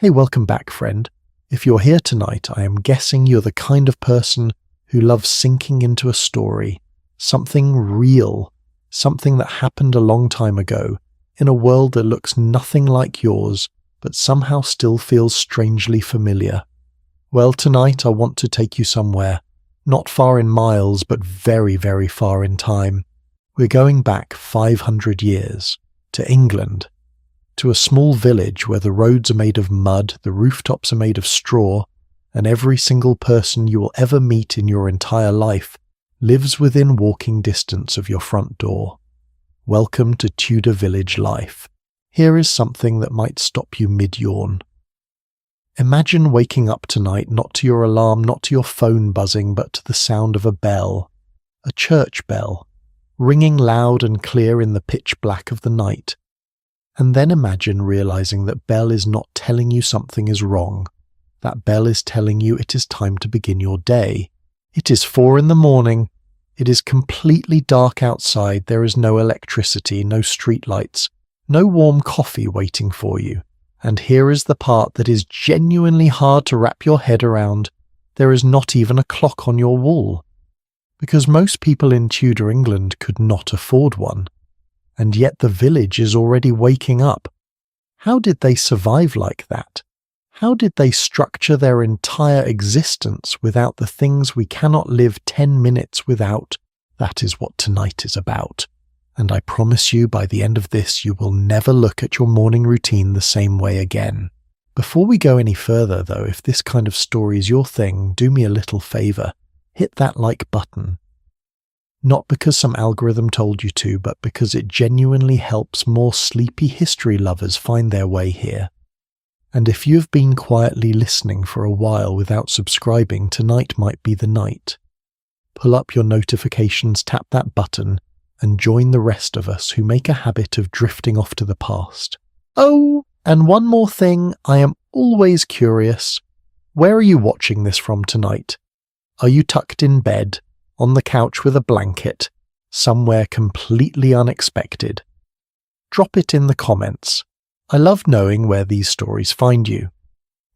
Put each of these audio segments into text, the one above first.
Hey, welcome back, friend. If you're here tonight, I am guessing you're the kind of person who loves sinking into a story, something real, something that happened a long time ago, in a world that looks nothing like yours, but somehow still feels strangely familiar. Well, tonight I want to take you somewhere, not far in miles, but very, very far in time. We're going back 500 years, to England, to a small village where the roads are made of mud, the rooftops are made of straw, and every single person you will ever meet in your entire life lives within walking distance of your front door. Welcome to Tudor village life. Here is something that might stop you mid-yawn. Imagine waking up tonight not to your alarm, not to your phone buzzing, but to the sound of a bell, a church bell, ringing loud and clear in the pitch black of the night. And then imagine realizing that bell is not telling you something is wrong. That bell is telling you it is time to begin your day. It is 4 a.m. It is completely dark outside. There is no electricity, no streetlights, no warm coffee waiting for you. And here is the part that is genuinely hard to wrap your head around. There is not even a clock on your wall. Because most people in Tudor England could not afford one. And yet the village is already waking up. How did they survive like that? How did they structure their entire existence without the things we cannot live 10 minutes without? That is what tonight is about. And I promise you, by the end of this, you will never look at your morning routine the same way again. Before we go any further, though, if this kind of story is your thing, do me a little favor. Hit that like button. Not because some algorithm told you to, but because it genuinely helps more sleepy history lovers find their way here. And if you've been quietly listening for a while without subscribing, tonight might be the night. Pull up your notifications, tap that button, and join the rest of us who make a habit of drifting off to the past. Oh, and one more thing, I am always curious. Where are you watching this from tonight? Are you tucked in bed, on the couch with a blanket, somewhere completely unexpected? Drop it in the comments. I love knowing where these stories find you.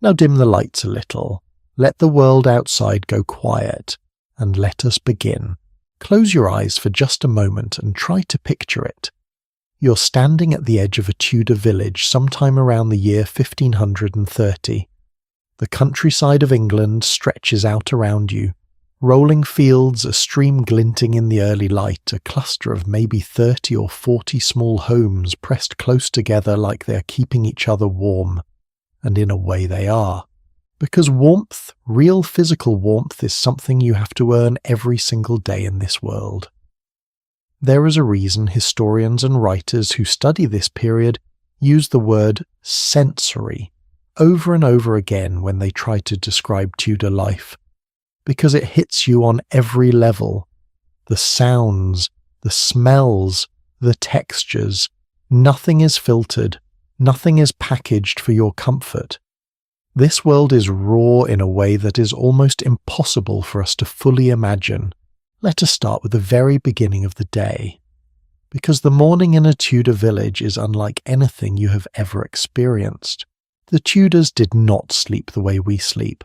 Now dim the lights a little, let the world outside go quiet, and let us begin. Close your eyes for just a moment and try to picture it. You're standing at the edge of a Tudor village sometime around the year 1530. The countryside of England stretches out around you. Rolling fields, a stream glinting in the early light, a cluster of maybe 30 or 40 small homes pressed close together like they're keeping each other warm. And in a way they are. Because warmth, real physical warmth, is something you have to earn every single day in this world. There is a reason historians and writers who study this period use the word sensory over and over again when they try to describe Tudor life. Because it hits you on every level. The sounds, the smells, the textures. Nothing is filtered. Nothing is packaged for your comfort. This world is raw in a way that is almost impossible for us to fully imagine. Let us start with the very beginning of the day. Because the morning in a Tudor village is unlike anything you have ever experienced. The Tudors did not sleep the way we sleep.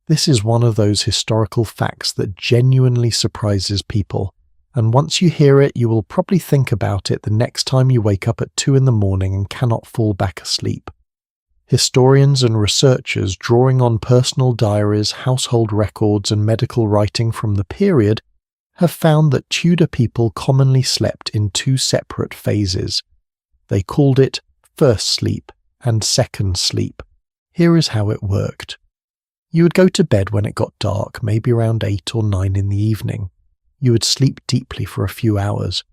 This is one of those historical facts that genuinely surprises people, and once you hear it, you will probably think about it the next time you wake up at 2 a.m. and cannot fall back asleep. Historians and researchers drawing on personal diaries, household records, and medical writing from the period have found that Tudor people commonly slept in 2 separate phases. They called it first sleep and second sleep. Here is how it worked. You would go to bed when it got dark, maybe around 8 or 9 in the evening. You would sleep deeply for a few hours.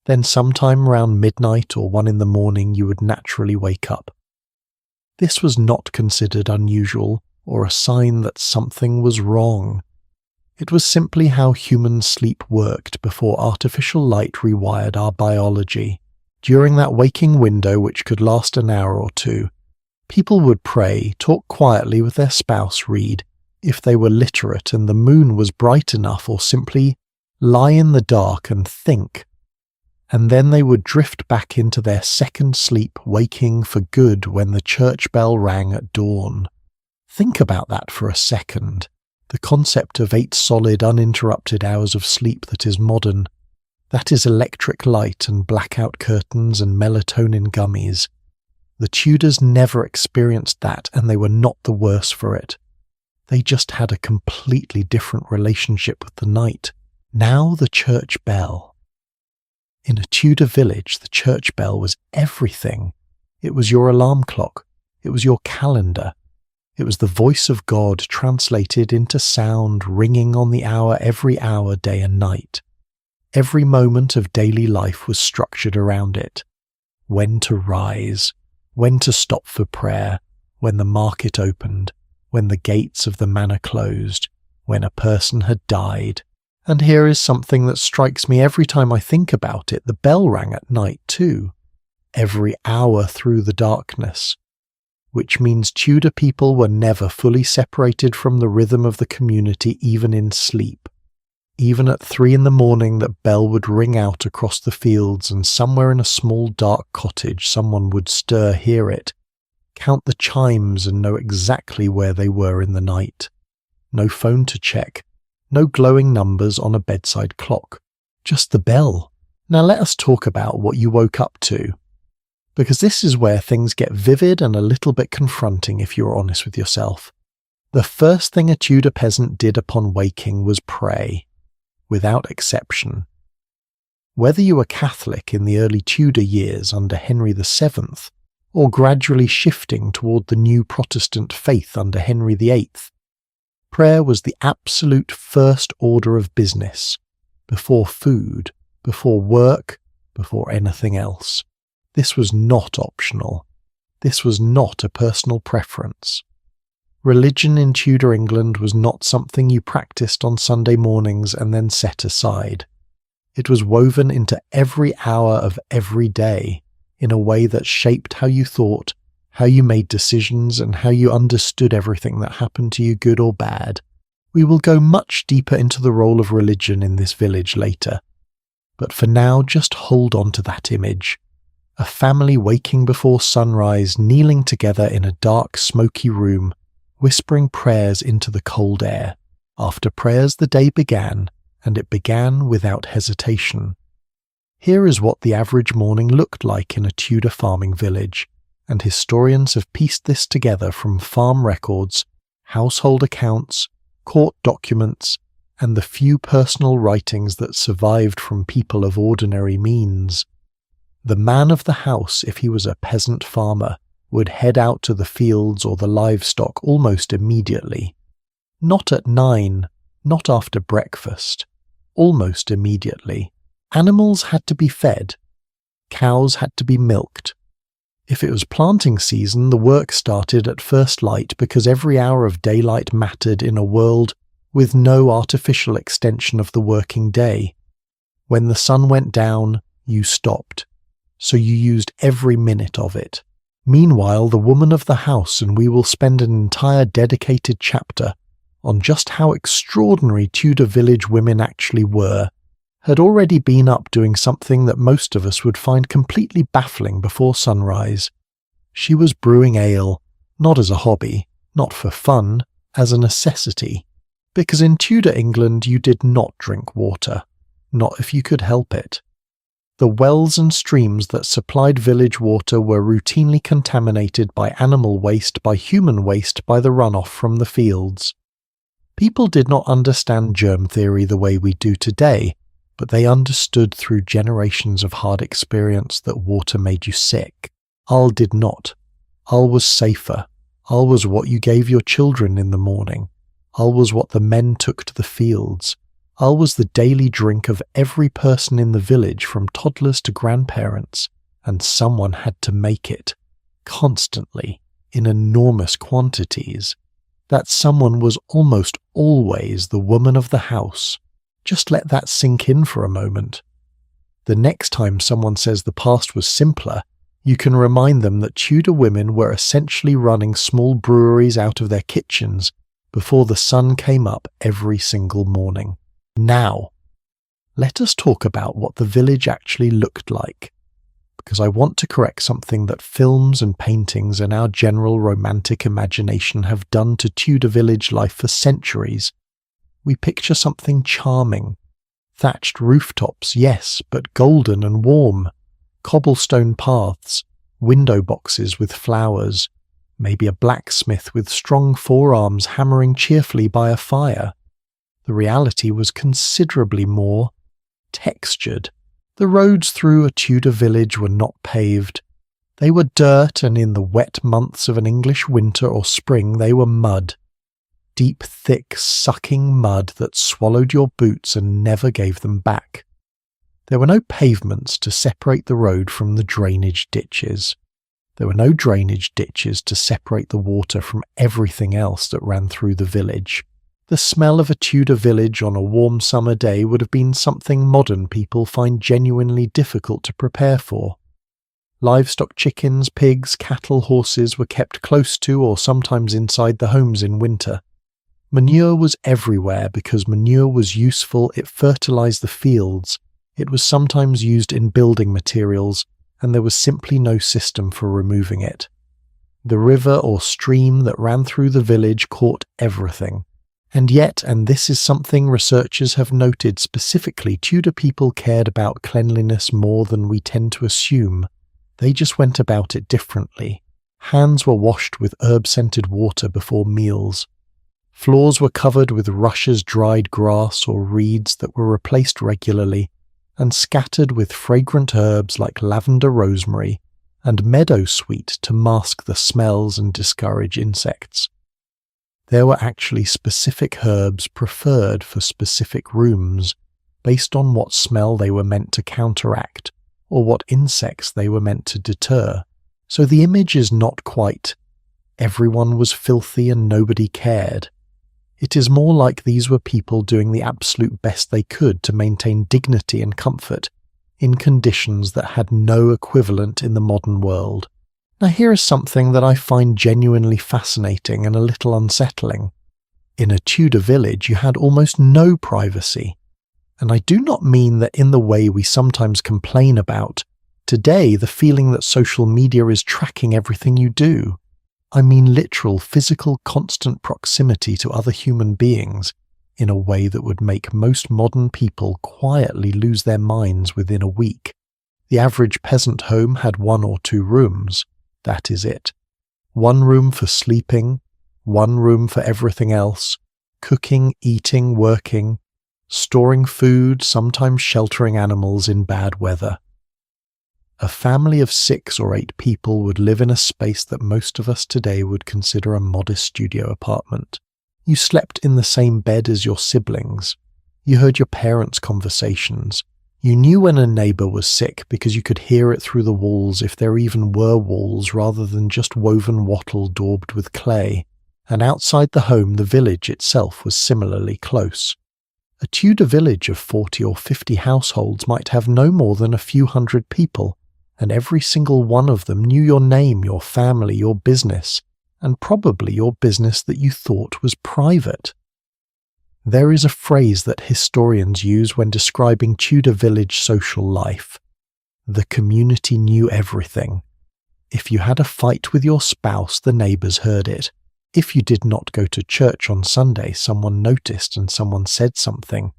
Then sometime around midnight or 1 a.m. you would naturally wake up. This was not considered unusual or a sign that something was wrong. It was simply how human sleep worked before artificial light rewired our biology. During that waking window, which could last an hour or 2, people would pray, talk quietly with their spouse, read, if they were literate and the moon was bright enough, or simply lie in the dark and think. and then they would drift back into their second sleep, waking for good when the church bell rang at dawn. Think about that for a second. The concept of 8 solid, uninterrupted hours of sleep that is modern. That is electric light and blackout curtains and melatonin gummies. The Tudors never experienced that, and they were not the worse for it. They just had a completely different relationship with the night. Now the church bell. In a Tudor village, the church bell was everything. It was your alarm clock. It was your calendar. It was the voice of God translated into sound, ringing on the hour every hour, day and night. Every moment of daily life was structured around it. When to rise, when to stop for prayer, when the market opened, when the gates of the manor closed, when a person had died. And here is something that strikes me every time I think about it. The bell rang at night too, every hour through the darkness, which means Tudor people were never fully separated from the rhythm of the community, even in sleep. Even at 3 in the morning, that bell would ring out across the fields, and somewhere in a small dark cottage someone would stir, hear it, count the chimes and know exactly where they were in the night. No phone to check, no glowing numbers on a bedside clock, just the bell. Now let us talk about what you woke up to, because this is where things get vivid and a little bit confronting if you're honest with yourself. The first thing a Tudor peasant did upon waking was pray, without exception. Whether you were Catholic in the early Tudor years under Henry VII, or gradually shifting toward the new Protestant faith under Henry VIII, prayer was the absolute first order of business, before food, before work, before anything else. This was not optional. This was not a personal preference. Religion in Tudor England was not something you practiced on Sunday mornings and then set aside. It was woven into every hour of every day in a way that shaped how you thought, how you made decisions, and how you understood everything that happened to you, good or bad. We will go much deeper into the role of religion in this village later. But for now, just hold on to that image. A family waking before sunrise, kneeling together in a dark, smoky room, whispering prayers into the cold air. After prayers the day began, and it began without hesitation. Here is what the average morning looked like in a Tudor farming village, and historians have pieced this together from farm records, household accounts, court documents, and the few personal writings that survived from people of ordinary means. The man of the house, if he was a peasant farmer, would head out to the fields or the livestock almost immediately. Not at 9, not after breakfast, almost immediately. Animals had to be fed. Cows had to be milked. If it was planting season, the work started at first light because every hour of daylight mattered in a world with no artificial extension of the working day. When the sun went down, you stopped, so you used every minute of it. Meanwhile, the woman of the house, and we will spend an entire dedicated chapter on just how extraordinary Tudor village women actually were, had already been up doing something that most of us would find completely baffling before sunrise. She was brewing ale, not as a hobby, not for fun, as a necessity. Because in Tudor England you did not drink water, not if you could help it. The wells and streams that supplied village water were routinely contaminated by animal waste, by human waste, by the runoff from the fields. People did not understand germ theory the way we do today, but they understood through generations of hard experience that water made you sick. Al did not. Al was safer. Al was what you gave your children in the morning. Al was what the men took to the fields. Al was the daily drink of every person in the village, from toddlers to grandparents, and someone had to make it, constantly, in enormous quantities. That someone was almost always the woman of the house. Just let that sink in for a moment. The next time someone says the past was simpler, you can remind them that Tudor women were essentially running small breweries out of their kitchens before the sun came up every single morning. Now, let us talk about what the village actually looked like, because I want to correct something that films and paintings and our general romantic imagination have done to Tudor village life for centuries. We picture something charming. Thatched rooftops, yes, but golden and warm. Cobblestone paths, window boxes with flowers, maybe a blacksmith with strong forearms hammering cheerfully by a fire. The reality was considerably more textured. The roads through a Tudor village were not paved. They were dirt, and in the wet months of an English winter or spring they were mud. Deep, thick, sucking mud that swallowed your boots and never gave them back. There were no pavements to separate the road from the drainage ditches. There were no drainage ditches to separate the water from everything else that ran through the village. The smell of a Tudor village on a warm summer day would have been something modern people find genuinely difficult to prepare for. Livestock, chickens, pigs, cattle, horses were kept close to or sometimes inside the homes in winter. Manure was everywhere because manure was useful. It fertilized the fields. It was sometimes used in building materials, and there was simply no system for removing it. The river or stream that ran through the village caught everything. And yet, and this is something researchers have noted specifically, Tudor people cared about cleanliness more than we tend to assume. They just went about it differently. Hands were washed with herb-scented water before meals. Floors were covered with rushes, dried grass, or reeds that were replaced regularly, and scattered with fragrant herbs like lavender, rosemary, and meadowsweet to mask the smells and discourage insects. There were actually specific herbs preferred for specific rooms, based on what smell they were meant to counteract, or what insects they were meant to deter. So the image is not quite, everyone was filthy and nobody cared. It is more like these were people doing the absolute best they could to maintain dignity and comfort in conditions that had no equivalent in the modern world. Now here is something that I find genuinely fascinating and a little unsettling. In a Tudor village you had almost no privacy. And I do not mean that in the way we sometimes complain about today, the feeling that social media is tracking everything you do. I mean literal, physical, constant proximity to other human beings in a way that would make most modern people quietly lose their minds within a week. The average peasant home had 1 or 2 rooms. That is it. 1 room for sleeping, 1 room for everything else, cooking, eating, working, storing food, sometimes sheltering animals in bad weather. A family of 6 or 8 people would live in a space that most of us today would consider a modest studio apartment. You slept in the same bed as your siblings. You heard your parents' conversations. You knew when a neighbour was sick because you could hear it through the walls if there even were walls rather than just woven wattle daubed with clay. And outside the home, the village itself was similarly close. A Tudor village of 40 or 50 households might have no more than a few hundred people, and every single one of them knew your name, your family, your business, and probably your business that you thought was private. There is a phrase that historians use when describing Tudor village social life. The community knew everything. If you had a fight with your spouse, the neighbours heard it. If you did not go to church on Sunday, someone noticed and someone said something.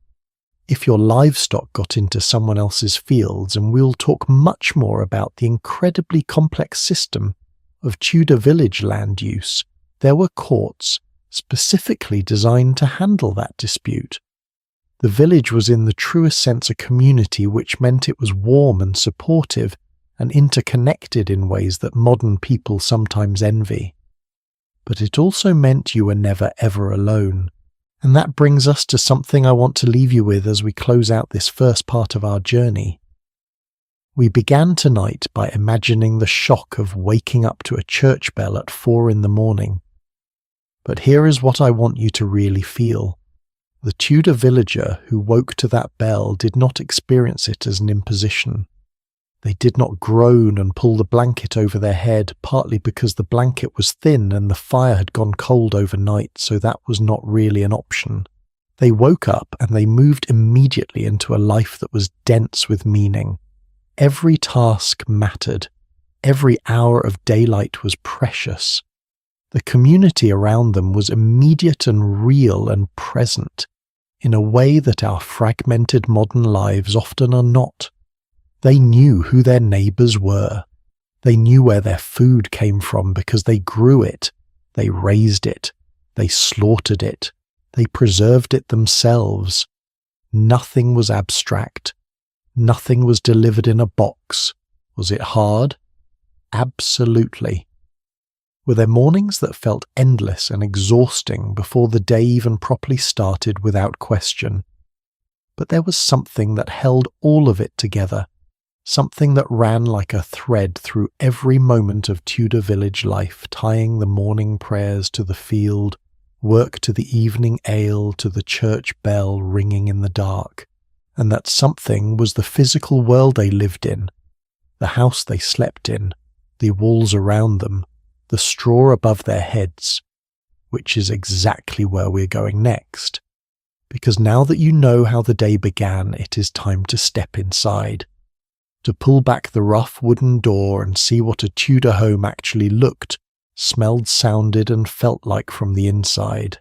If your livestock got into someone else's fields, and we'll talk much more about the incredibly complex system of Tudor village land use, there were courts specifically designed to handle that dispute. The village was in the truest sense a community, which meant it was warm and supportive and interconnected in ways that modern people sometimes envy. But it also meant you were never ever alone. And that brings us to something I want to leave you with as we close out this first part of our journey. We began tonight by imagining the shock of waking up to a church bell at 4 a.m. But here is what I want you to really feel. The Tudor villager who woke to that bell did not experience it as an imposition. They did not groan and pull the blanket over their head, partly because the blanket was thin and the fire had gone cold overnight, so that was not really an option. They woke up and they moved immediately into a life that was dense with meaning. Every task mattered. Every hour of daylight was precious. The community around them was immediate and real and present, in a way that our fragmented modern lives often are not. They knew who their neighbours were. They knew where their food came from because they grew it, they raised it, they slaughtered it, they preserved it themselves. Nothing was abstract. Nothing was delivered in a box. Was it hard? Absolutely. Were there mornings that felt endless and exhausting before the day even properly started? Without question. But there was something that held all of it together, something that ran like a thread through every moment of Tudor village life, tying the morning prayers to the field, work to the evening ale, to the church bell ringing in the dark. And that something was the physical world they lived in, the house they slept in, the walls around them, the straw above their heads, which is exactly where we're going next. Because now that you know how the day began, it is time to step inside, to pull back the rough wooden door and see what a Tudor home actually looked, smelled, sounded, and felt like from the inside.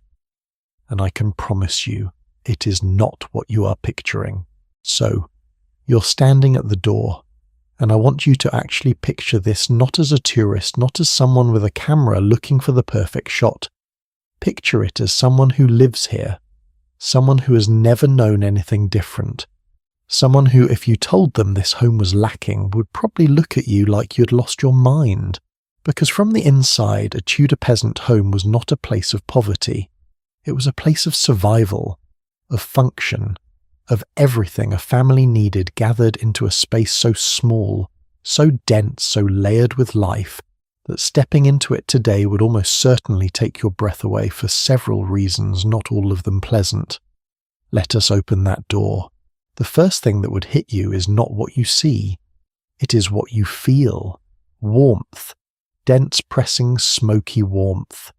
And I can promise you, it is not what you are picturing. So, you're standing at the door, and I want you to actually picture this not as a tourist, not as someone with a camera looking for the perfect shot. Picture it as someone who lives here, someone who has never known anything different, someone who, if you told them this home was lacking, would probably look at you like you'd lost your mind. Because from the inside, a Tudor peasant home was not a place of poverty. It was a place of survival, of function, of everything a family needed gathered into a space so small, so dense, so layered with life, that stepping into it today would almost certainly take your breath away for several reasons, not all of them pleasant. Let us open that door. The first thing that would hit you is not what you see. It is what you feel. Warmth. Dense, pressing, smoky warmth.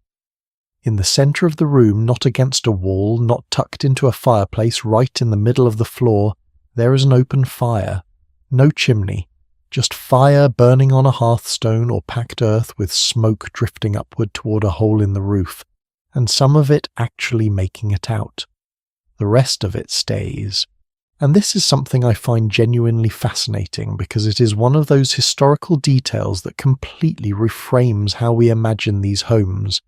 In the centre of the room, not against a wall, not tucked into a fireplace, right in the middle of the floor, there is an open fire. No chimney, just fire burning on a hearthstone or packed earth with smoke drifting upward toward a hole in the roof, and some of it actually making it out. The rest of it stays. And this is something I find genuinely fascinating because it is one of those historical details that completely reframes how we imagine these homes.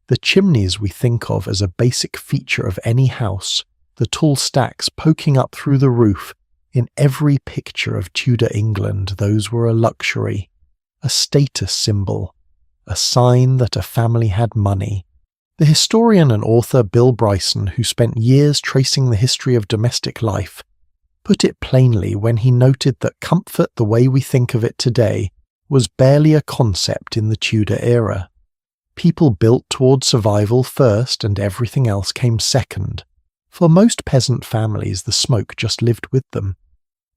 The chimneys we think of as a basic feature of any house, the tall stacks poking up through the roof, in every picture of Tudor England, those were a luxury, a status symbol, a sign that a family had money. The historian and author Bill Bryson, who spent years tracing the history of domestic life, put it plainly when he noted that comfort the way we think of it today was barely a concept in the Tudor era. People built toward survival first and everything else came second. For most peasant families, the smoke just lived with them.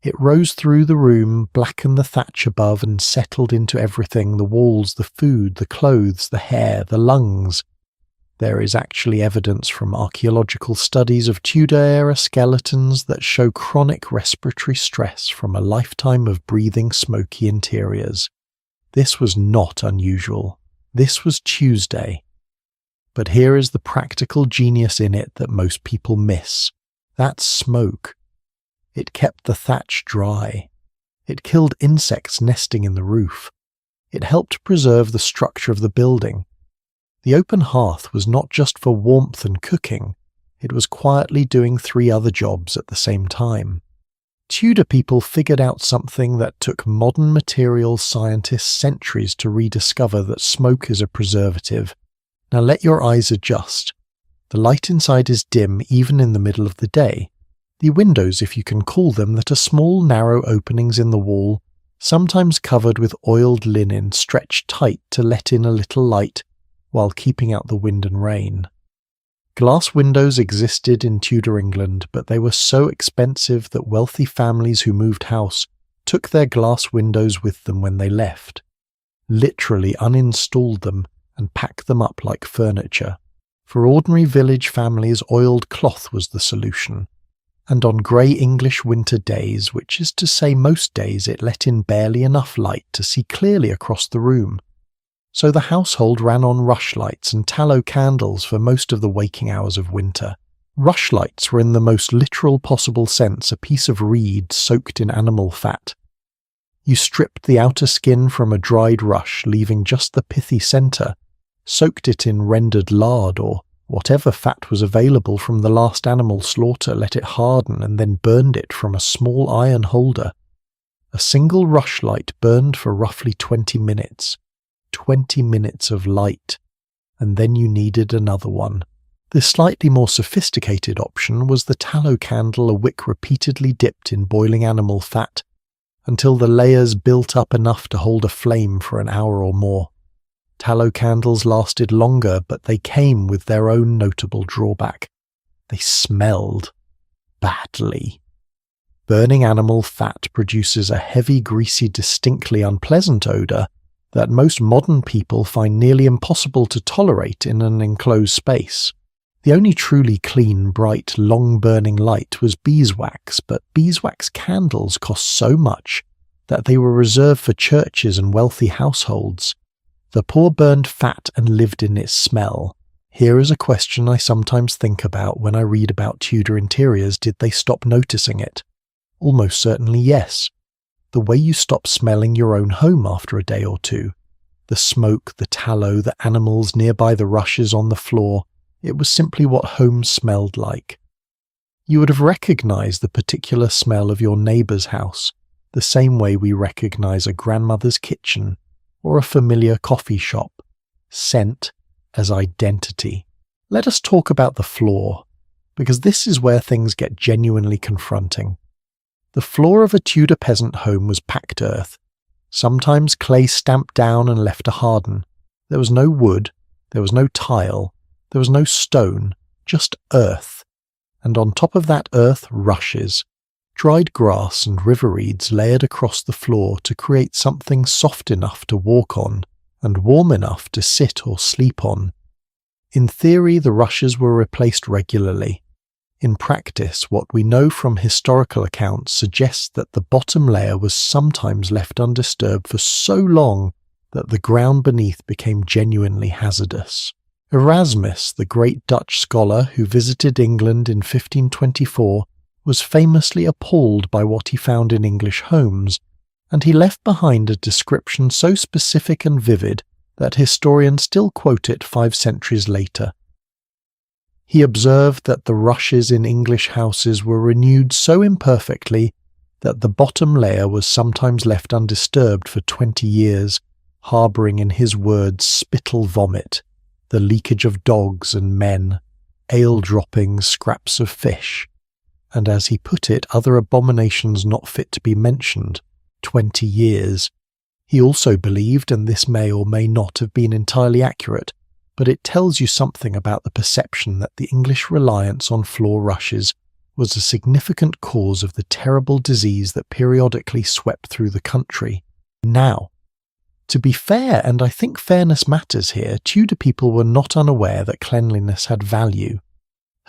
It rose through the room, blackened the thatch above, and settled into everything: the walls, the food, the clothes, the hair, the lungs. There is actually evidence from archaeological studies of Tudor-era skeletons that show chronic respiratory stress from a lifetime of breathing smoky interiors. This was not unusual. This was Tuesday. But here is the practical genius in it that most people miss. That smoke. It kept the thatch dry. It killed insects nesting in the roof. It helped preserve the structure of the building. The open hearth was not just for warmth and cooking, it was quietly doing 3 other jobs at the same time. Tudor people figured out something that took modern materials scientists centuries to rediscover: that smoke is a preservative. Now let your eyes adjust. The light inside is dim even in the middle of the day. The windows, if you can call them, that are small narrow openings in the wall, sometimes covered with oiled linen stretched tight to let in a little light, while keeping out the wind and rain. Glass windows existed in Tudor England, but they were so expensive that wealthy families who moved house took their glass windows with them when they left, literally uninstalled them and packed them up like furniture. For ordinary village families, oiled cloth was the solution. And on grey English winter days, which is to say most days, it let in barely enough light to see clearly across the room. So the household ran on rushlights and tallow candles for most of the waking hours of winter. Rushlights were in the most literal possible sense a piece of reed soaked in animal fat. You stripped the outer skin from a dried rush, leaving just the pithy centre, soaked it in rendered lard or whatever fat was available from the last animal slaughter, let it harden, and then burned it from a small iron holder. A single rushlight burned for roughly 20 minutes. 20 minutes of light. And then you needed another one. The slightly more sophisticated option was the tallow candle, a wick repeatedly dipped in boiling animal fat, until the layers built up enough to hold a flame for an hour or more. Tallow candles lasted longer, but they came with their own notable drawback. They smelled badly. Burning animal fat produces a heavy, greasy, distinctly unpleasant odour that most modern people find nearly impossible to tolerate in an enclosed space. The only truly clean, bright, long-burning light was beeswax, but beeswax candles cost so much that they were reserved for churches and wealthy households. The poor burned fat and lived in its smell. Here is a question I sometimes think about when I read about Tudor interiors. Did they stop noticing it? Almost certainly yes. The way you stop smelling your own home after a day or two. The smoke, the tallow, the animals nearby, the rushes on the floor. It was simply what home smelled like. You would have recognized the particular smell of your neighbour's house, the same way we recognize a grandmother's kitchen or a familiar coffee shop. Scent as identity. Let us talk about the floor, because this is where things get genuinely confronting. The floor of a Tudor peasant home was packed earth, sometimes clay stamped down and left to harden. There was no wood, there was no tile, there was no stone, just earth. And on top of that earth, rushes, dried grass and river reeds layered across the floor to create something soft enough to walk on and warm enough to sit or sleep on. In theory, the rushes were replaced regularly. In practice, what we know from historical accounts suggests that the bottom layer was sometimes left undisturbed for so long that the ground beneath became genuinely hazardous. Erasmus, the great Dutch scholar who visited England in 1524, was famously appalled by what he found in English homes, and he left behind a description so specific and vivid that historians still quote it 5 centuries later. He observed that the rushes in English houses were renewed so imperfectly that the bottom layer was sometimes left undisturbed for 20 years, harbouring, in his words, spittle vomit, the leakage of dogs and men, ale droppings, scraps of fish, and as he put it, other abominations not fit to be mentioned. 20 years. He also believed, and this may or may not have been entirely accurate, but it tells you something about the perception that the English reliance on floor rushes was a significant cause of the terrible disease that periodically swept through the country. Now, to be fair, and I think fairness matters here, Tudor people were not unaware that cleanliness had value.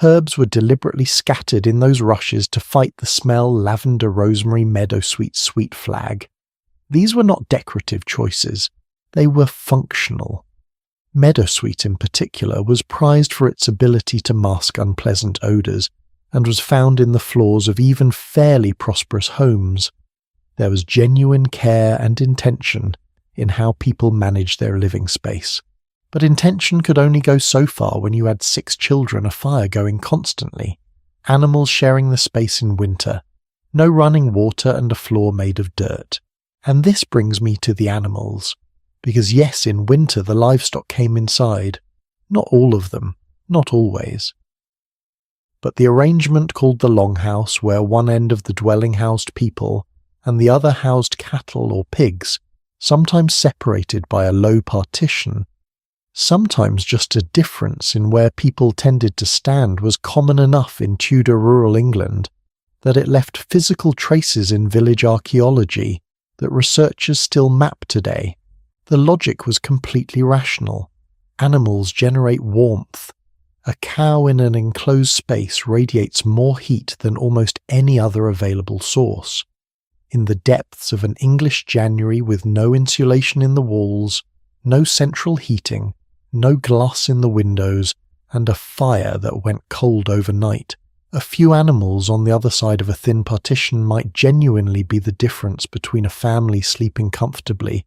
Herbs were deliberately scattered in those rushes to fight the smell, lavender, rosemary, meadowsweet, sweet flag. These were not decorative choices, they were functional. Meadowsweet in particular was prized for its ability to mask unpleasant odours, and was found in the floors of even fairly prosperous homes. There was genuine care and intention in how people managed their living space. But intention could only go so far when you had 6 children, a fire going constantly, animals sharing the space in winter, no running water and a floor made of dirt. And this brings me to the animals, because yes, in winter the livestock came inside, not all of them, not always. But the arrangement called the longhouse, where one end of the dwelling housed people and the other housed cattle or pigs, sometimes separated by a low partition, sometimes just a difference in where people tended to stand, was common enough in Tudor rural England that it left physical traces in village archaeology that researchers still map today. The logic was completely rational. Animals generate warmth, A cow in an enclosed space radiates more heat than almost any other available source. In the depths of an English January with no insulation in the walls, no central heating, no glass in the windows, and a fire that went cold overnight, a few animals on the other side of a thin partition might genuinely be the difference between a family sleeping comfortably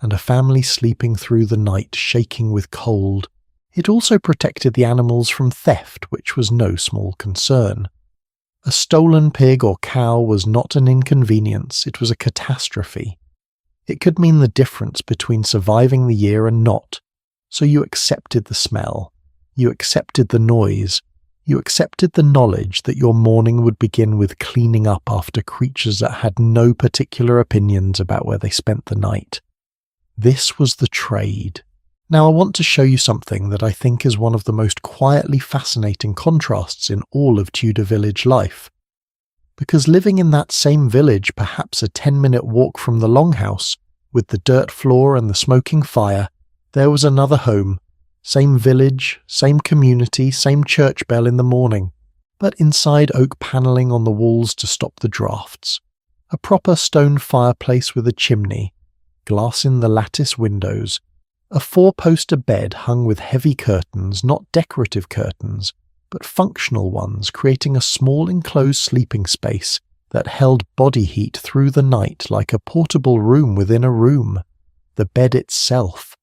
and a family sleeping through the night shaking with cold. It also protected the animals from theft, which was no small concern. A stolen pig or cow was not an inconvenience, it was a catastrophe. It could mean the difference between surviving the year and not, so you accepted the smell, you accepted the noise, you accepted the knowledge that your morning would begin with cleaning up after creatures that had no particular opinions about where they spent the night. This was the trade. Now I want to show you something that I think is one of the most quietly fascinating contrasts in all of Tudor village life. Because living in that same village, perhaps a 10-minute walk from the longhouse, with the dirt floor and the smoking fire, there was another home. Same village, same community, same church bell in the morning, but inside oak panelling on the walls to stop the drafts. A proper stone fireplace with a chimney, glass in the lattice windows, a 4-poster bed hung with heavy curtains, not decorative curtains, but functional ones, creating a small enclosed sleeping space that held body heat through the night like a portable room within a room. The bed itself.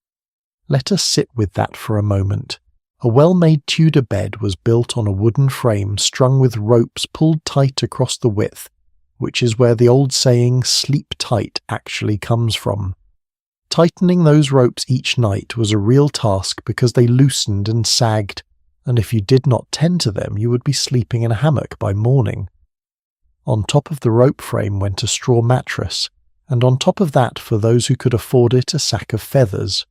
Let us sit with that for a moment. A well-made Tudor bed was built on a wooden frame strung with ropes pulled tight across the width, which is where the old saying, "sleep tight," actually comes from. Tightening those ropes each night was a real task because they loosened and sagged, and if you did not tend to them, you would be sleeping in a hammock by morning. On top of the rope frame went a straw mattress, and on top of that, for those who could afford it, a sack of feathers.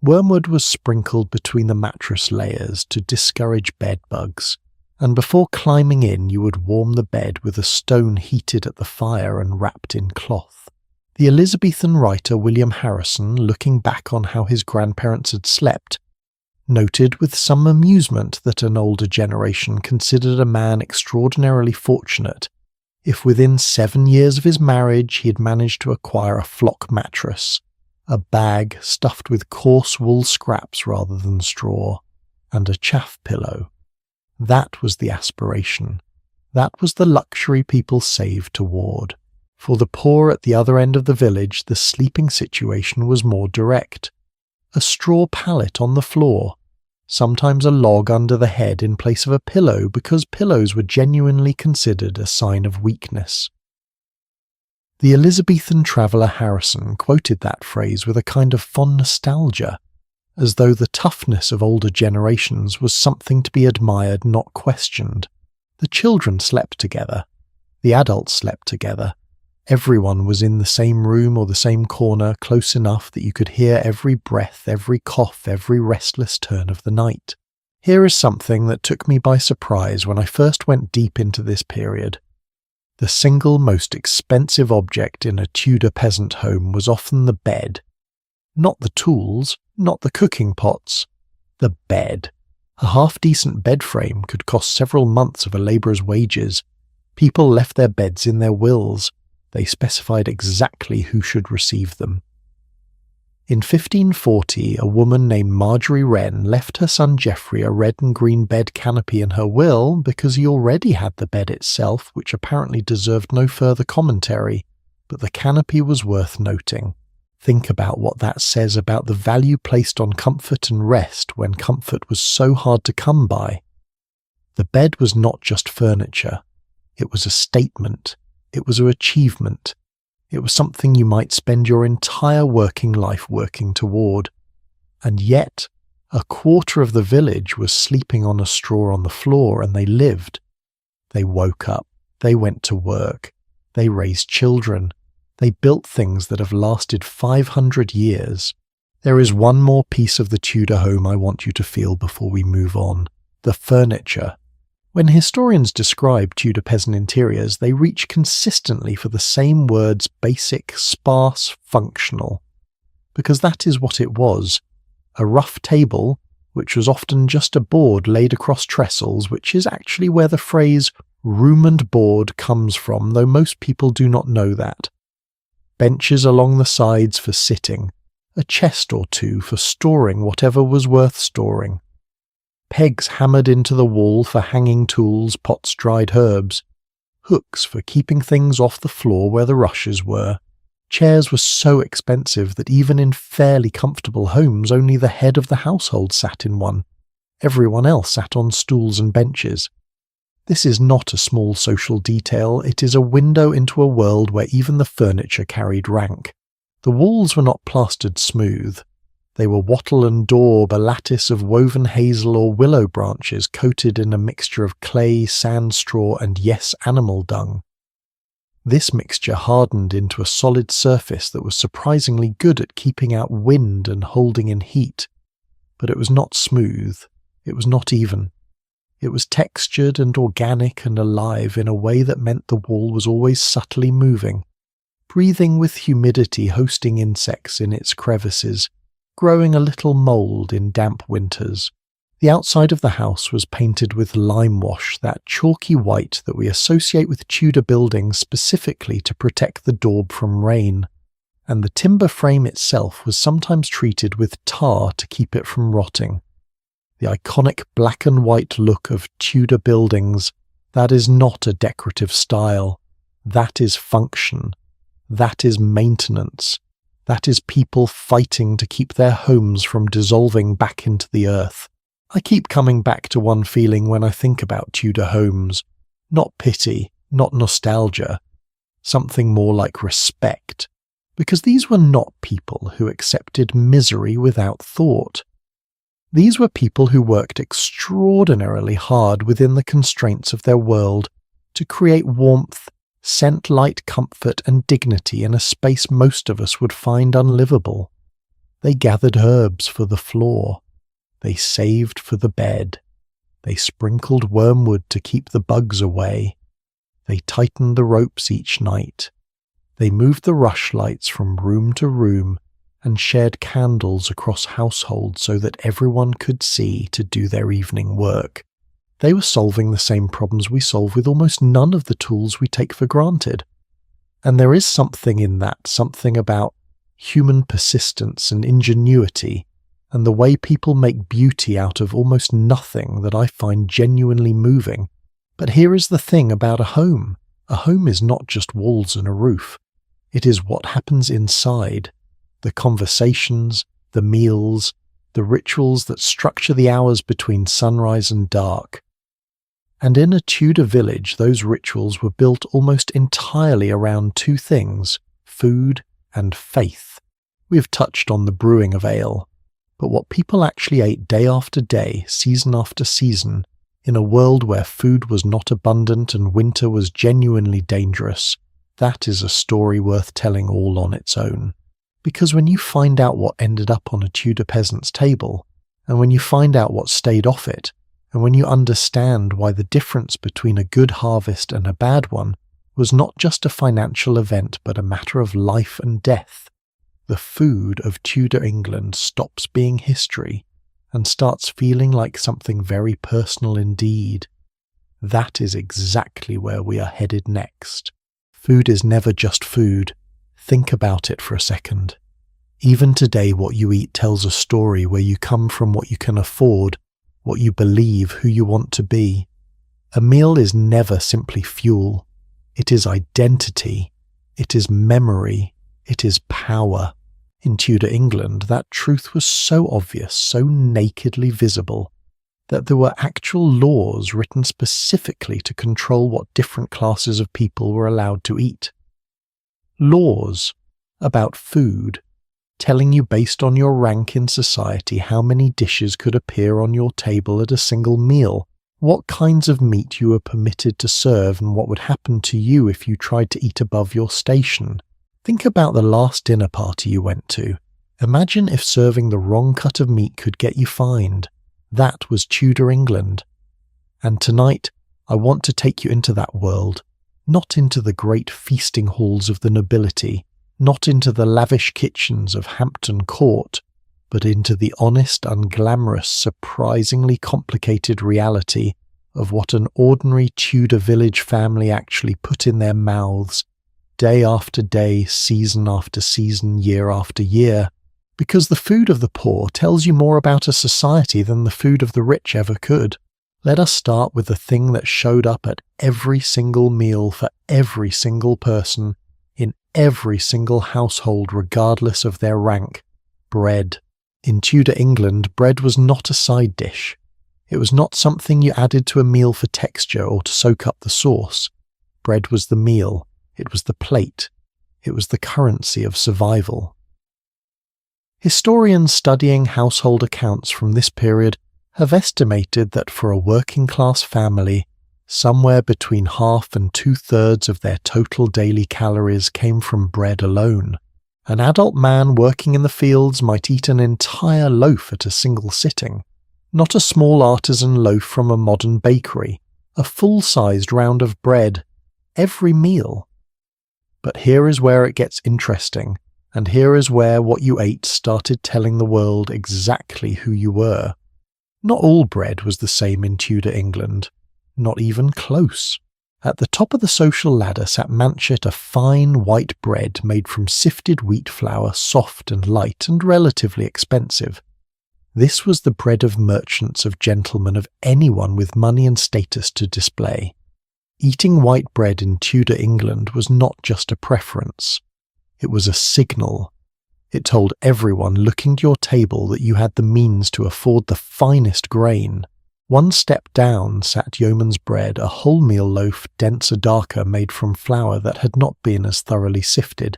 Wormwood was sprinkled between the mattress layers to discourage bed bugs, and before climbing in you would warm the bed with a stone heated at the fire and wrapped in cloth. The Elizabethan writer William Harrison, looking back on how his grandparents had slept, noted with some amusement that an older generation considered a man extraordinarily fortunate if within 7 years of his marriage he had managed to acquire a flock mattress, a bag stuffed with coarse wool scraps rather than straw, and a chaff pillow. That was the aspiration. That was the luxury people saved toward. For the poor at the other end of the village, the sleeping situation was more direct. A straw pallet on the floor, sometimes a log under the head in place of a pillow because pillows were genuinely considered a sign of weakness. The Elizabethan traveller Harrison quoted that phrase with a kind of fond nostalgia, as though the toughness of older generations was something to be admired, not questioned. The children slept together. The adults slept together. Everyone was in the same room or the same corner, close enough that you could hear every breath, every cough, every restless turn of the night. Here is something that took me by surprise when I first went deep into this period. The single most expensive object in a Tudor peasant home was often the bed. Not the tools, not the cooking pots, the bed. A half-decent bed frame could cost several months of a labourer's wages. People left their beds in their wills. They specified exactly who should receive them. In 1540, a woman named Marjorie Wren left her son Geoffrey a red and green bed canopy in her will because he already had the bed itself, which apparently deserved no further commentary, but the canopy was worth noting. Think about what that says about the value placed on comfort and rest when comfort was so hard to come by. The bed was not just furniture. It was a statement. It was an achievement. It was something you might spend your entire working life working toward. And yet, a quarter of the village was sleeping on a straw on the floor, and they lived. They woke up. They went to work. They raised children. They built things that have lasted 500 years. There is one more piece of the Tudor home I want you to feel before we move on. The furniture. When historians describe Tudor peasant interiors, they reach consistently for the same words: basic, sparse, functional. Because that is what it was. A rough table, which was often just a board laid across trestles, which is actually where the phrase room and board comes from, though most people do not know that. Benches along the sides for sitting, a chest or two for storing whatever was worth storing. Pegs hammered into the wall for hanging tools, pots, dried herbs. Hooks for keeping things off the floor where the rushes were. Chairs were so expensive that even in fairly comfortable homes only the head of the household sat in one. Everyone else sat on stools and benches. This is not a small social detail, it is a window into a world where even the furniture carried rank. The walls were not plastered smooth. They were wattle and daub, a lattice of woven hazel or willow branches coated in a mixture of clay, sand, straw, and animal dung. This mixture hardened into a solid surface that was surprisingly good at keeping out wind and holding in heat. But it was not smooth. It was not even. It was textured and organic and alive in a way that meant the wall was always subtly moving, breathing with humidity, hosting insects in its crevices, growing a little mould in damp winters. The outside of the house was painted with lime wash, that chalky white that we associate with Tudor buildings specifically to protect the daub from rain, and the timber frame itself was sometimes treated with tar to keep it from rotting. The iconic black and white look of Tudor buildings, that is not a decorative style, that is function, that is maintenance. That is people fighting to keep their homes from dissolving back into the earth. I keep coming back to one feeling when I think about Tudor homes. Not pity, not nostalgia. Something more like respect. Because these were not people who accepted misery without thought. These were people who worked extraordinarily hard within the constraints of their world to create warmth, scent, light, comfort, and dignity in a space most of us would find unlivable. They gathered herbs for the floor. They saved for the bed. They sprinkled wormwood to keep the bugs away. They tightened the ropes each night. They moved the rushlights from room to room and shared candles across households so that everyone could see to do their evening work. They were solving the same problems we solve with almost none of the tools we take for granted. And there is something in that, something about human persistence and ingenuity, and the way people make beauty out of almost nothing that I find genuinely moving. But here is the thing about a home. A home is not just walls and a roof. It is what happens inside. The conversations, the meals, the rituals that structure the hours between sunrise and dark. And in a Tudor village, those rituals were built almost entirely around two things, food and faith. We have touched on the brewing of ale, but what people actually ate day after day, season after season, in a world where food was not abundant and winter was genuinely dangerous, that is a story worth telling all on its own. Because when you find out what ended up on a Tudor peasant's table, and when you find out what stayed off it, and when you understand why the difference between a good harvest and a bad one was not just a financial event but a matter of life and death, the food of Tudor England stops being history and starts feeling like something very personal indeed. That is exactly where we are headed next. Food is never just food. Think about it for a second. Even today, what you eat tells a story where you come from, what you can afford, what you believe, who you want to be. A meal is never simply fuel. It is identity. It is memory. It is power. In Tudor England, that truth was so obvious, so nakedly visible, that there were actual laws written specifically to control what different classes of people were allowed to eat. Laws about food, telling you based on your rank in society how many dishes could appear on your table at a single meal, what kinds of meat you were permitted to serve, and what would happen to you if you tried to eat above your station. Think about the last dinner party you went to. Imagine if serving the wrong cut of meat could get you fined. That was Tudor England. And tonight, I want to take you into that world, not into the great feasting halls of the nobility, not into the lavish kitchens of Hampton Court, but into the honest, unglamorous, surprisingly complicated reality of what an ordinary Tudor village family actually put in their mouths, day after day, season after season, year after year, because the food of the poor tells you more about a society than the food of the rich ever could. Let us start with the thing that showed up at every single meal for every single person, in every single household regardless of their rank: bread. In Tudor England, bread was not a side dish. It was not something you added to a meal for texture or to soak up the sauce. Bread was the meal. It was the plate. It was the currency of survival. Historians studying household accounts from this period have estimated that for a working-class family, somewhere between half and two-thirds of their total daily calories came from bread alone. An adult man working in the fields might eat an entire loaf at a single sitting. Not a small artisan loaf from a modern bakery, a full-sized round of bread, every meal. But here is where it gets interesting, and here is where what you ate started telling the world exactly who you were. Not all bread was the same in Tudor England, not even close. At the top of the social ladder sat manchet, a fine white bread made from sifted wheat flour, soft and light and relatively expensive. This was the bread of merchants, of gentlemen, of anyone with money and status to display. Eating white bread in Tudor England was not just a preference. It was a signal. It told everyone looking to your table that you had the means to afford the finest grain. One step down sat yeoman's bread, a wholemeal loaf, denser, darker, made from flour that had not been as thoroughly sifted.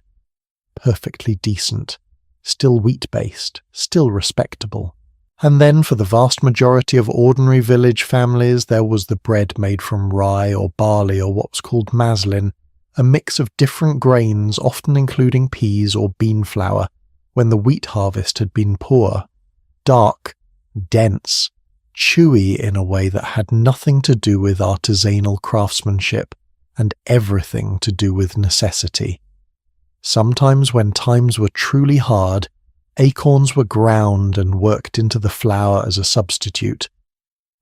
Perfectly decent. Still wheat-based. Still respectable. And then for the vast majority of ordinary village families there was the bread made from rye or barley or what was called maslin, a mix of different grains, often including peas or bean flour, when the wheat harvest had been poor. Dark, dense, chewy in a way that had nothing to do with artisanal craftsmanship and everything to do with necessity. Sometimes when times were truly hard, acorns were ground and worked into the flour as a substitute.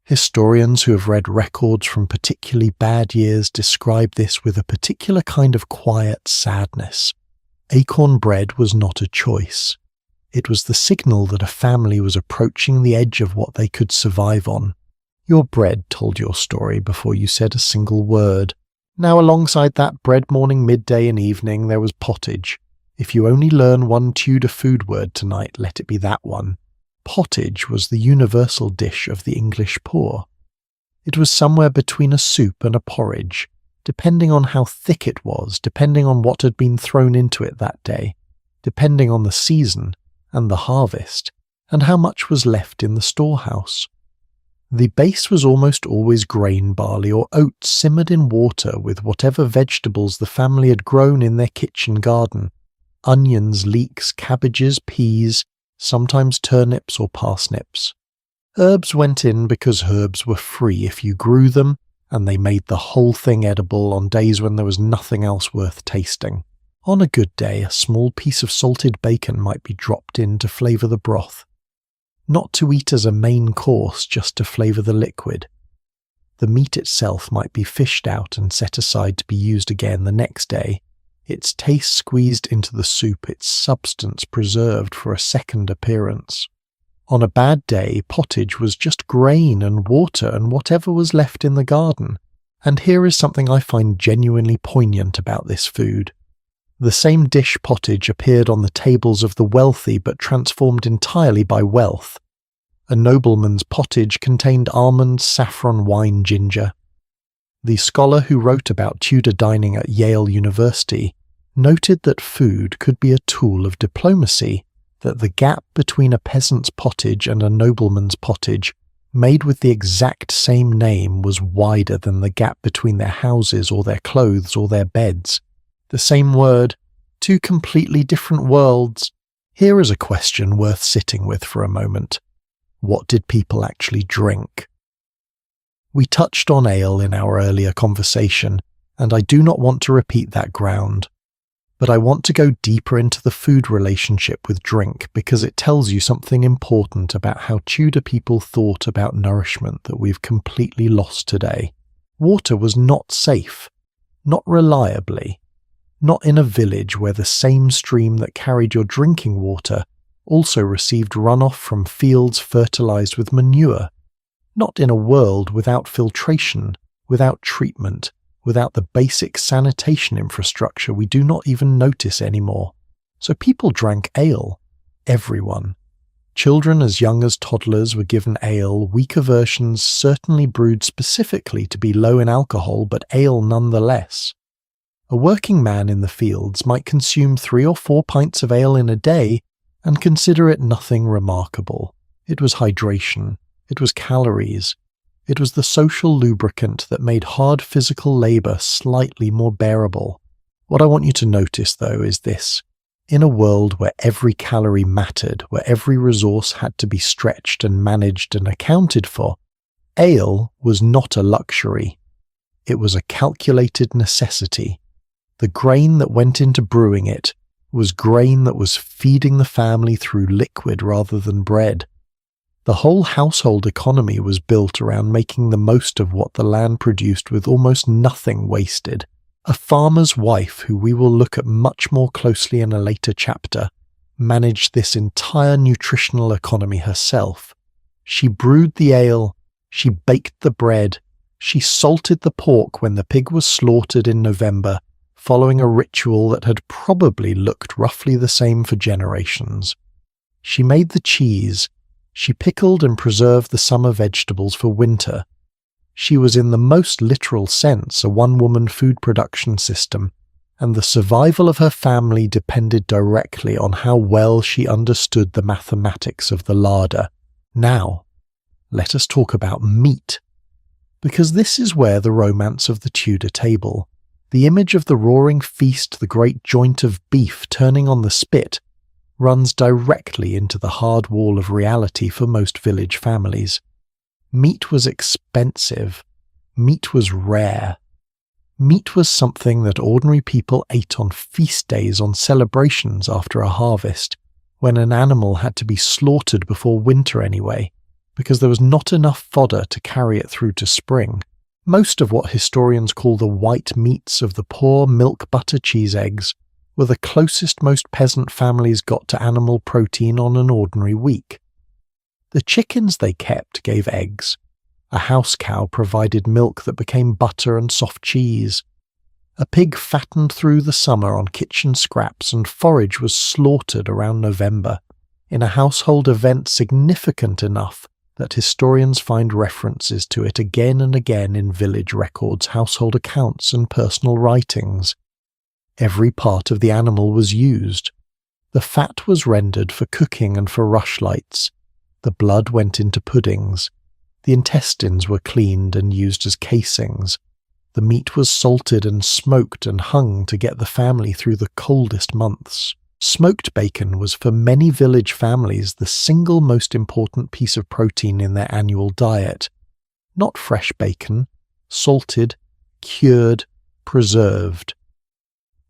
Historians who have read records from particularly bad years describe this with a particular kind of quiet sadness. Acorn bread was not a choice. It was the signal that a family was approaching the edge of what they could survive on. Your bread told your story before you said a single word. Now alongside that bread morning, midday and evening there was pottage. If you only learn one Tudor food word tonight, let it be that one. Pottage was the universal dish of the English poor. It was somewhere between a soup and a porridge, depending on how thick it was, depending on what had been thrown into it that day, depending on the season and the harvest, and how much was left in the storehouse. The base was almost always grain, barley or oats simmered in water with whatever vegetables the family had grown in their kitchen garden. Onions, leeks, cabbages, peas, sometimes turnips or parsnips. Herbs went in because herbs were free if you grew them, and they made the whole thing edible on days when there was nothing else worth tasting. On a good day, a small piece of salted bacon might be dropped in to flavour the broth. Not to eat as a main course, just to flavour the liquid. The meat itself might be fished out and set aside to be used again the next day, its taste squeezed into the soup, its substance preserved for a second appearance. On a bad day, pottage was just grain and water and whatever was left in the garden. And here is something I find genuinely poignant about this food. The same dish pottage appeared on the tables of the wealthy but transformed entirely by wealth. A nobleman's pottage contained almonds, saffron, wine, ginger. The scholar who wrote about Tudor dining at Yale University noted that food could be a tool of diplomacy, that the gap between a peasant's pottage and a nobleman's pottage, made with the exact same name, was wider than the gap between their houses or their clothes or their beds. The same word, two completely different worlds. Here is a question worth sitting with for a moment. What did people actually drink? We touched on ale in our earlier conversation, and I do not want to repeat that ground. But I want to go deeper into the food relationship with drink because it tells you something important about how Tudor people thought about nourishment that we've completely lost today. Water was not safe, not reliably, not in a village where the same stream that carried your drinking water also received runoff from fields fertilized with manure, not in a world without filtration, without treatment, without the basic sanitation infrastructure we do not even notice anymore. So people drank ale. Everyone. Children as young as toddlers were given ale, weaker versions certainly brewed specifically to be low in alcohol, but ale nonetheless. A working man in the fields might consume 3 or 4 pints of ale in a day and consider it nothing remarkable. It was hydration. It was calories. It was the social lubricant that made hard physical labour slightly more bearable. What I want you to notice, though, is this. In a world where every calorie mattered, where every resource had to be stretched and managed and accounted for, ale was not a luxury. It was a calculated necessity. The grain that went into brewing it was grain that was feeding the family through liquid rather than bread. The whole household economy was built around making the most of what the land produced with almost nothing wasted. A farmer's wife, who we will look at much more closely in a later chapter, managed this entire nutritional economy herself. She brewed the ale, she baked the bread, she salted the pork when the pig was slaughtered in November, following a ritual that had probably looked roughly the same for generations. She made the cheese. She pickled and preserved the summer vegetables for winter. She was in the most literal sense a one-woman food production system, and the survival of her family depended directly on how well she understood the mathematics of the larder. Now, let us talk about meat, because this is where the romance of the Tudor table, the image of the roaring feast, the great joint of beef turning on the spit, runs directly into the hard wall of reality for most village families. Meat was expensive. Meat was rare. Meat was something that ordinary people ate on feast days, on celebrations after a harvest, when an animal had to be slaughtered before winter anyway, because there was not enough fodder to carry it through to spring. Most of what historians call the white meats of the poor milk, butter, cheese, eggs were the closest most peasant families got to animal protein on an ordinary week. The chickens they kept gave eggs. A house cow provided milk that became butter and soft cheese. A pig fattened through the summer on kitchen scraps, and forage was slaughtered around November, in a household event significant enough that historians find references to it again and again in village records, household accounts, and personal writings. Every part of the animal was used. The fat was rendered for cooking and for rushlights. The blood went into puddings. The intestines were cleaned and used as casings. The meat was salted and smoked and hung to get the family through the coldest months. Smoked bacon was for many village families the single most important piece of protein in their annual diet. Not fresh bacon, salted, cured, preserved.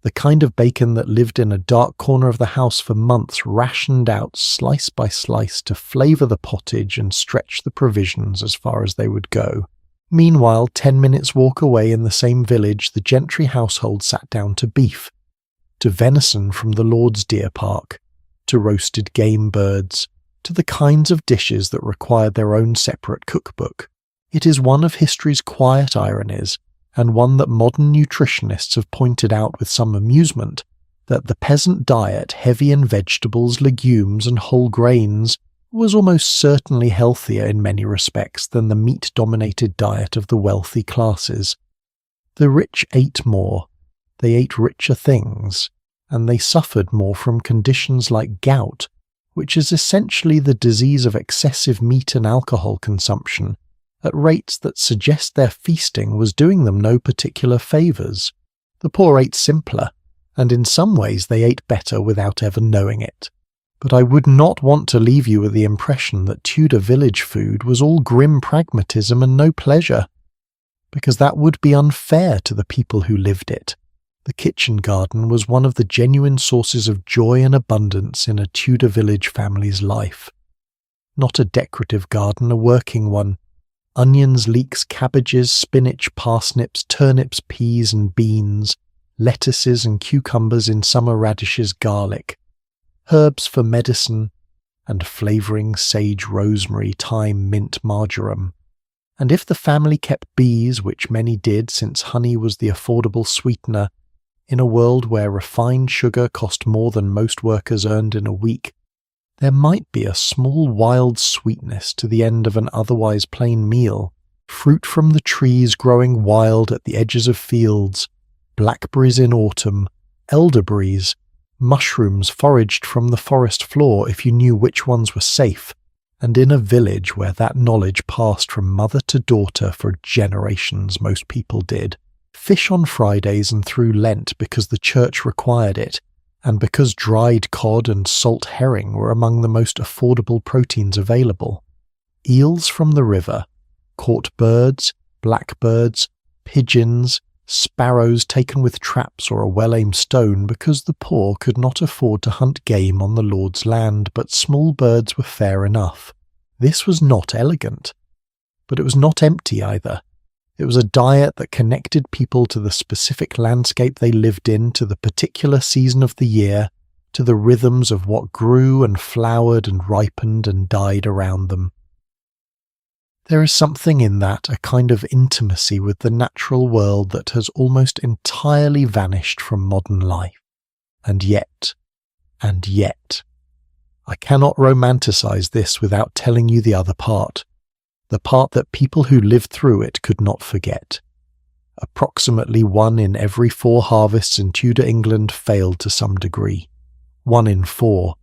The kind of bacon that lived in a dark corner of the house for months, rationed out slice by slice to flavour the pottage and stretch the provisions as far as they would go. Meanwhile, 10 minutes' walk away in the same village, the gentry household sat down to beef, to venison from the Lord's deer park, to roasted game birds, to the kinds of dishes that required their own separate cookbook. It is one of history's quiet ironies, and one that modern nutritionists have pointed out with some amusement, that the peasant diet, heavy in vegetables, legumes, and whole grains, was almost certainly healthier in many respects than the meat-dominated diet of the wealthy classes. The rich ate more, they ate richer things, and they suffered more from conditions like gout, which is essentially the disease of excessive meat and alcohol consumption, at rates that suggest their feasting was doing them no particular favours. The poor ate simpler, and in some ways they ate better without ever knowing it. But I would not want to leave you with the impression that Tudor village food was all grim pragmatism and no pleasure, because that would be unfair to the people who lived it. The kitchen garden was one of the genuine sources of joy and abundance in a Tudor village family's life. Not a decorative garden, a working one. Onions, leeks, cabbages, spinach, parsnips, turnips, peas and beans, lettuces and cucumbers, in summer radishes, garlic, herbs for medicine, and flavouring sage, rosemary, thyme, mint, marjoram. And if the family kept bees, which many did since honey was the affordable sweetener, in a world where refined sugar cost more than most workers earned in a week, there might be a small wild sweetness to the end of an otherwise plain meal. Fruit from the trees growing wild at the edges of fields, blackberries in autumn, elderberries, mushrooms foraged from the forest floor if you knew which ones were safe, and in a village where that knowledge passed from mother to daughter for generations, most people did. Fish on Fridays and through Lent because the church required it, and because dried cod and salt herring were among the most affordable proteins available. Eels from the river, caught birds, blackbirds, pigeons, sparrows taken with traps or a well-aimed stone because the poor could not afford to hunt game on the Lord's land, but small birds were fair enough. This was not elegant, but it was not empty either. It was a diet that connected people to the specific landscape they lived in, to the particular season of the year, to the rhythms of what grew and flowered and ripened and died around them. There is something in that, a kind of intimacy with the natural world that has almost entirely vanished from modern life. And yet, I cannot romanticize this without telling you the other part. The part that people who lived through it could not forget. Approximately 1 in every 4 harvests in Tudor England failed to some degree. 1 in 4.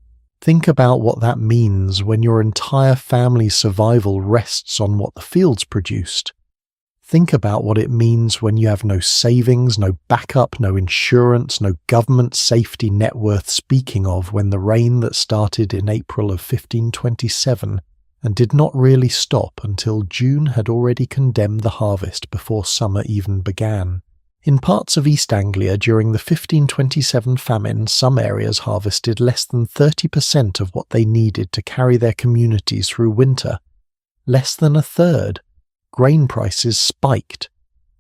Think about what that means when your entire family's survival rests on what the fields produced. Think about what it means when you have no savings, no backup, no insurance, no government safety net worth speaking of, when the rain that started in April of 1527 and did not really stop until June had already condemned the harvest before summer even began. In parts of East Anglia during the 1527 famine, some areas harvested less than 30% of what they needed to carry their communities through winter. Less than a third. Grain prices spiked.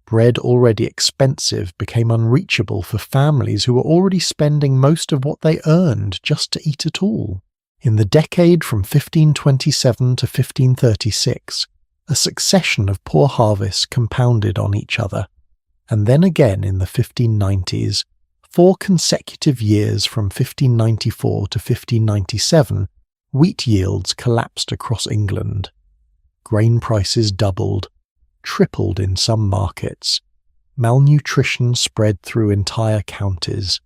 Bread, already expensive, became unreachable for families who were already spending most of what they earned just to eat at all. In the decade from 1527 to 1536, a succession of poor harvests compounded on each other. And then again in the 1590s, 4 consecutive years from 1594 to 1597, wheat yields collapsed across England. Grain prices doubled, tripled in some markets. Malnutrition spread through entire counties.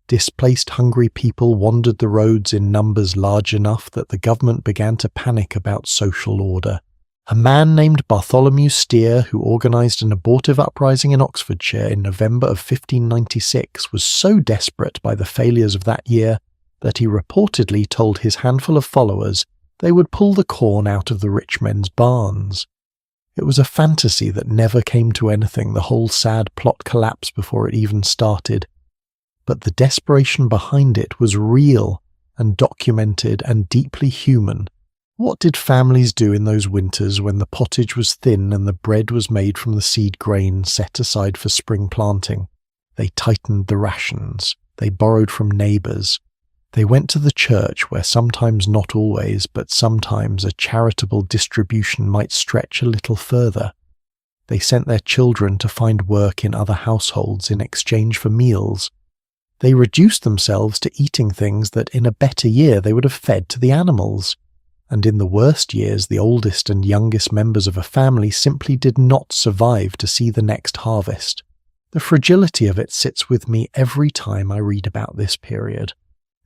Displaced hungry people wandered the roads in numbers large enough that the government began to panic about social order. A man named Bartholomew Steer, who organised an abortive uprising in Oxfordshire in November of 1596, was so desperate by the failures of that year that he reportedly told his handful of followers they would pull the corn out of the rich men's barns. It was a fantasy that never came to anything, the whole sad plot collapsed before it even started. But the desperation behind it was real and documented and deeply human. What did families do in those winters when the pottage was thin and the bread was made from the seed grain set aside for spring planting? They tightened the rations. They borrowed from neighbours. They went to the church where sometimes, not always, but sometimes a charitable distribution might stretch a little further. They sent their children to find work in other households in exchange for meals. They reduced themselves to eating things that in a better year they would have fed to the animals. And in the worst years, the oldest and youngest members of a family simply did not survive to see the next harvest. The fragility of it sits with me every time I read about this period.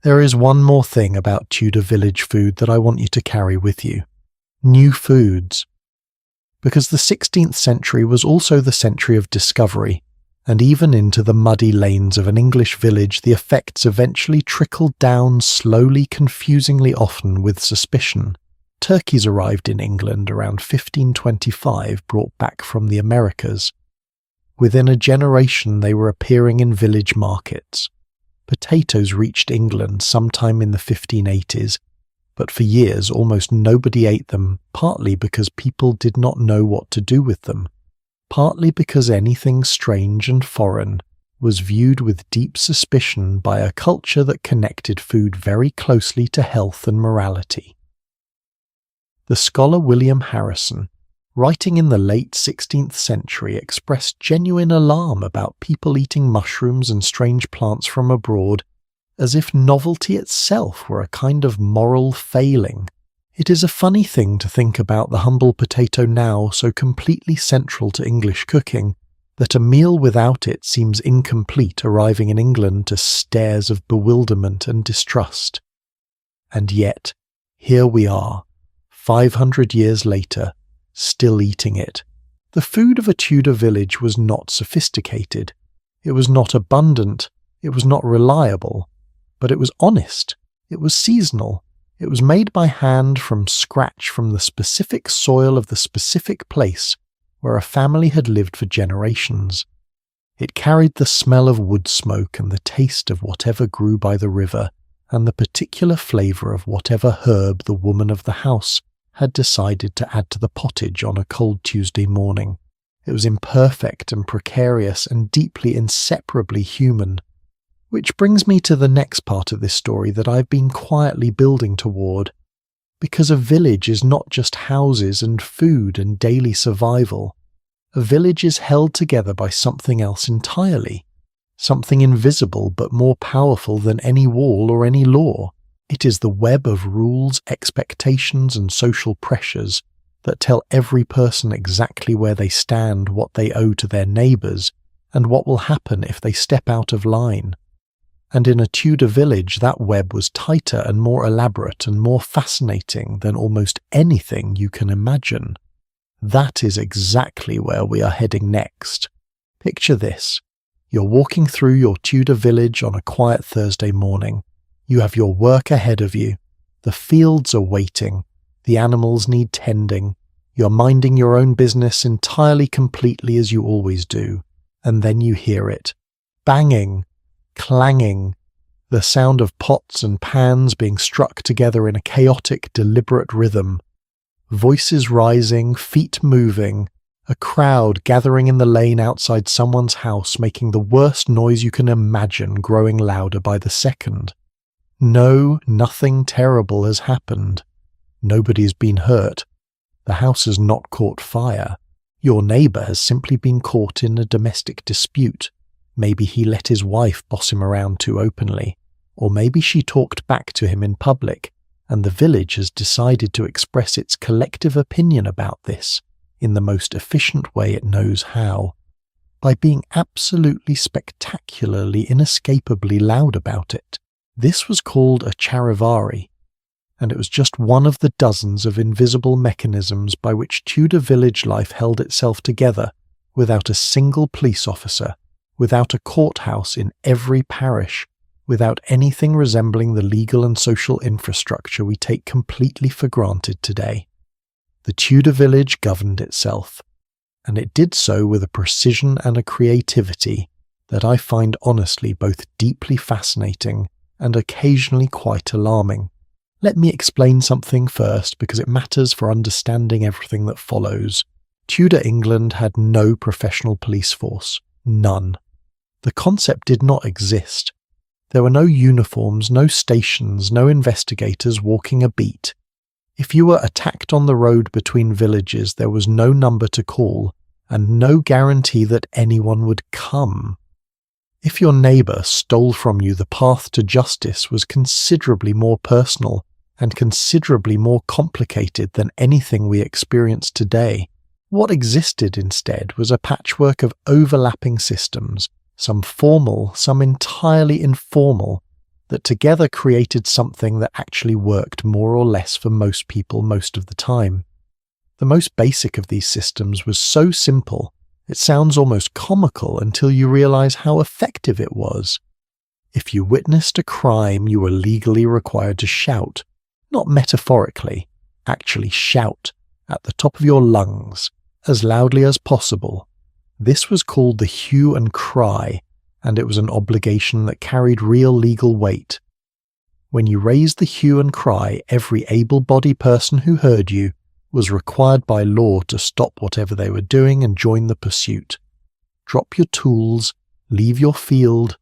There is one more thing about Tudor village food that I want you to carry with you. New foods. Because the 16th century was also the century of discovery, and even into the muddy lanes of an English village the effects eventually trickled down slowly, confusingly often with suspicion. Turkeys arrived in England around 1525, brought back from the Americas. Within a generation they were appearing in village markets. Potatoes reached England sometime in the 1580s, but for years almost nobody ate them, partly because people did not know what to do with them, partly because anything strange and foreign was viewed with deep suspicion by a culture that connected food very closely to health and morality. The scholar William Harrison, writing in the late 16th century, expressed genuine alarm about people eating mushrooms and strange plants from abroad, as if novelty itself were a kind of moral failing. It is a funny thing to think about the humble potato now so completely central to English cooking, that a meal without it seems incomplete, arriving in England to stares of bewilderment and distrust. And yet, here we are, 500 years later, still eating it. The food of a Tudor village was not sophisticated. It was not abundant. It was not reliable. But it was honest. It was seasonal. It was made by hand from scratch from the specific soil of the specific place where a family had lived for generations. It carried the smell of wood smoke and the taste of whatever grew by the river, and the particular flavour of whatever herb the woman of the house had decided to add to the pottage on a cold Tuesday morning. It was imperfect and precarious and deeply inseparably human. Which brings me to the next part of this story that I've been quietly building toward. Because a village is not just houses and food and daily survival. A village is held together by something else entirely. Something invisible but more powerful than any wall or any law. It is the web of rules, expectations, and social pressures that tell every person exactly where they stand, what they owe to their neighbours, and what will happen if they step out of line. And in a Tudor village that web was tighter and more elaborate and more fascinating than almost anything you can imagine. That is exactly where we are heading next. Picture this. You're walking through your Tudor village on a quiet Thursday morning. You have your work ahead of you. The fields are waiting. The animals need tending. You're minding your own business entirely completely as you always do. And then you hear it. Banging. Clanging. The sound of pots and pans being struck together in a chaotic, deliberate rhythm. Voices rising, feet moving. A crowd gathering in the lane outside someone's house making the worst noise you can imagine, growing louder by the second. No, nothing terrible has happened. Nobody's been hurt. The house has not caught fire. Your neighbour has simply been caught in a domestic dispute. Maybe he let his wife boss him around too openly. Or maybe she talked back to him in public, and the village has decided to express its collective opinion about this in the most efficient way it knows how, by being absolutely spectacularly, inescapably loud about it. This was called a charivari, and it was just one of the dozens of invisible mechanisms by which Tudor village life held itself together, without a single police officer, without a courthouse in every parish, without anything resembling the legal and social infrastructure we take completely for granted today. The Tudor village governed itself, and it did so with a precision and a creativity that I find honestly both deeply fascinating and occasionally quite alarming. Let me explain something first because it matters for understanding everything that follows. Tudor England had no professional police force. None. The concept did not exist. There were no uniforms, no stations, no investigators walking a beat. If you were attacked on the road between villages, there was no number to call, and no guarantee that anyone would come. If your neighbour stole from you, the path to justice was considerably more personal and considerably more complicated than anything we experience today. What existed instead was a patchwork of overlapping systems, some formal, some entirely informal, that together created something that actually worked more or less for most people most of the time. The most basic of these systems was so simple, it sounds almost comical until you realize how effective it was. If you witnessed a crime, you were legally required to shout, not metaphorically, actually shout, at the top of your lungs, as loudly as possible, This was called the hue and cry, and it was an obligation that carried real legal weight. When you raised the hue and cry, every able-bodied person who heard you was required by law to stop whatever they were doing and join the pursuit. Drop your tools, leave your field,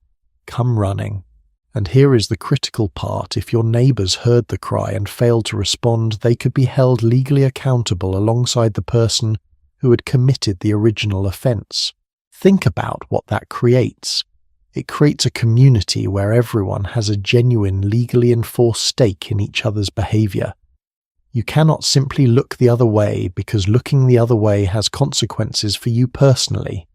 come running. And here is the critical part: if your neighbours heard the cry and failed to respond, they could be held legally accountable alongside the person who had committed the original offence. Think about what that creates. It creates a community where everyone has a genuine legally enforced stake in each other's behaviour. You cannot simply look the other way because looking the other way has consequences for you personally.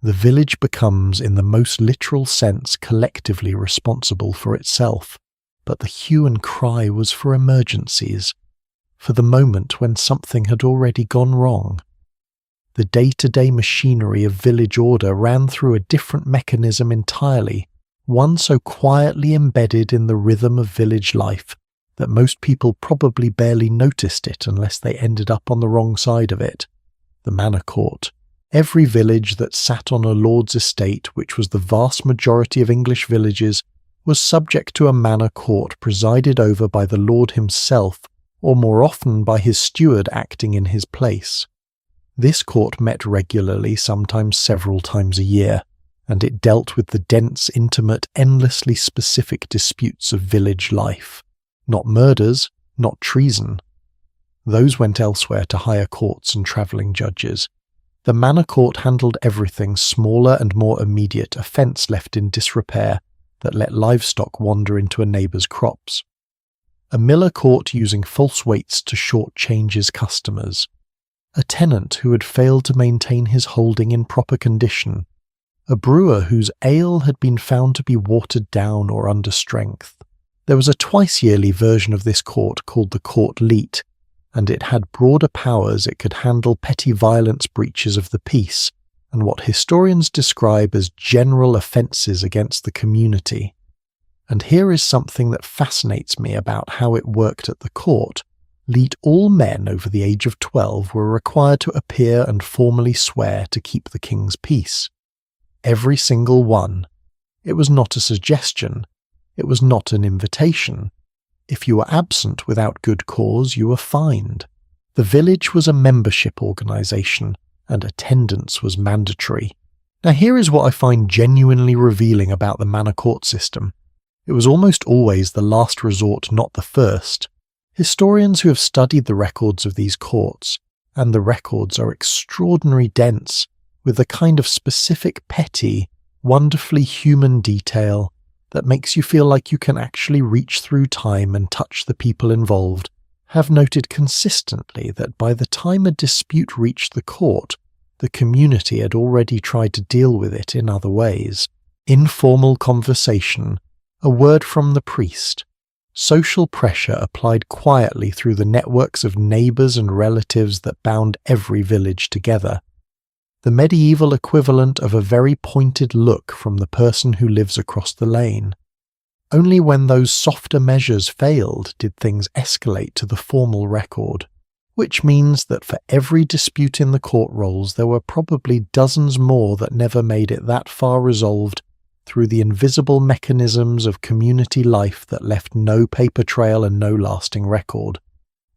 The village becomes, in the most literal sense, collectively responsible for itself. But the hue and cry was for emergencies, for the moment when something had already gone wrong. The day-to-day machinery of village order ran through a different mechanism entirely, one so quietly embedded in the rhythm of village life that most people probably barely noticed it unless they ended up on the wrong side of it. The manor court. Every village that sat on a lord's estate, which was the vast majority of English villages, was subject to a manor court presided over by the lord himself, or more often by his steward acting in his place. This court met regularly, sometimes several times a year, and it dealt with the dense, intimate, endlessly specific disputes of village life. Not murders, not treason. Those went elsewhere to higher courts and travelling judges. The manor court handled everything smaller and more immediate, a fence left in disrepair that let livestock wander into a neighbour's crops. A miller caught using false weights to short-change his customers. A tenant who had failed to maintain his holding in proper condition. A brewer whose ale had been found to be watered down or under strength. There was a twice-yearly version of this court called the Court Leet, and it had broader powers. It could handle petty violence breaches of the peace, and what historians describe as general offences against the community. And here is something that fascinates me about how it worked at the court. All men over the age of 12 were required to appear and formally swear to keep the king's peace. Every single one. It was not a suggestion. It was not an invitation. If you were absent without good cause, you were fined. The village was a membership organisation, and attendance was mandatory. Now here is what I find genuinely revealing about the manor court system. It was almost always the last resort, not the first. Historians who have studied the records of these courts, and the records are extraordinarily dense, with the kind of specific, petty, wonderfully human detail that makes you feel like you can actually reach through time and touch the people involved, have noted consistently that by the time a dispute reached the court, the community had already tried to deal with it in other ways. Informal conversation, a word from the priest, social pressure applied quietly through the networks of neighbours and relatives that bound every village together. The medieval equivalent of a very pointed look from the person who lives across the lane. Only when those softer measures failed did things escalate to the formal record, which means that for every dispute in the court rolls there were probably dozens more that never made it that far resolved through the invisible mechanisms of community life that left no paper trail and no lasting record,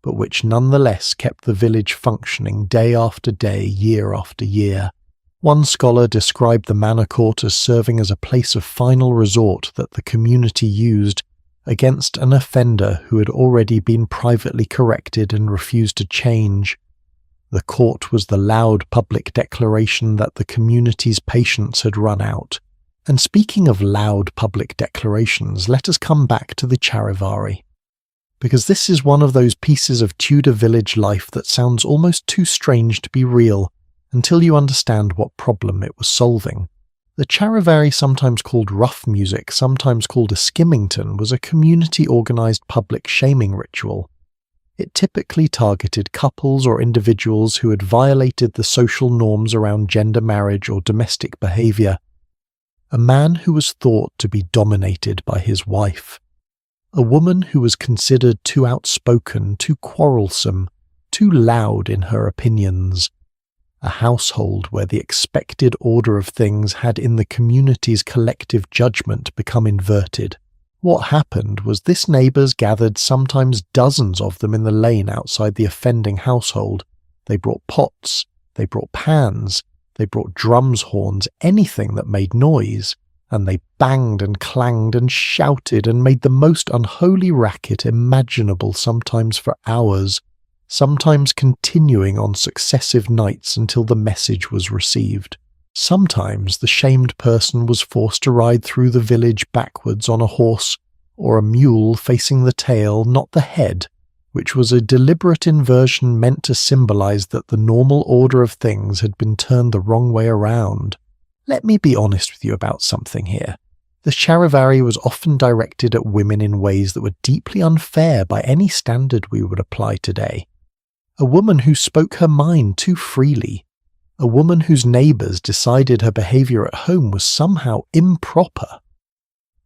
but which nonetheless kept the village functioning day after day, year after year. One scholar described the manor court as serving as a place of final resort that the community used against an offender who had already been privately corrected and refused to change. The court was the loud public declaration that the community's patience had run out. And speaking of loud public declarations, let us come back to the charivari. Because this is one of those pieces of Tudor village life that sounds almost too strange to be real until you understand what problem it was solving. The charivari, sometimes called rough music, sometimes called a skimmington, was a community-organised public shaming ritual. It typically targeted couples or individuals who had violated the social norms around gender marriage or domestic behaviour. A man who was thought to be dominated by his wife. A woman who was considered too outspoken, too quarrelsome, too loud in her opinions. a household where the expected order of things had in the community's collective judgment become inverted. What happened was this neighbours gathered sometimes dozens of them in the lane outside the offending household. They brought pots, they brought pans, they brought drums, horns, anything that made noise, and they banged and clanged and shouted and made the most unholy racket imaginable, sometimes for hours, sometimes continuing on successive nights until the message was received. Sometimes the shamed person was forced to ride through the village backwards on a horse or a mule facing the tail, not the head, which was a deliberate inversion meant to symbolize that the normal order of things had been turned the wrong way around. Let me be honest with you about something here. The charivari was often directed at women in ways that were deeply unfair by any standard we would apply today. A woman who spoke her mind too freely, a woman whose neighbours decided her behaviour at home was somehow improper.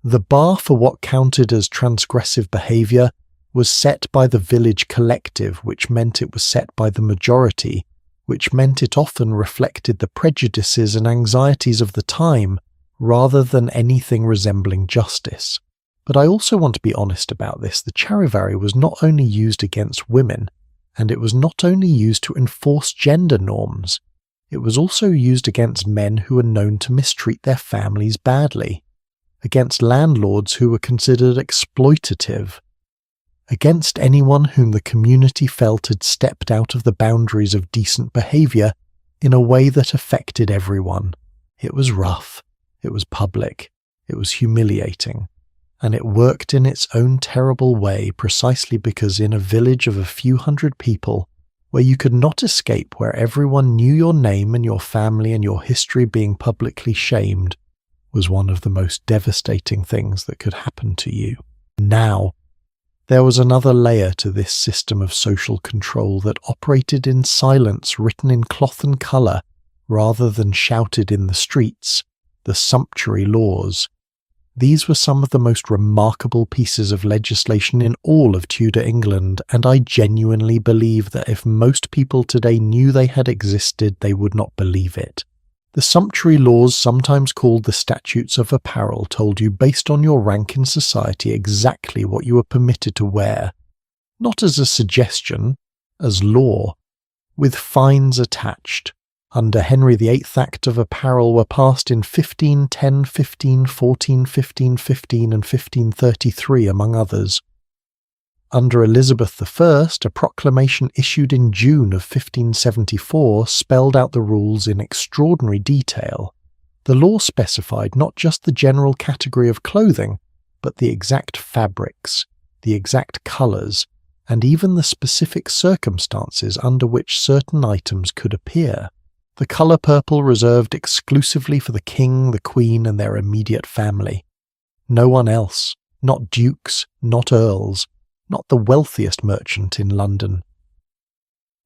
The bar for what counted as transgressive behaviour was set by the village collective, which meant it was set by the majority, which meant it often reflected the prejudices and anxieties of the time rather than anything resembling justice. But I also want to be honest about this. The charivari was not only used against women, and it was not only used to enforce gender norms, it was also used against men who were known to mistreat their families badly, against landlords who were considered exploitative, against anyone whom the community felt had stepped out of the boundaries of decent behaviour in a way that affected everyone. It was rough, it was public, it was humiliating, and it worked in its own terrible way precisely because in a village of a few hundred people, where you could not escape, where everyone knew your name and your family and your history being publicly shamed, was one of the most devastating things that could happen to you. Now, there was another layer to this system of social control that operated in silence, written in cloth and colour, rather than shouted in the streets, the sumptuary laws. These were some of the most remarkable pieces of legislation in all of Tudor England, and I genuinely believe that if most people today knew they had existed, they would not believe it. The sumptuary laws, sometimes called the statutes of apparel, told you based on your rank in society exactly what you were permitted to wear, not as a suggestion, as law, with fines attached. Under Henry VIII Act of Apparel were passed in 1510, 1514, 1515 and 1533, among others. Under Elizabeth I, a proclamation issued in June of 1574 spelled out the rules in extraordinary detail. The law specified not just the general category of clothing, but the exact fabrics, the exact colours, and even the specific circumstances under which certain items could appear. The colour purple reserved exclusively for the king, the queen, and their immediate family. No one else, not dukes, not earls, not the wealthiest merchant in London.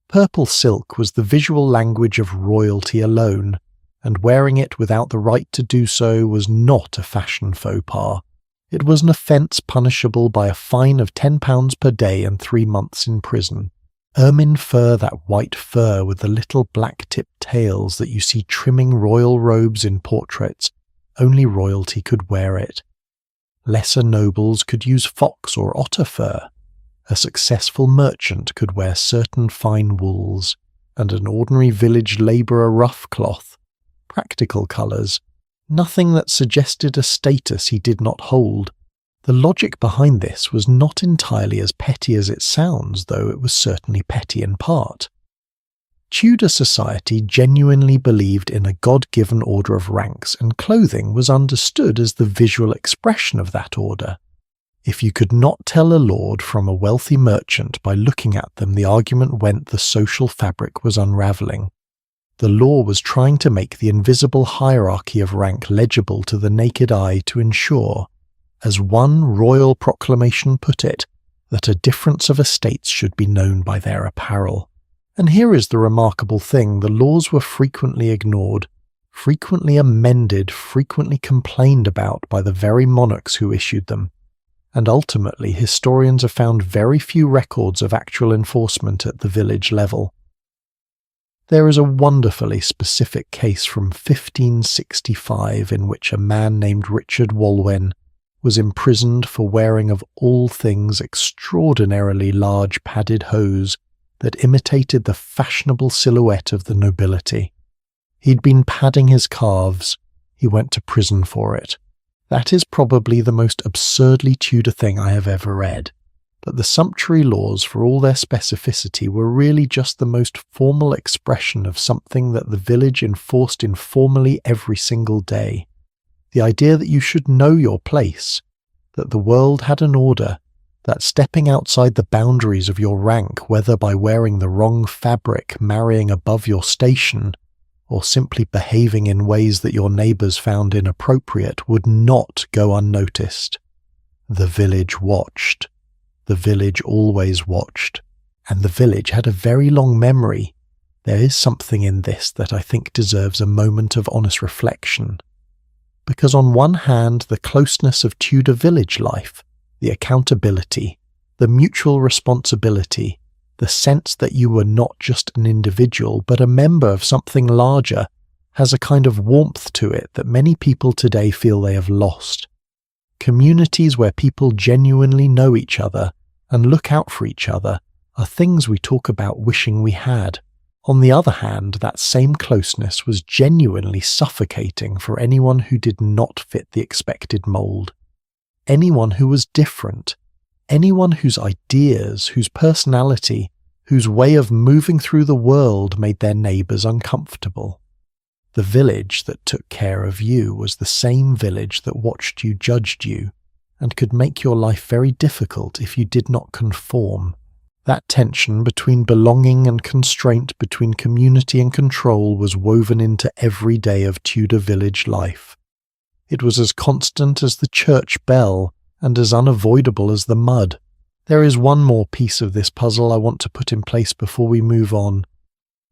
Purple silk was the visual language of royalty alone, and wearing it without the right to do so was not a fashion faux pas. It was an offence punishable by a fine of £10 per day and 3 months in prison. Ermine fur, that white fur with the little black-tipped tails that you see trimming royal robes in portraits, only royalty could wear it. Lesser nobles could use fox or otter fur. A successful merchant could wear certain fine wools, and an ordinary village labourer rough cloth, practical colours, nothing that suggested a status he did not hold. The logic behind this was not entirely as petty as it sounds, though it was certainly petty in part. Tudor society genuinely believed in a God-given order of ranks, and clothing was understood as the visual expression of that order. If you could not tell a lord from a wealthy merchant by looking at them, the argument went the social fabric was unravelling. The law was trying to make the invisible hierarchy of rank legible to the naked eye to ensure, as one royal proclamation put it, that a difference of estates should be known by their apparel. And here is the remarkable thing: the laws were frequently ignored, frequently amended, frequently complained about by the very monarchs who issued them, and ultimately historians have found very few records of actual enforcement at the village level. There is a wonderfully specific case from 1565 in which a man named Richard Walwen was imprisoned for wearing of all things extraordinarily large padded hose that imitated the fashionable silhouette of the nobility. He'd been padding his calves. He went to prison for it. That is probably the most absurdly Tudor thing I have ever read. But the sumptuary laws, for all their specificity, were really just the most formal expression of something that the village enforced informally every single day. The idea that you should know your place, that the world had an order, that stepping outside the boundaries of your rank, whether by wearing the wrong fabric, marrying above your station, or simply behaving in ways that your neighbours found inappropriate, would not go unnoticed. The village watched. The village always watched. And the village had a very long memory. There is something in this that I think deserves a moment of honest reflection. Because on one hand, the closeness of Tudor village life, the accountability, the mutual responsibility, the sense that you were not just an individual but a member of something larger, has a kind of warmth to it that many people today feel they have lost. Communities where people genuinely know each other and look out for each other are things we talk about wishing we had. On the other hand, that same closeness was genuinely suffocating for anyone who did not fit the expected mould. Anyone who was different. Anyone whose ideas, whose personality, whose way of moving through the world made their neighbours uncomfortable. The village that took care of you was the same village that watched you, judged you, and could make your life very difficult if you did not conform. That tension between belonging and constraint, between community and control, was woven into every day of Tudor village life. It was as constant as the church bell and as unavoidable as the mud. There is one more piece of this puzzle I want to put in place before we move on.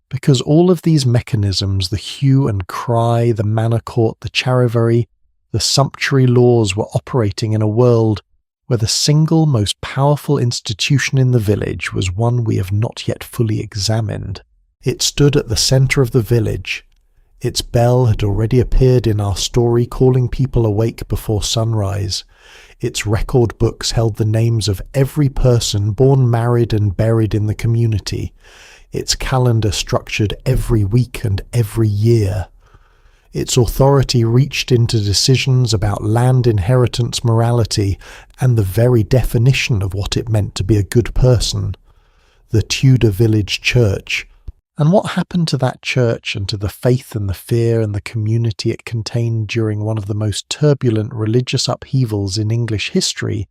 Because all of these mechanisms, the hue and cry, the manor court, the charivari, the sumptuary laws, were operating in a world where the single most powerful institution in the village was one we have not yet fully examined. It stood at the centre of the village. Its bell had already appeared in our story, calling people awake before sunrise. Its record books held the names of every person born, married and buried in the community. Its calendar structured every week and every year. Its authority reached into decisions about land inheritance, morality, and the very definition of what it meant to be a good person. The Tudor village church. And what happened to that church and to the faith and the fear and the community it contained during one of the most turbulent religious upheavals in English history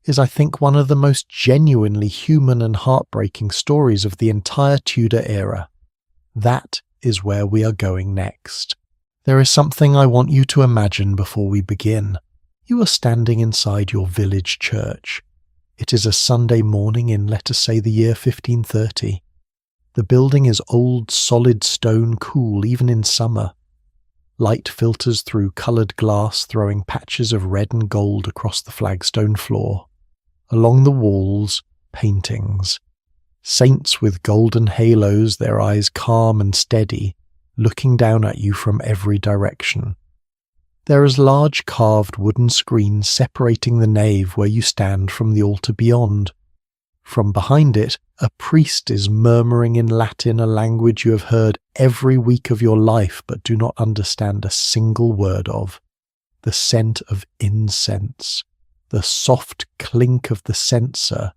is, I think, one of the most genuinely human and heartbreaking stories of the entire Tudor era. That is where we are going next. There is something I want you to imagine before we begin. You are standing inside your village church. It is a Sunday morning in, let us say, the year 1530. The building is old, solid stone, cool even in summer. Light filters through coloured glass, throwing patches of red and gold across the flagstone floor. Along the walls, paintings. Saints with golden halos, their eyes calm and steady, looking down at you from every direction. There is large carved wooden screens separating the nave where you stand from the altar beyond. From behind it, a priest is murmuring in Latin, a language you have heard every week of your life but do not understand a single word of. The scent of incense, the soft clink of the censer,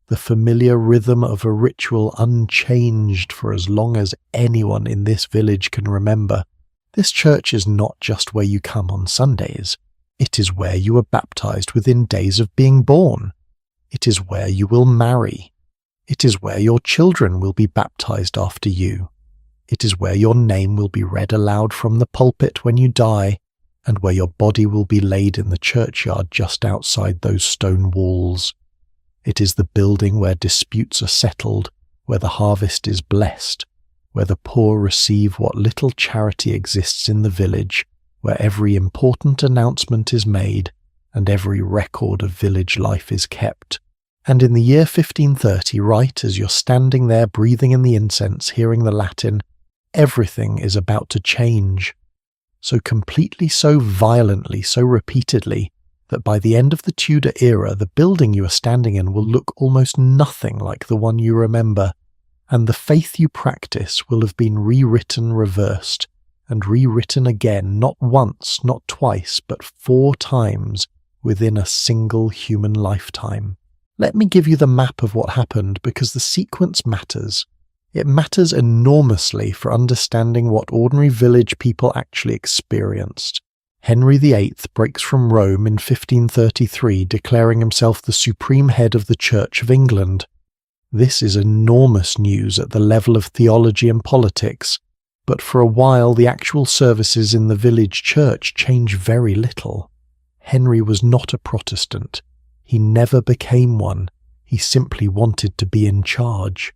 the familiar rhythm of a ritual unchanged for as long as anyone in this village can remember. This church is not just where you come on Sundays. It is where you were baptized within days of being born. It is where you will marry. It is where your children will be baptized after you. It is where your name will be read aloud from the pulpit when you die, and where your body will be laid in the churchyard just outside those stone walls. It is the building where disputes are settled, where the harvest is blessed, where the poor receive what little charity exists in the village, where every important announcement is made, and every record of village life is kept. And in the year 1530, right as you're standing there breathing in the incense, hearing the Latin, everything is about to change. So completely, so violently, so repeatedly, that by the end of the Tudor era, the building you are standing in will look almost nothing like the one you remember, and the faith you practice will have been rewritten, reversed, and rewritten again, not once, not twice, but 4 times within a single human lifetime. Let me give you the map of what happened, because the sequence matters. It matters enormously for understanding what ordinary village people actually experienced. Henry VIII breaks from Rome in 1533, declaring himself the supreme head of the Church of England. This is enormous news at the level of theology and politics, but for a while the actual services in the village church change very little. Henry was not a Protestant. He never became one. He simply wanted to be in charge.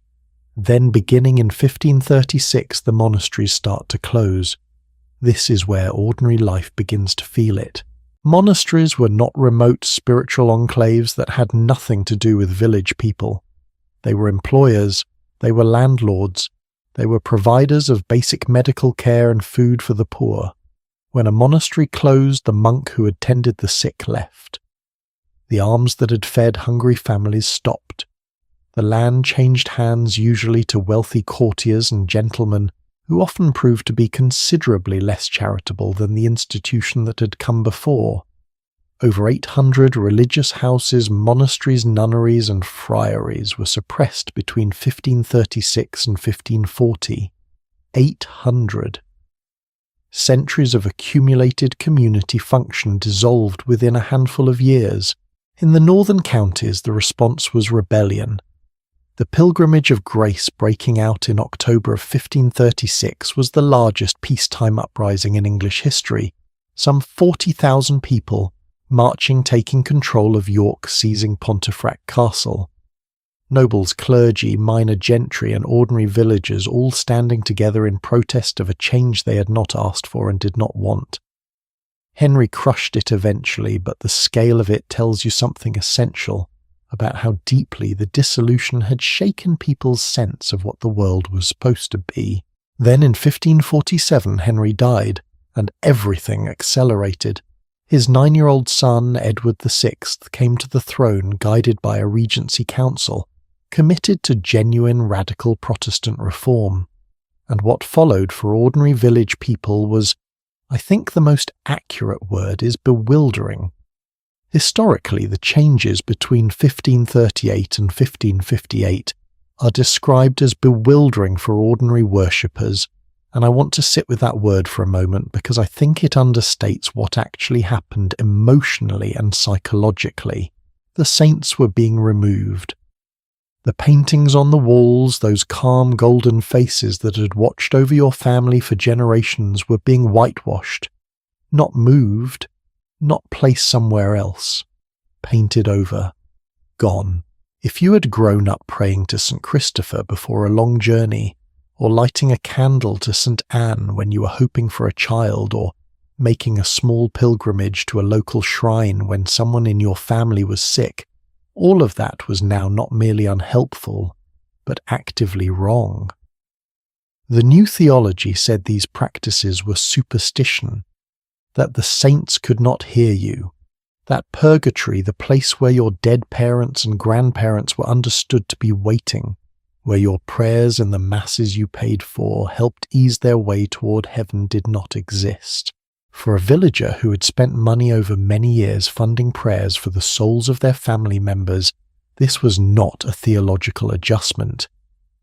Then, beginning in 1536, the monasteries start to close. This is where ordinary life begins to feel it. Monasteries were not remote spiritual enclaves that had nothing to do with village people. They were employers, they were landlords, they were providers of basic medical care and food for the poor. When a monastery closed, the monk who had tended the sick left. The alms that had fed hungry families stopped. The land changed hands usually to wealthy courtiers and gentlemen, who often proved to be considerably less charitable than the institution that had come before. Over 800 religious houses, monasteries, nunneries, and friaries were suppressed between 1536 and 1540. 800. Centuries of accumulated community function dissolved within a handful of years. In the northern counties, the response was rebellion. The Pilgrimage of Grace, breaking out in October of 1536, was the largest peacetime uprising in English history. Some 40,000 people marching, taking control of York, seizing Pontefract Castle. Nobles, clergy, minor gentry, and ordinary villagers all standing together in protest of a change they had not asked for and did not want. Henry crushed it eventually, but the scale of it tells you something essential about how deeply the dissolution had shaken people's sense of what the world was supposed to be. Then in 1547 Henry died, and everything accelerated. His 9-year-old son, Edward VI, came to the throne guided by a regency council, committed to genuine radical Protestant reform. And what followed for ordinary village people was, I think the most accurate word is bewildering. Historically, the changes between 1538 and 1558 are described as bewildering for ordinary worshippers, and I want to sit with that word for a moment because I think it understates what actually happened emotionally and psychologically. The saints were being removed. The paintings on the walls, those calm golden faces that had watched over your family for generations, were being whitewashed, not moved, not placed somewhere else, painted over, gone. If you had grown up praying to St. Christopher before a long journey, or lighting a candle to St. Anne when you were hoping for a child, or making a small pilgrimage to a local shrine when someone in your family was sick, all of that was now not merely unhelpful, but actively wrong. The new theology said these practices were superstition, that the saints could not hear you, that purgatory, the place where your dead parents and grandparents were understood to be waiting, where your prayers and the masses you paid for helped ease their way toward heaven, did not exist. For a villager who had spent money over many years funding prayers for the souls of their family members, this was not a theological adjustment.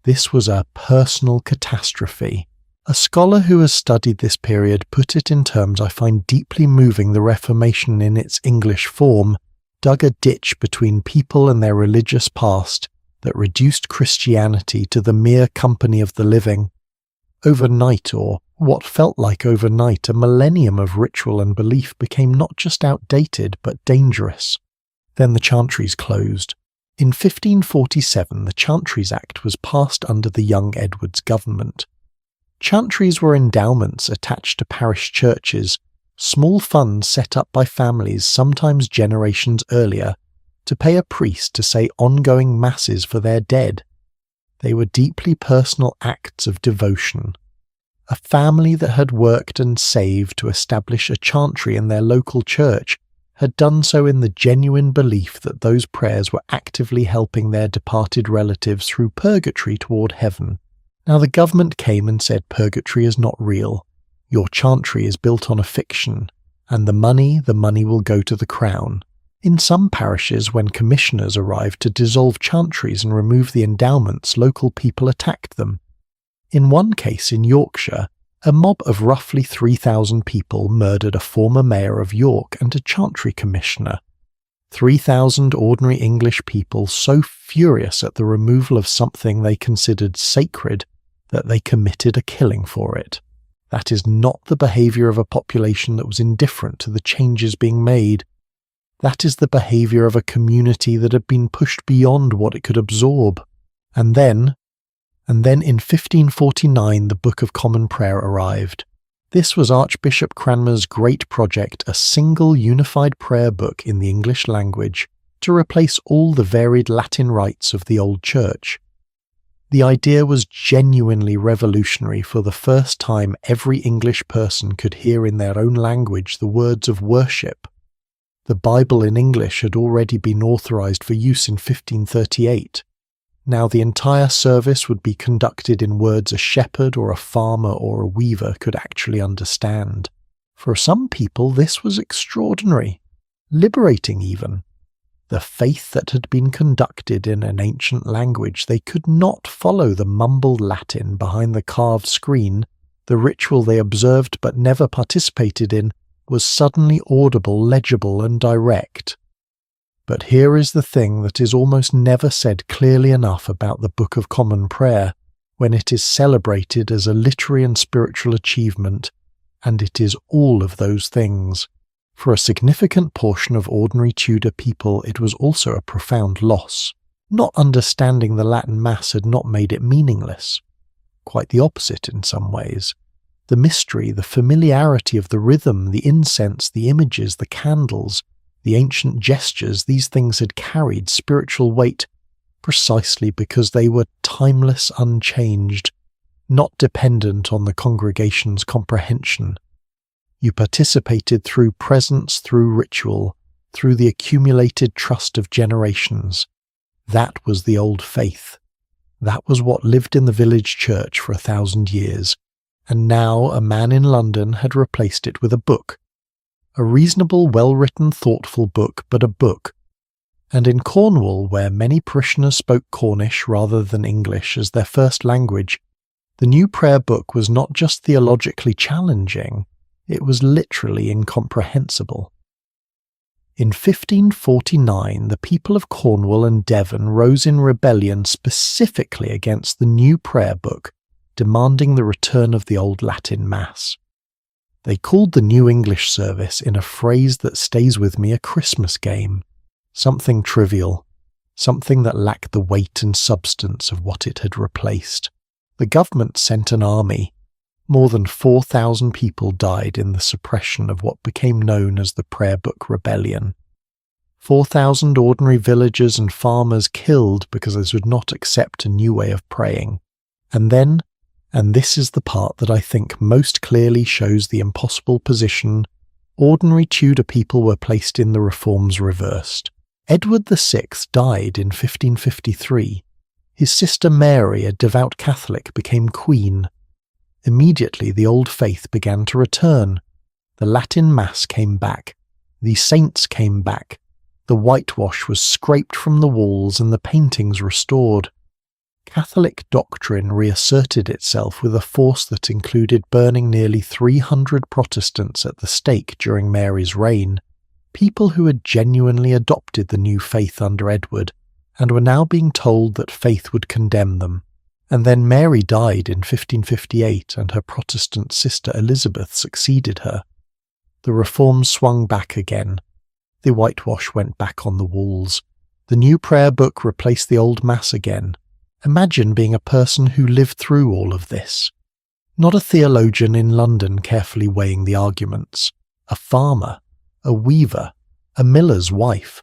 This was a personal catastrophe. A scholar who has studied this period put it in terms I find deeply moving. The Reformation in its English form dug a ditch between people and their religious past that reduced Christianity to the mere company of the living. Overnight, or what felt like overnight, a millennium of ritual and belief became not just outdated but dangerous. Then the chantries closed. In 1547, the Chantries Act was passed under the young Edward's government. Chantries were endowments attached to parish churches, small funds set up by families sometimes generations earlier to pay a priest to say ongoing masses for their dead. They were deeply personal acts of devotion. A family that had worked and saved to establish a chantry in their local church had done so in the genuine belief that those prayers were actively helping their departed relatives through purgatory toward heaven. Now the government came and said purgatory is not real. Your chantry is built on a fiction, and the money will go to the crown. In some parishes, when commissioners arrived to dissolve chantries and remove the endowments, local people attacked them. In one case in Yorkshire, a mob of roughly 3,000 people murdered a former mayor of York and a chantry commissioner. 3,000 ordinary English people so furious at the removal of something they considered sacred that they committed a killing for it. That is not the behaviour of a population that was indifferent to the changes being made. That is the behaviour of a community that had been pushed beyond what it could absorb. And then in 1549 the Book of Common Prayer arrived. This was Archbishop Cranmer's great project, a single unified prayer book in the English language to replace all the varied Latin rites of the old church. The idea was genuinely revolutionary. For the first time, every English person could hear in their own language the words of worship. The Bible in English had already been authorized for use in 1538. Now the entire service would be conducted in words a shepherd or a farmer or a weaver could actually understand. For some people this was extraordinary, liberating even. The faith that had been conducted in an ancient language, they could not follow the mumbled Latin behind the carved screen. The ritual they observed but never participated in was suddenly audible, legible, and direct. But here is the thing that is almost never said clearly enough about the Book of Common Prayer when it is celebrated as a literary and spiritual achievement, and it is all of those things. For a significant portion of ordinary Tudor people it was also a profound loss. Not understanding the Latin Mass had not made it meaningless. Quite the opposite in some ways. The mystery, the familiarity of the rhythm, the incense, the images, the candles, the ancient gestures, these things had carried spiritual weight precisely because they were timeless, unchanged, not dependent on the congregation's comprehension. You participated through presence, through ritual, through the accumulated trust of generations. That was the old faith. That was what lived in the village church for 1,000 years, and now a man in London had replaced it with a book. A reasonable, well-written, thoughtful book, but a book. And in Cornwall, where many parishioners spoke Cornish rather than English as their first language, the new prayer book was not just theologically challenging, it was literally incomprehensible. In 1549, the people of Cornwall and Devon rose in rebellion specifically against the new prayer book, demanding the return of the old Latin Mass. They called the New English service, in a phrase that stays with me, a Christmas game. Something trivial, something that lacked the weight and substance of what it had replaced. The government sent an army. More than 4,000 people died in the suppression of what became known as the Prayer Book Rebellion. 4,000 ordinary villagers and farmers killed because they would not accept a new way of praying. And then, and this is the part that I think most clearly shows the impossible position, ordinary Tudor people were placed in the reforms reversed. Edward VI died in 1553. His sister Mary, a devout Catholic, became queen. Immediately the old faith began to return. The Latin Mass came back. The saints came back. The whitewash was scraped from the walls and the paintings restored. Catholic doctrine reasserted itself with a force that included burning nearly 300 Protestants at the stake during Mary's reign, people who had genuinely adopted the new faith under Edward and were now being told that faith would condemn them. And then Mary died in 1558 and her Protestant sister Elizabeth succeeded her. The reforms swung back again. The whitewash went back on the walls. The new prayer book replaced the old Mass again. Imagine being a person who lived through all of this. Not a theologian in London carefully weighing the arguments. A farmer, a weaver, a miller's wife.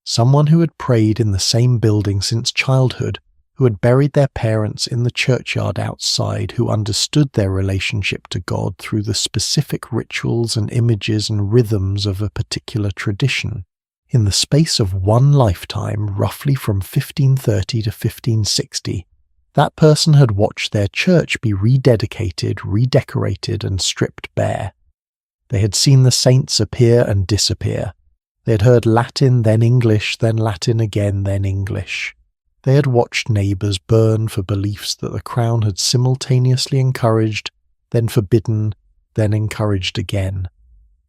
Someone who had prayed in the same building since childhood, who had buried their parents in the churchyard outside, who understood their relationship to God through the specific rituals and images and rhythms of a particular tradition. In the space of one lifetime, roughly from 1530 to 1560, that person had watched their church be rededicated, redecorated, and stripped bare. They had seen the saints appear and disappear. They had heard Latin, then English, then Latin again, then English. They had watched neighbours burn for beliefs that the Crown had simultaneously encouraged, then forbidden, then encouraged again.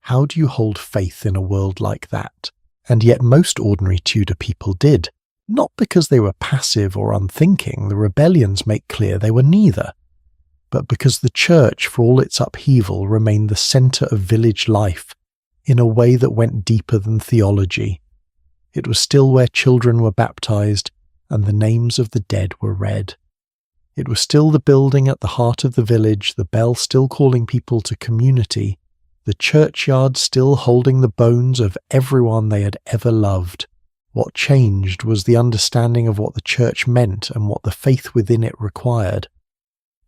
How do you hold faith in a world like that? And yet most ordinary Tudor people did. Not because they were passive or unthinking, the rebellions make clear they were neither, but because the church, for all its upheaval, remained the centre of village life in a way that went deeper than theology. It was still where children were baptised and the names of the dead were read. It was still the building at the heart of the village, the bell still calling people to community, the churchyard still holding the bones of everyone they had ever loved. What changed was the understanding of what the church meant and what the faith within it required.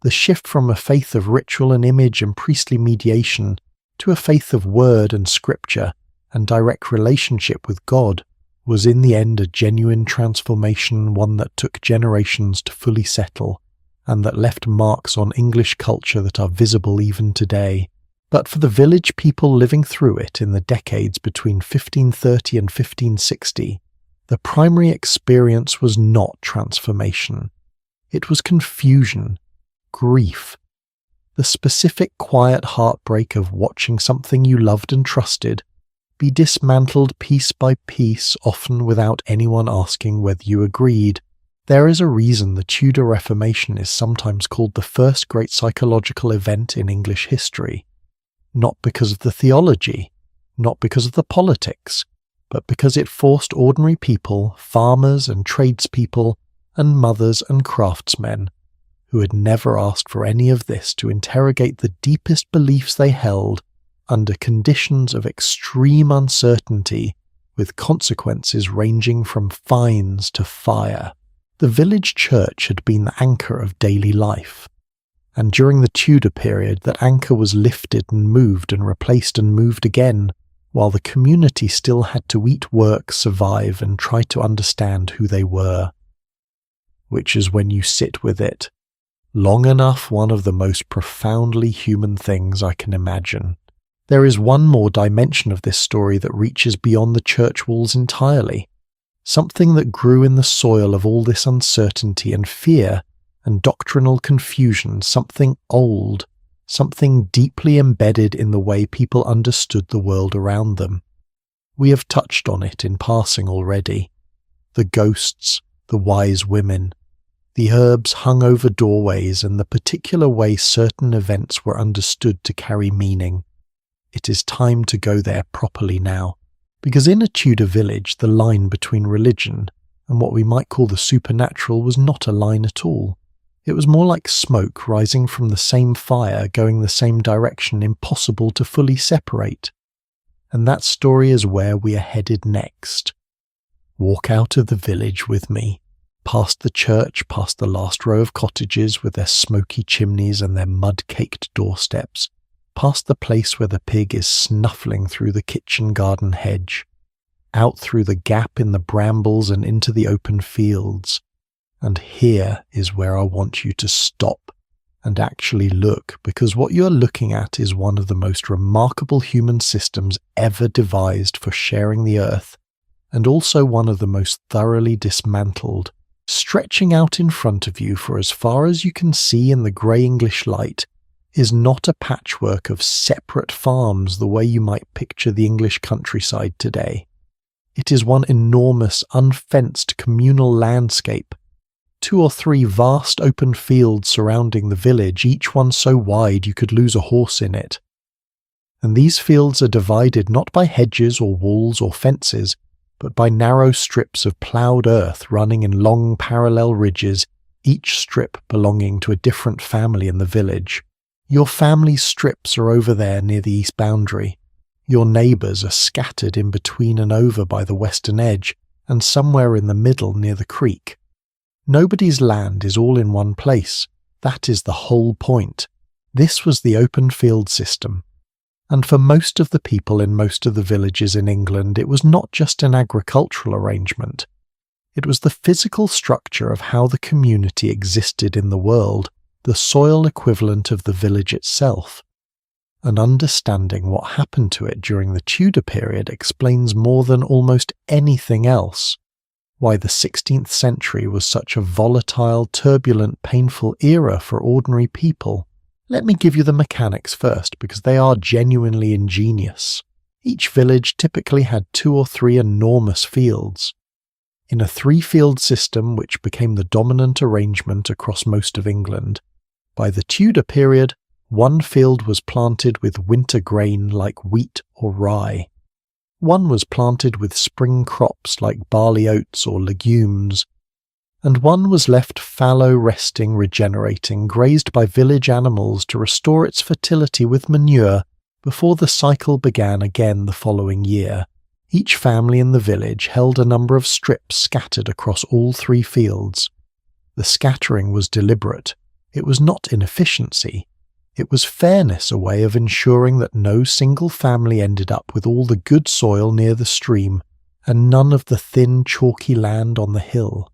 The shift from a faith of ritual and image and priestly mediation to a faith of word and scripture and direct relationship with God was in the end a genuine transformation, one that took generations to fully settle and that left marks on English culture that are visible even today. But for the village people living through it in the decades between 1530 and 1560, the primary experience was not transformation. It was confusion, grief, the specific quiet heartbreak of watching something you loved and trusted be dismantled piece by piece, often without anyone asking whether you agreed. There is a reason the Tudor Reformation is sometimes called the first great psychological event in English history. Not because of the theology, not because of the politics, but because it forced ordinary people, farmers and tradespeople, and mothers and craftsmen, who had never asked for any of this, to interrogate the deepest beliefs they held under conditions of extreme uncertainty, with consequences ranging from fines to fire. The village church had been the anchor of daily life, and during the Tudor period that anchor was lifted and moved and replaced and moved again, while the community still had to eat, work, survive, and try to understand who they were. Which is, when you sit with it, long enough, one of the most profoundly human things I can imagine. There is one more dimension of this story that reaches beyond the church walls entirely, something that grew in the soil of all this uncertainty and fear and doctrinal confusion, something old, something deeply embedded in the way people understood the world around them. We have touched on it in passing already. The ghosts, the wise women, the herbs hung over doorways, and the particular way certain events were understood to carry meaning. It is time to go there properly now, because in a Tudor village the line between religion and what we might call the supernatural was not a line at all. It was more like smoke rising from the same fire, going the same direction, impossible to fully separate. And that story is where we are headed next. Walk out of the village with me, past the church, past the last row of cottages with their smoky chimneys and their mud-caked doorsteps, past the place where the pig is snuffling through the kitchen garden hedge, out through the gap in the brambles and into the open fields. And here is where I want you to stop and actually look, because what you are looking at is one of the most remarkable human systems ever devised for sharing the earth, and also one of the most thoroughly dismantled. Stretching out in front of you for as far as you can see in the grey English light is not a patchwork of separate farms the way you might picture the English countryside today. It is one enormous, unfenced communal landscape, 2 or 3 vast open fields surrounding the village, each one so wide you could lose a horse in it. And these fields are divided not by hedges or walls or fences, but by narrow strips of ploughed earth running in long parallel ridges, each strip belonging to a different family in the village. Your family's strips are over there near the east boundary. Your neighbours are scattered in between and over by the western edge, and somewhere in the middle near the creek. Nobody's land is all in one place. That is the whole point. This was the open field system. And for most of the people in most of the villages in England, it was not just an agricultural arrangement. It was the physical structure of how the community existed in the world, the soil equivalent of the village itself. And understanding what happened to it during the Tudor period explains more than almost anything else why the 16th century was such a volatile, turbulent, painful era for ordinary people. Let me give you the mechanics first, because they are genuinely ingenious. Each village typically had 2 or 3 enormous fields. In a 3-field system which became the dominant arrangement across most of England, by the Tudor period, 1 field was planted with winter grain like wheat or rye. 1 was planted with spring crops like barley oats or legumes, and 1 was left fallow, resting, regenerating, grazed by village animals to restore its fertility with manure before the cycle began again the following year. Each family in the village held a number of strips scattered across all 3 fields. The scattering was deliberate. It was not inefficiency. It was fairness, a way of ensuring that no single family ended up with all the good soil near the stream and none of the thin, chalky land on the hill.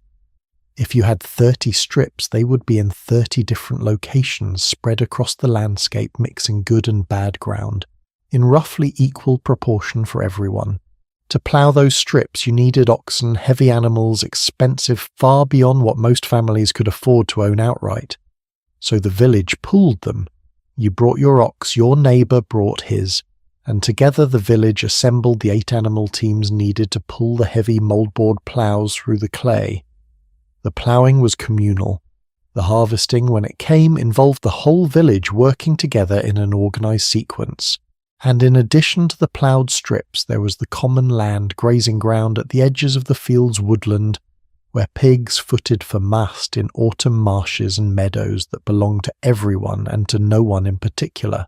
If you had 30 strips, they would be in 30 different locations spread across the landscape, mixing good and bad ground, in roughly equal proportion for everyone. To plough those strips, you needed oxen, heavy animals, expensive, far beyond what most families could afford to own outright. So the village pooled them. You brought your ox, your neighbour brought his, and together the village assembled the 8 animal teams needed to pull the heavy mouldboard ploughs through the clay. The ploughing was communal. The harvesting, when it came, involved the whole village working together in an organised sequence. And in addition to the ploughed strips, there was the common land grazing ground at the edges of the field's woodland, where pigs footed for mast in autumn marshes and meadows that belonged to everyone and to no one in particular.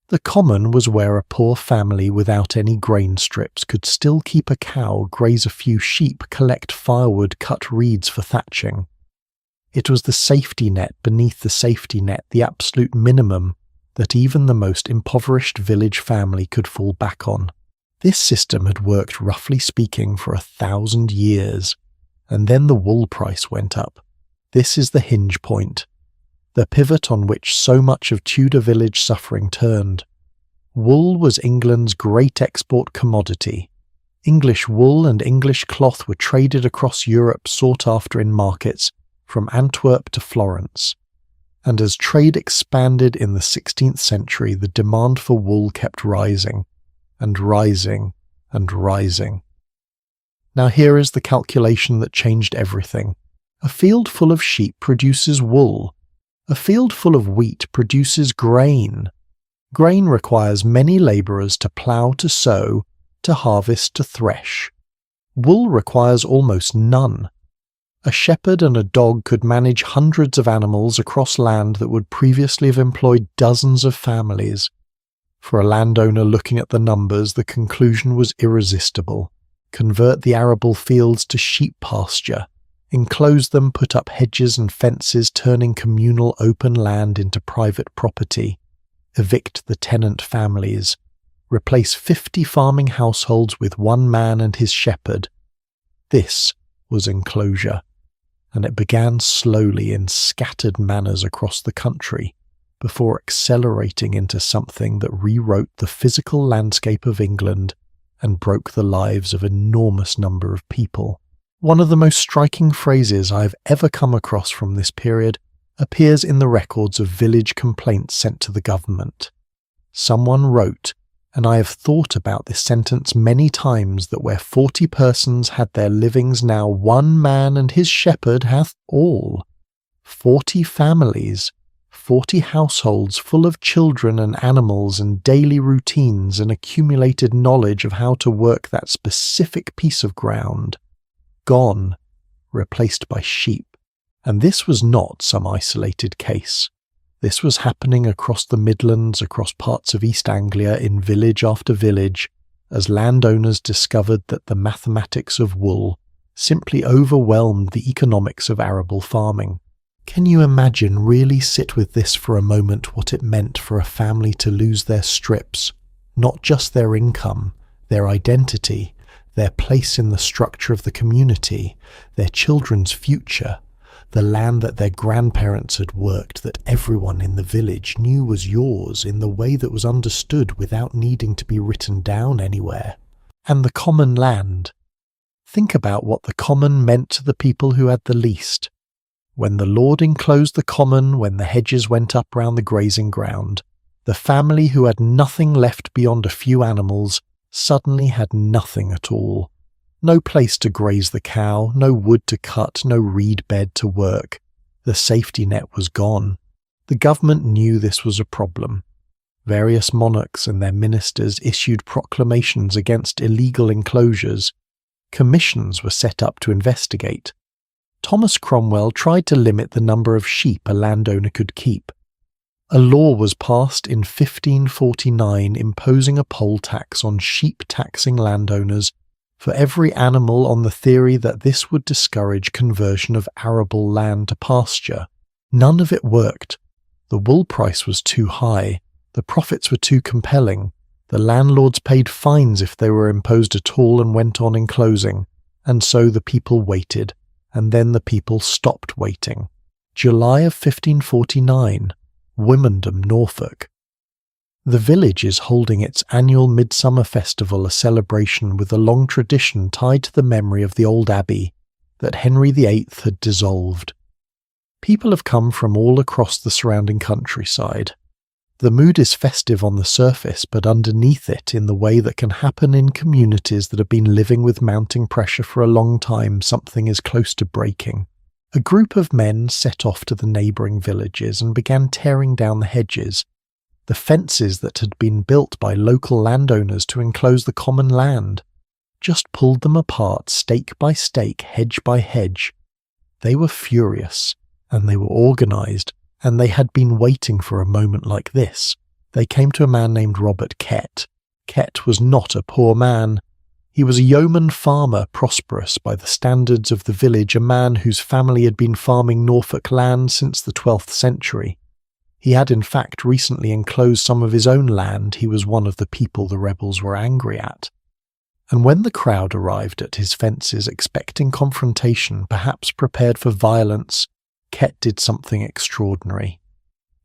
The common was where a poor family without any grain strips could still keep a cow, graze a few sheep, collect firewood, cut reeds for thatching. It was the safety net beneath the safety net, the absolute minimum that even the most impoverished village family could fall back on. This system had worked, roughly speaking, for 1,000 years. And then the wool price went up. This is the hinge point, the pivot on which so much of Tudor village suffering turned. Wool was England's great export commodity. English wool and English cloth were traded across Europe, sought after in markets, from Antwerp to Florence. And as trade expanded in the 16th century, the demand for wool kept rising, and rising, and rising. Now here is the calculation that changed everything. A field full of sheep produces wool. A field full of wheat produces grain. Grain requires many labourers to plough, to sow, to harvest, to thresh. Wool requires almost none. A shepherd and a dog could manage hundreds of animals across land that would previously have employed dozens of families. For a landowner looking at the numbers, the conclusion was irresistible. Convert the arable fields to sheep pasture, enclose them, put up hedges and fences, turning communal open land into private property, evict the tenant families, replace 50 farming households with 1 man and his shepherd. This was enclosure, and it began slowly in scattered manners across the country, before accelerating into something that rewrote the physical landscape of England and broke the lives of an enormous number of people. One of the most striking phrases I have ever come across from this period appears in the records of village complaints sent to the government. Someone wrote, and I have thought about this sentence many times, that where 40 persons had their livings, now 1 man and his shepherd hath all. 40 families, 40 households full of children and animals and daily routines and accumulated knowledge of how to work that specific piece of ground. Gone, replaced by sheep. And this was not some isolated case. This was happening across the Midlands, across parts of East Anglia, in village after village, as landowners discovered that the mathematics of wool simply overwhelmed the economics of arable farming. Can you imagine, really sit with this for a moment, what it meant for a family to lose their strips, not just their income, their identity, their place in the structure of the community, their children's future, the land that their grandparents had worked, that everyone in the village knew was yours in the way that was understood without needing to be written down anywhere. And the common land. Think about what the common meant to the people who had the least. When the Lord enclosed the common, when the hedges went up round the grazing ground, the family who had nothing left beyond a few animals suddenly had nothing at all. No place to graze the cow, no wood to cut, no reed bed to work. The safety net was gone. The government knew this was a problem. Various monarchs and their ministers issued proclamations against illegal enclosures. Commissions were set up to investigate. Thomas Cromwell tried to limit the number of sheep a landowner could keep. A law was passed in 1549 imposing a poll tax on sheep, taxing landowners for every animal on the theory that this would discourage conversion of arable land to pasture. None of it worked. The wool price was too high, the profits were too compelling, the landlords paid fines if they were imposed at all and went on enclosing, and so the people waited, and then the people stopped waiting. July of 1549, Wymondham, Norfolk. The village is holding its annual midsummer festival, a celebration with a long tradition tied to the memory of the old abbey that Henry VIII had dissolved. People have come from all across the surrounding countryside. The mood is festive on the surface, but underneath it, in the way that can happen in communities that have been living with mounting pressure for a long time, something is close to breaking. A group of men set off to the neighbouring villages and began tearing down the hedges, the fences that had been built by local landowners to enclose the common land. Just pulled them apart, stake by stake, hedge by hedge. They were furious, and they were organised, and they had been waiting for a moment like this. They came to a man named Robert Kett. Kett was not a poor man. He was a yeoman farmer, prosperous by the standards of the village, a man whose family had been farming Norfolk land since the 12th century. He had in fact recently enclosed some of his own land. He was one of the people the rebels were angry at. And when the crowd arrived at his fences expecting confrontation, perhaps prepared for violence, Kett did something extraordinary.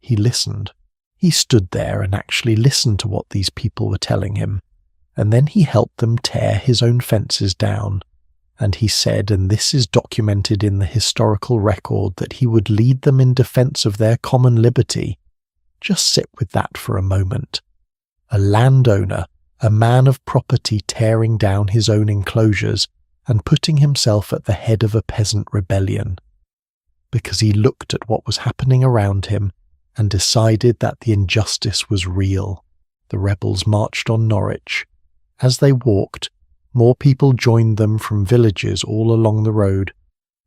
He listened. He stood there and actually listened to what these people were telling him, and then he helped them tear his own fences down. And he said, and this is documented in the historical record, that he would lead them in defence of their common liberty. Just sit with that for a moment. A landowner, a man of property, tearing down his own enclosures and putting himself at the head of a peasant rebellion. Because he looked at what was happening around him and decided that the injustice was real. The rebels marched on Norwich. As they walked, more people joined them from villages all along the road.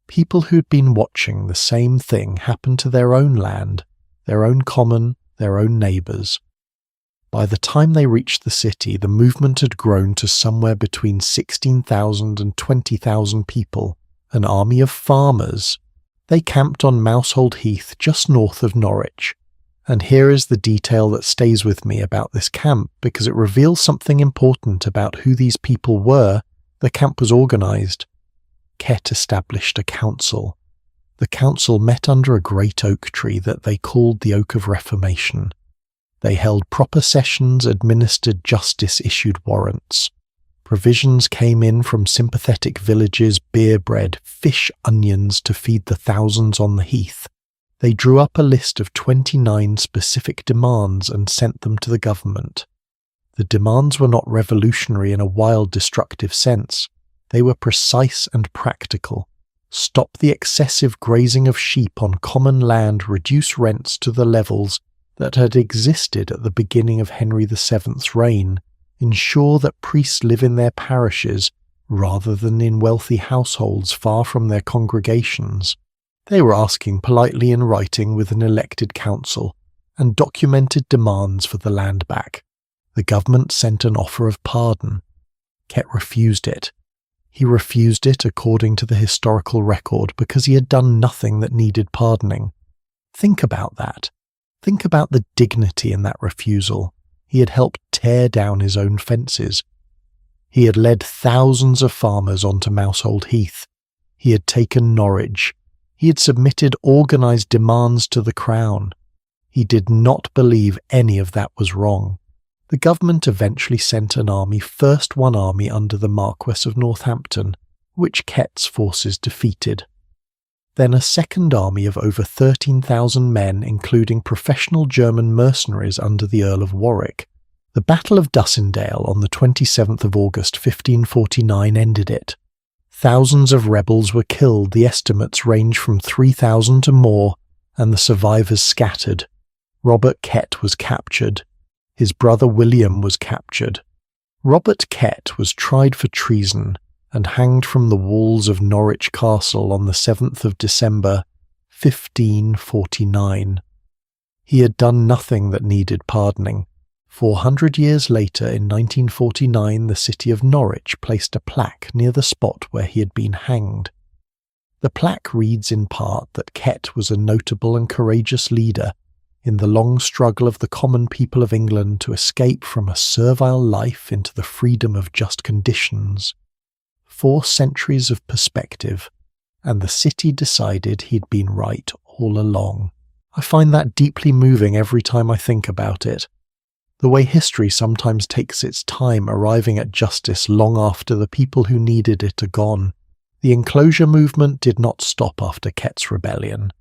People who'd been watching the same thing happen to their own land, their own common, their own neighbours. By the time they reached the city, the movement had grown to somewhere between 16,000 and 20,000 people, an army of farmers. They camped on Mousehold Heath just north of Norwich. And here is the detail that stays with me about this camp, because it reveals something important about who these people were. The camp was organised. Kett established a council. The council met under a great oak tree that they called the Oak of Reformation. They held proper sessions, administered justice, issued warrants. Provisions came in from sympathetic villages, beer, bread, fish, onions to feed the thousands on the heath. They drew up a list of 29 specific demands and sent them to the government. The demands were not revolutionary in a wild, destructive sense. They were precise and practical. Stop the excessive grazing of sheep on common land, reduce rents to the levels that had existed at the beginning of Henry VII's reign, ensure that priests live in their parishes rather than in wealthy households far from their congregations. They were asking politely in writing with an elected council, and documented demands for the land back. The government sent an offer of pardon. Kett refused it. He refused it according to the historical record because he had done nothing that needed pardoning. Think about that. Think about the dignity in that refusal. He had helped tear down his own fences. He had led thousands of farmers onto Mousehold Heath. He had taken Norwich. He had submitted organised demands to the Crown. He did not believe any of that was wrong. The government eventually sent an army, first one army under the Marquess of Northampton, which Kett's forces defeated. Then a second army of over 13,000 men, including professional German mercenaries under the Earl of Warwick. The Battle of Dussindale on the 27th of August 1549 ended it. Thousands of rebels were killed, the estimates range from 3,000 to more, and the survivors scattered. Robert Kett was captured. His brother William was captured. Robert Kett was tried for treason and hanged from the walls of Norwich Castle on the 7th of December, 1549. He had done nothing that needed pardoning. 400 years later, in 1949, the city of Norwich placed a plaque near the spot where he had been hanged. The plaque reads in part that Kett was a notable and courageous leader in the long struggle of the common people of England to escape from a servile life into the freedom of just conditions. 4 centuries of perspective, and the city decided he'd been right all along. I find that deeply moving every time I think about it. The way history sometimes takes its time arriving at justice long after the people who needed it are gone. The enclosure movement did not stop after Kett's rebellion.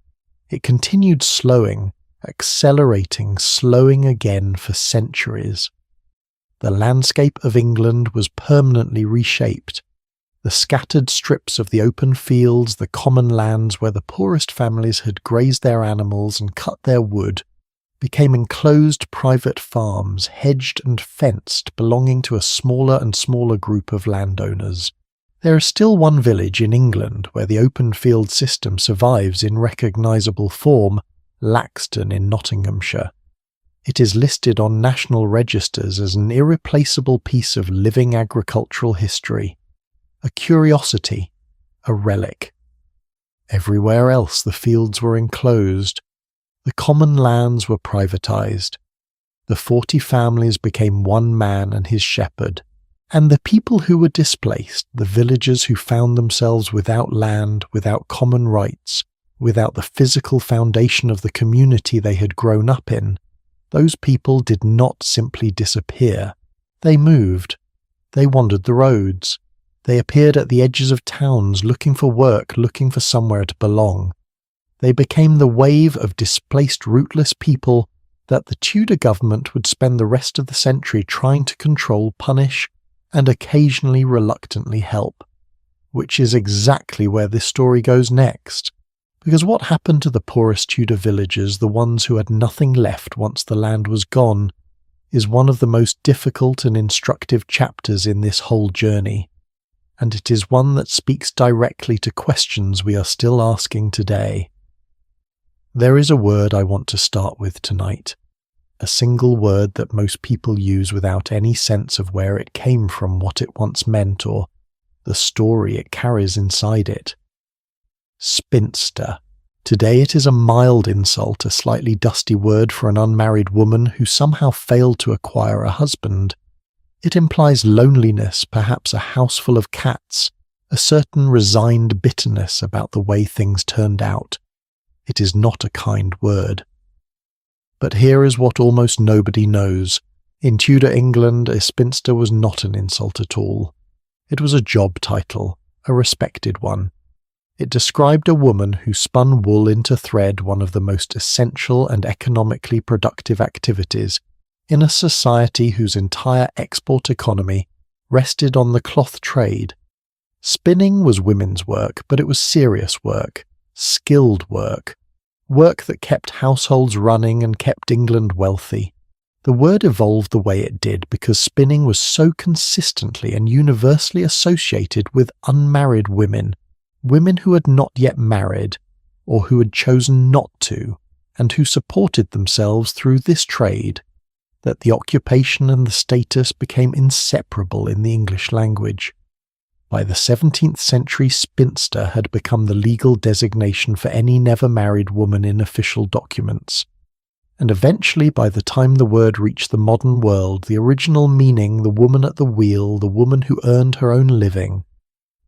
It continued slowing, accelerating, slowing again for centuries. The landscape of England was permanently reshaped. The scattered strips of the open fields, the common lands where the poorest families had grazed their animals and cut their wood, became enclosed private farms, hedged and fenced, belonging to a smaller and smaller group of landowners. There is still one village in England where the open field system survives in recognisable form, Laxton in Nottinghamshire. It is listed on national registers as an irreplaceable piece of living agricultural history, a curiosity, a relic. Everywhere else the fields were enclosed. The common lands were privatised. The 40 families became one man and his shepherd, and the people who were displaced, the villagers who found themselves without land, without common rights, without the physical foundation of the community they had grown up in, those people did not simply disappear. They moved. They wandered the roads. They appeared at the edges of towns, looking for work, looking for somewhere to belong. They became the wave of displaced, rootless people that the Tudor government would spend the rest of the century trying to control, punish, and occasionally reluctantly help. Which is exactly where this story goes next. Because what happened to the poorest Tudor villagers, the ones who had nothing left once the land was gone, is one of the most difficult and instructive chapters in this whole journey. And it is one that speaks directly to questions we are still asking today. There is a word I want to start with tonight, a single word that most people use without any sense of where it came from, what it once meant, or the story it carries inside it. Spinster. Today it is a mild insult, a slightly dusty word for an unmarried woman who somehow failed to acquire a husband. It implies loneliness, perhaps a house full of cats, a certain resigned bitterness about the way things turned out. It is not a kind word. But here is what almost nobody knows. In Tudor England, a spinster was not an insult at all. It was a job title, a respected one. It described a woman who spun wool into thread, one of the most essential and economically productive activities in a society whose entire export economy rested on the cloth trade. Spinning was women's work, but it was serious work, skilled work, work that kept households running and kept England wealthy. The word evolved the way it did because spinning was so consistently and universally associated with unmarried women, women who had not yet married, or who had chosen not to, and who supported themselves through this trade, that the occupation and the status became inseparable in the English language. By the 17th century, spinster had become the legal designation for any never-married woman in official documents. And eventually, by the time the word reached the modern world, the original meaning, the woman at the wheel, the woman who earned her own living,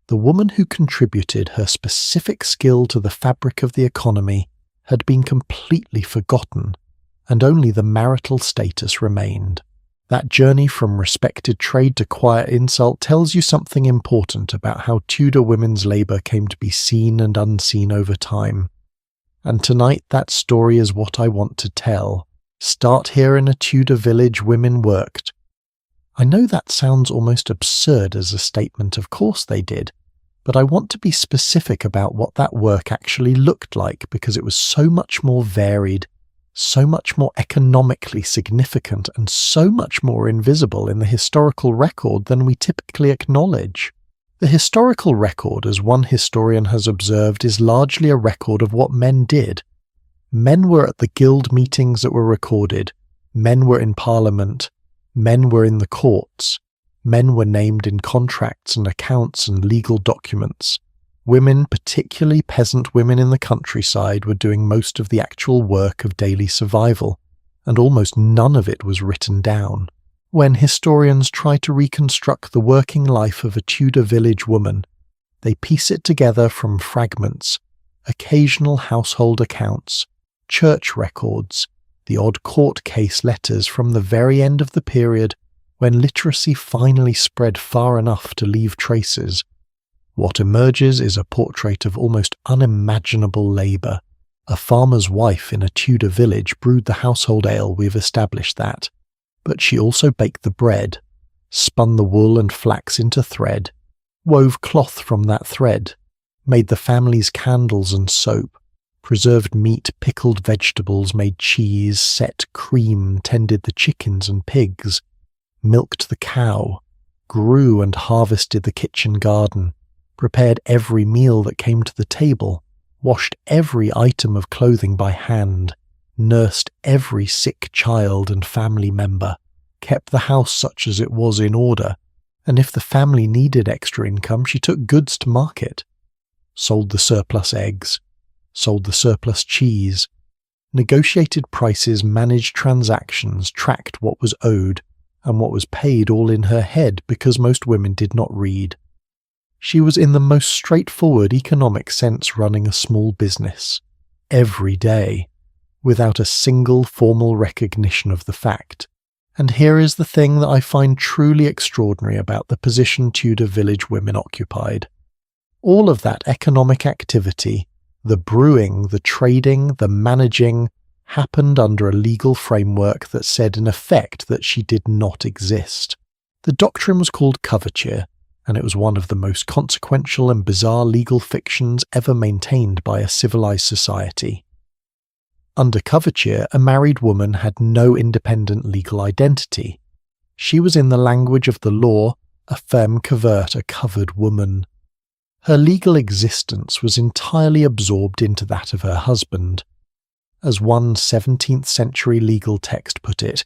the woman who contributed her specific skill to the fabric of the economy, had been completely forgotten, and only the marital status remained. That journey from respected trade to quiet insult tells you something important about how Tudor women's labour came to be seen and unseen over time. And tonight that story is what I want to tell. Start here in a Tudor village women worked. I know that sounds almost absurd as a statement, of course they did, but I want to be specific about what that work actually looked like because it was so much more varied, so much more economically significant, and so much more invisible in the historical record than we typically acknowledge. The historical record, as one historian has observed, is largely a record of what men did. Men were at the guild meetings that were recorded, men were in Parliament, men were in the courts, men were named in contracts and accounts and legal documents. Women, particularly peasant women in the countryside, were doing most of the actual work of daily survival, and almost none of it was written down. When historians try to reconstruct the working life of a Tudor village woman, they piece it together from fragments, occasional household accounts, church records, the odd court case letters from the very end of the period when literacy finally spread far enough to leave traces. What emerges is a portrait of almost unimaginable labour. A farmer's wife in a Tudor village brewed the household ale, we've established that. But she also baked the bread, spun the wool and flax into thread, wove cloth from that thread, made the family's candles and soap, preserved meat, pickled vegetables, made cheese, set cream, tended the chickens and pigs, milked the cow, grew and harvested the kitchen garden, prepared every meal that came to the table, washed every item of clothing by hand, nursed every sick child and family member, kept the house such as it was in order, and if the family needed extra income, she took goods to market, sold the surplus eggs, sold the surplus cheese, negotiated prices, managed transactions, tracked what was owed and what was paid, all in her head because most women did not read. She was in the most straightforward economic sense running a small business, every day, without a single formal recognition of the fact. And here is the thing that I find truly extraordinary about the position Tudor village women occupied. All of that economic activity, the brewing, the trading, the managing, happened under a legal framework that said in effect that she did not exist. The doctrine was called coverture, and it was one of the most consequential and bizarre legal fictions ever maintained by a civilized society. Under coverture, a married woman had no independent legal identity. She was, in the language of the law, a femme covert, a covered woman. Her legal existence was entirely absorbed into that of her husband. As one 17th-century legal text put it,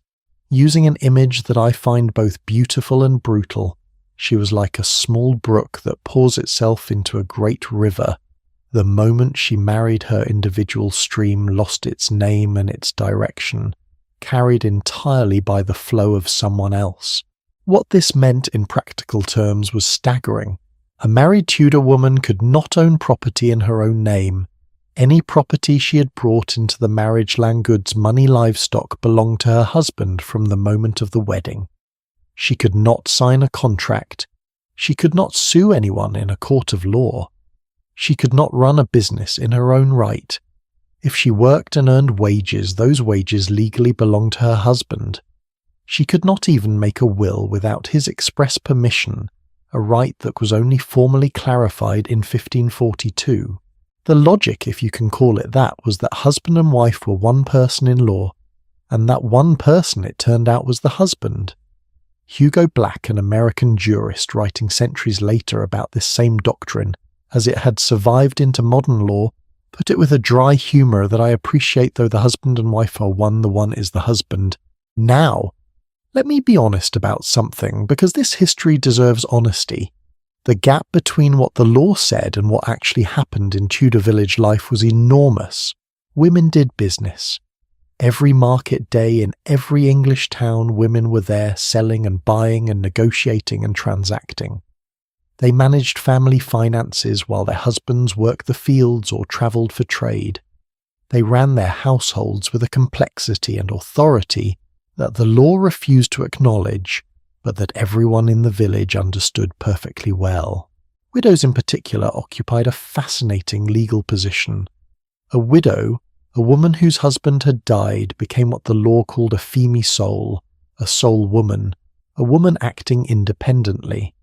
using an image that I find both beautiful and brutal, she was like a small brook that pours itself into a great river. The moment she married, her individual stream lost its name and its direction, carried entirely by the flow of someone else. What this meant in practical terms was staggering. A married Tudor woman could not own property in her own name. Any property she had brought into the marriage landgoods money livestock belonged to her husband from the moment of the wedding. She could not sign a contract. She could not sue anyone in a court of law. She could not run a business in her own right. If she worked and earned wages, those wages legally belonged to her husband. She could not even make a will without his express permission, a right that was only formally clarified in 1542. The logic, if you can call it that, was that husband and wife were one person in law, and that one person, it turned out, was the husband. Hugo Black, an American jurist writing centuries later about this same doctrine, as it had survived into modern law, put it with a dry humour that I appreciate. Though the husband and wife are one, the one is the husband. Now, let me be honest about something, because this history deserves honesty. The gap between what the law said and what actually happened in Tudor village life was enormous. Women did business. Every market day in every English town, women were there selling and buying and negotiating and transacting. They managed family finances while their husbands worked the fields or travelled for trade. They ran their households with a complexity and authority that the law refused to acknowledge, but that everyone in the village understood perfectly well. Widows in particular occupied a fascinating legal position. A widow, a woman whose husband had died, became what the law called a feme sole, a sole woman, a woman acting independently.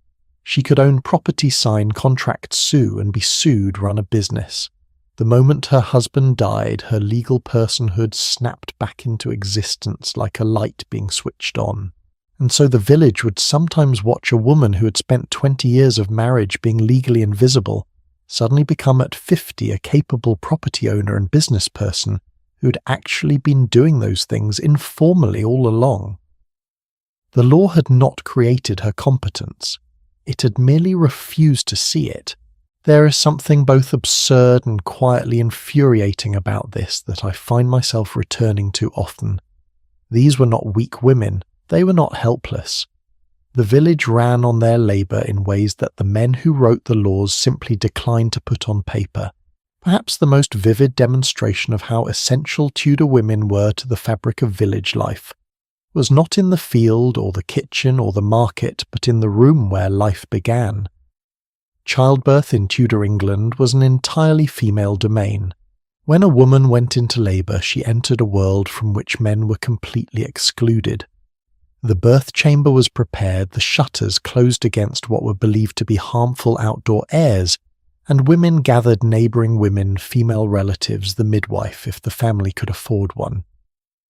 She could own property, sign contracts, sue, and be sued, run a business. The moment her husband died, her legal personhood snapped back into existence like a light being switched on. And so the village would sometimes watch a woman who had spent 20 years of marriage being legally invisible suddenly become at 50 a capable property owner and business person who had actually been doing those things informally all along. The law had not created her competence. It had merely refused to see it. There is something both absurd and quietly infuriating about this that I find myself returning to often. These were not weak women. They were not helpless. The village ran on their labour in ways that the men who wrote the laws simply declined to put on paper. Perhaps the most vivid demonstration of how essential Tudor women were to the fabric of village life was not in the field or the kitchen or the market, but in the room where life began. Childbirth in Tudor England was an entirely female domain. When a woman went into labour, she entered a world from which men were completely excluded. The birth chamber was prepared, the shutters closed against what were believed to be harmful outdoor airs, and women gathered neighbouring women, female relatives, the midwife, if the family could afford one.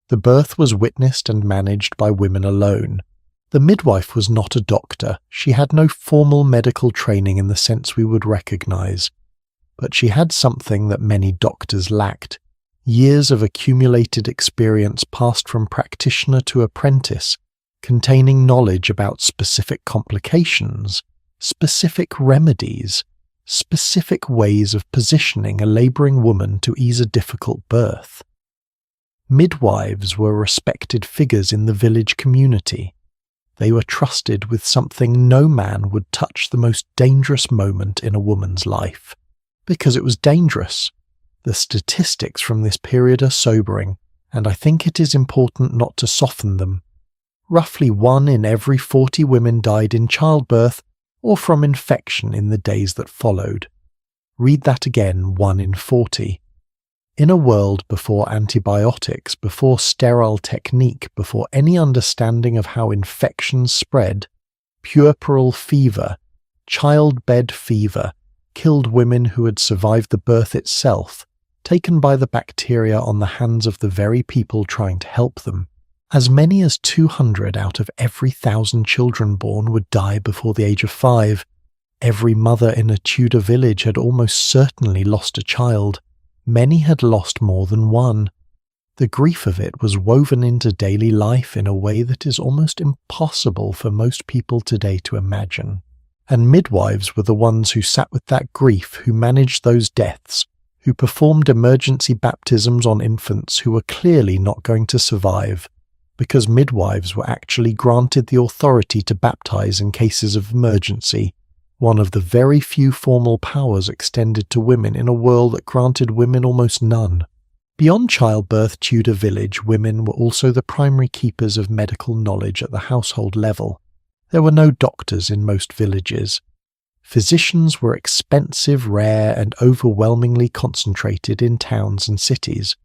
The birth was witnessed and managed by women alone. The midwife was not a doctor. She had no formal medical training in the sense we would recognise, but she had something that many doctors lacked: years of accumulated experience passed from practitioner to apprentice, containing knowledge about specific complications, specific remedies, specific ways of positioning a labouring woman to ease a difficult birth. Midwives were respected figures in the village community. They were trusted with something no man would touch: the most dangerous moment in a woman's life. Because it was dangerous. The statistics from this period are sobering, and I think it is important not to soften them. Roughly 1 in every 40 women died in childbirth or from infection in the days that followed. Read that again, 1 in 40. In a world before antibiotics, before sterile technique, before any understanding of how infections spread, puerperal fever, childbed fever, killed women who had survived the birth itself, taken by the bacteria on the hands of the very people trying to help them. As many as 200 out of every 1,000 children born would die before the age of 5. Every mother in a Tudor village had almost certainly lost a child. Many had lost more than one. The grief of it was woven into daily life in a way that is almost impossible for most people today to imagine. And midwives were the ones who sat with that grief, who managed those deaths, who performed emergency baptisms on infants who were clearly not going to survive, because midwives were actually granted the authority to baptize in cases of emergency, one of the very few formal powers extended to women in a world that granted women almost none. Beyond childbirth Tudor village, women were also the primary keepers of medical knowledge at the household level. There were no doctors in most villages. Physicians were expensive, rare, and overwhelmingly concentrated in towns and cities.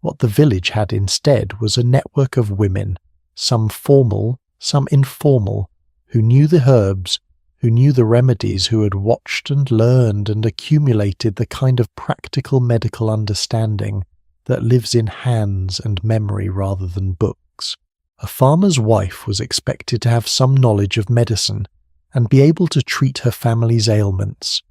What the village had instead was a network of women, some formal, some informal, who knew the herbs, who knew the remedies, who had watched and learned and accumulated the kind of practical medical understanding that lives in hands and memory rather than books. A farmer's wife was expected to have some knowledge of medicine and be able to treat her family's ailments.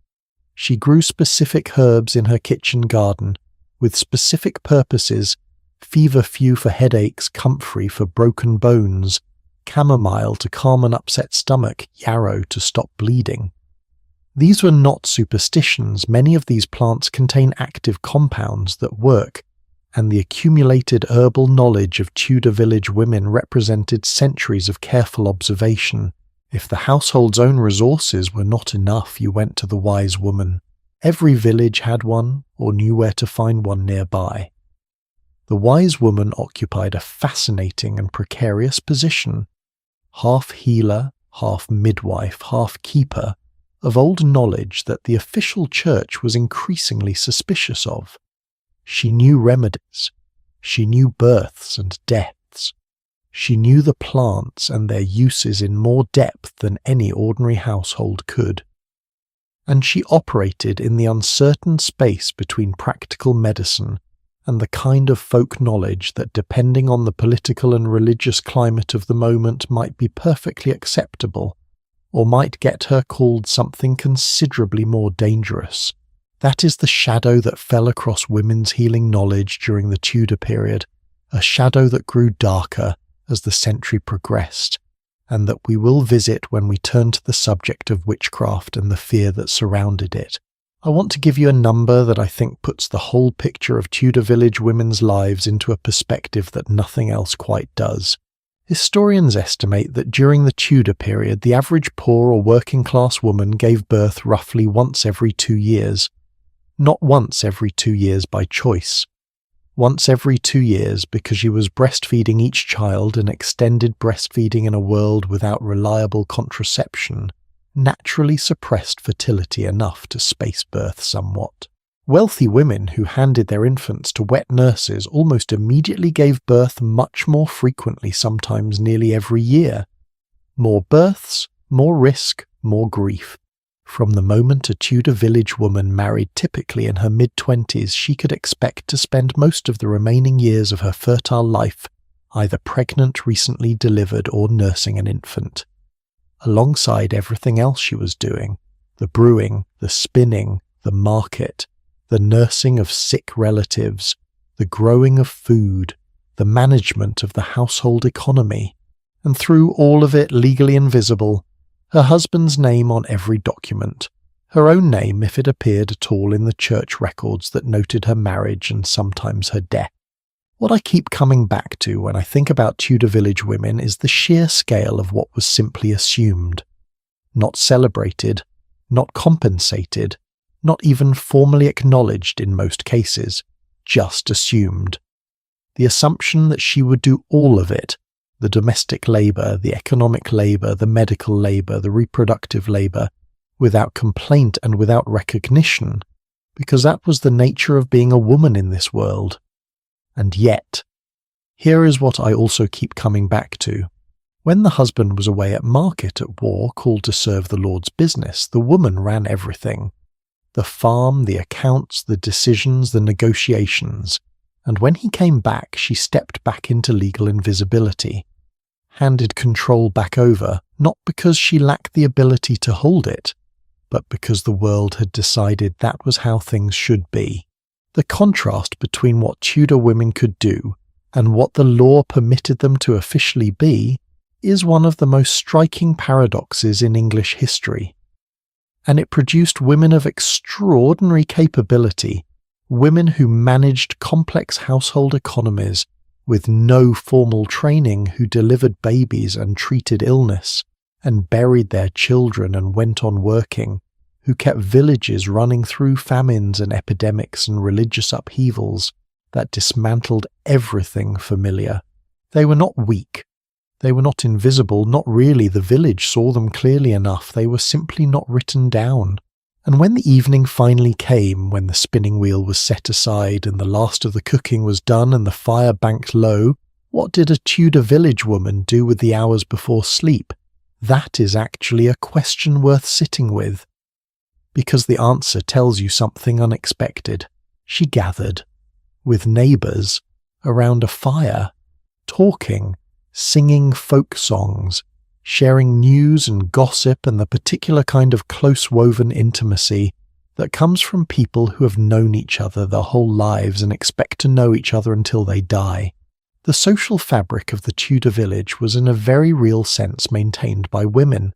She grew specific herbs in her kitchen garden, with specific purposes: feverfew for headaches, comfrey for broken bones, chamomile to calm an upset stomach, yarrow to stop bleeding. These were not superstitions. Many of these plants contain active compounds that work, and the accumulated herbal knowledge of Tudor village women represented centuries of careful observation. If the household's own resources were not enough, you went to the wise woman. Every village had one, or knew where to find one nearby. The wise woman occupied a fascinating and precarious position. Half healer, half midwife, half keeper, of old knowledge that the official church was increasingly suspicious of. She knew remedies. She knew births and deaths. She knew the plants and their uses in more depth than any ordinary household could. And she operated in the uncertain space between practical medicine and the kind of folk knowledge that, depending on the political and religious climate of the moment, might be perfectly acceptable, or might get her called something considerably more dangerous. That is the shadow that fell across women's healing knowledge during the Tudor period, a shadow that grew darker as the century progressed, and that we will visit when we turn to the subject of witchcraft and the fear that surrounded it. I want to give you a number that I think puts the whole picture of Tudor village women's lives into a perspective that nothing else quite does. Historians estimate that during the Tudor period, the average poor or working-class woman gave birth roughly once every 2 years. Not once every 2 years by choice. Once every 2 years because she was breastfeeding each child, and extended breastfeeding in a world without reliable contraception naturally suppressed fertility enough to space birth somewhat. Wealthy women who handed their infants to wet nurses almost immediately gave birth much more frequently, sometimes nearly every year. More births, more risk, more grief. From the moment a Tudor village woman married, typically in her mid-20s, she could expect to spend most of the remaining years of her fertile life either pregnant, recently delivered, or nursing an infant. Alongside everything else she was doing, the brewing, the spinning, the market, the nursing of sick relatives, the growing of food, the management of the household economy, and through all of it legally invisible, her husband's name on every document, her own name if it appeared at all in the church records that noted her marriage and sometimes her death. What I keep coming back to when I think about Tudor village women is the sheer scale of what was simply assumed. Not celebrated, not compensated, not even formally acknowledged in most cases, just assumed. The assumption that she would do all of it, the domestic labour, the economic labour, the medical labour, the reproductive labour, without complaint and without recognition, because that was the nature of being a woman in this world. And yet, here is what I also keep coming back to. When the husband was away at market, at war, called to serve the Lord's business, the woman ran everything. The farm, the accounts, the decisions, the negotiations, and when he came back, she stepped back into legal invisibility, handed control back over, not because she lacked the ability to hold it, but because the world had decided that was how things should be. The contrast between what Tudor women could do and what the law permitted them to officially be is one of the most striking paradoxes in English history. And it produced women of extraordinary capability, women who managed complex household economies with no formal training, who delivered babies and treated illness, and buried their children and went on working, who kept villages running through famines and epidemics and religious upheavals that dismantled everything familiar. They were not weak. They were not invisible. Not really. The village saw them clearly enough. They were simply not written down. And when the evening finally came, when the spinning wheel was set aside and the last of the cooking was done and the fire banked low, what did a Tudor village woman do with the hours before sleep? That is actually a question worth sitting with, because the answer tells you something unexpected. She gathered, with neighbours, around a fire, talking, singing folk songs, sharing news and gossip and the particular kind of close-woven intimacy that comes from people who have known each other their whole lives and expect to know each other until they die. The social fabric of the Tudor village was in a very real sense maintained by women.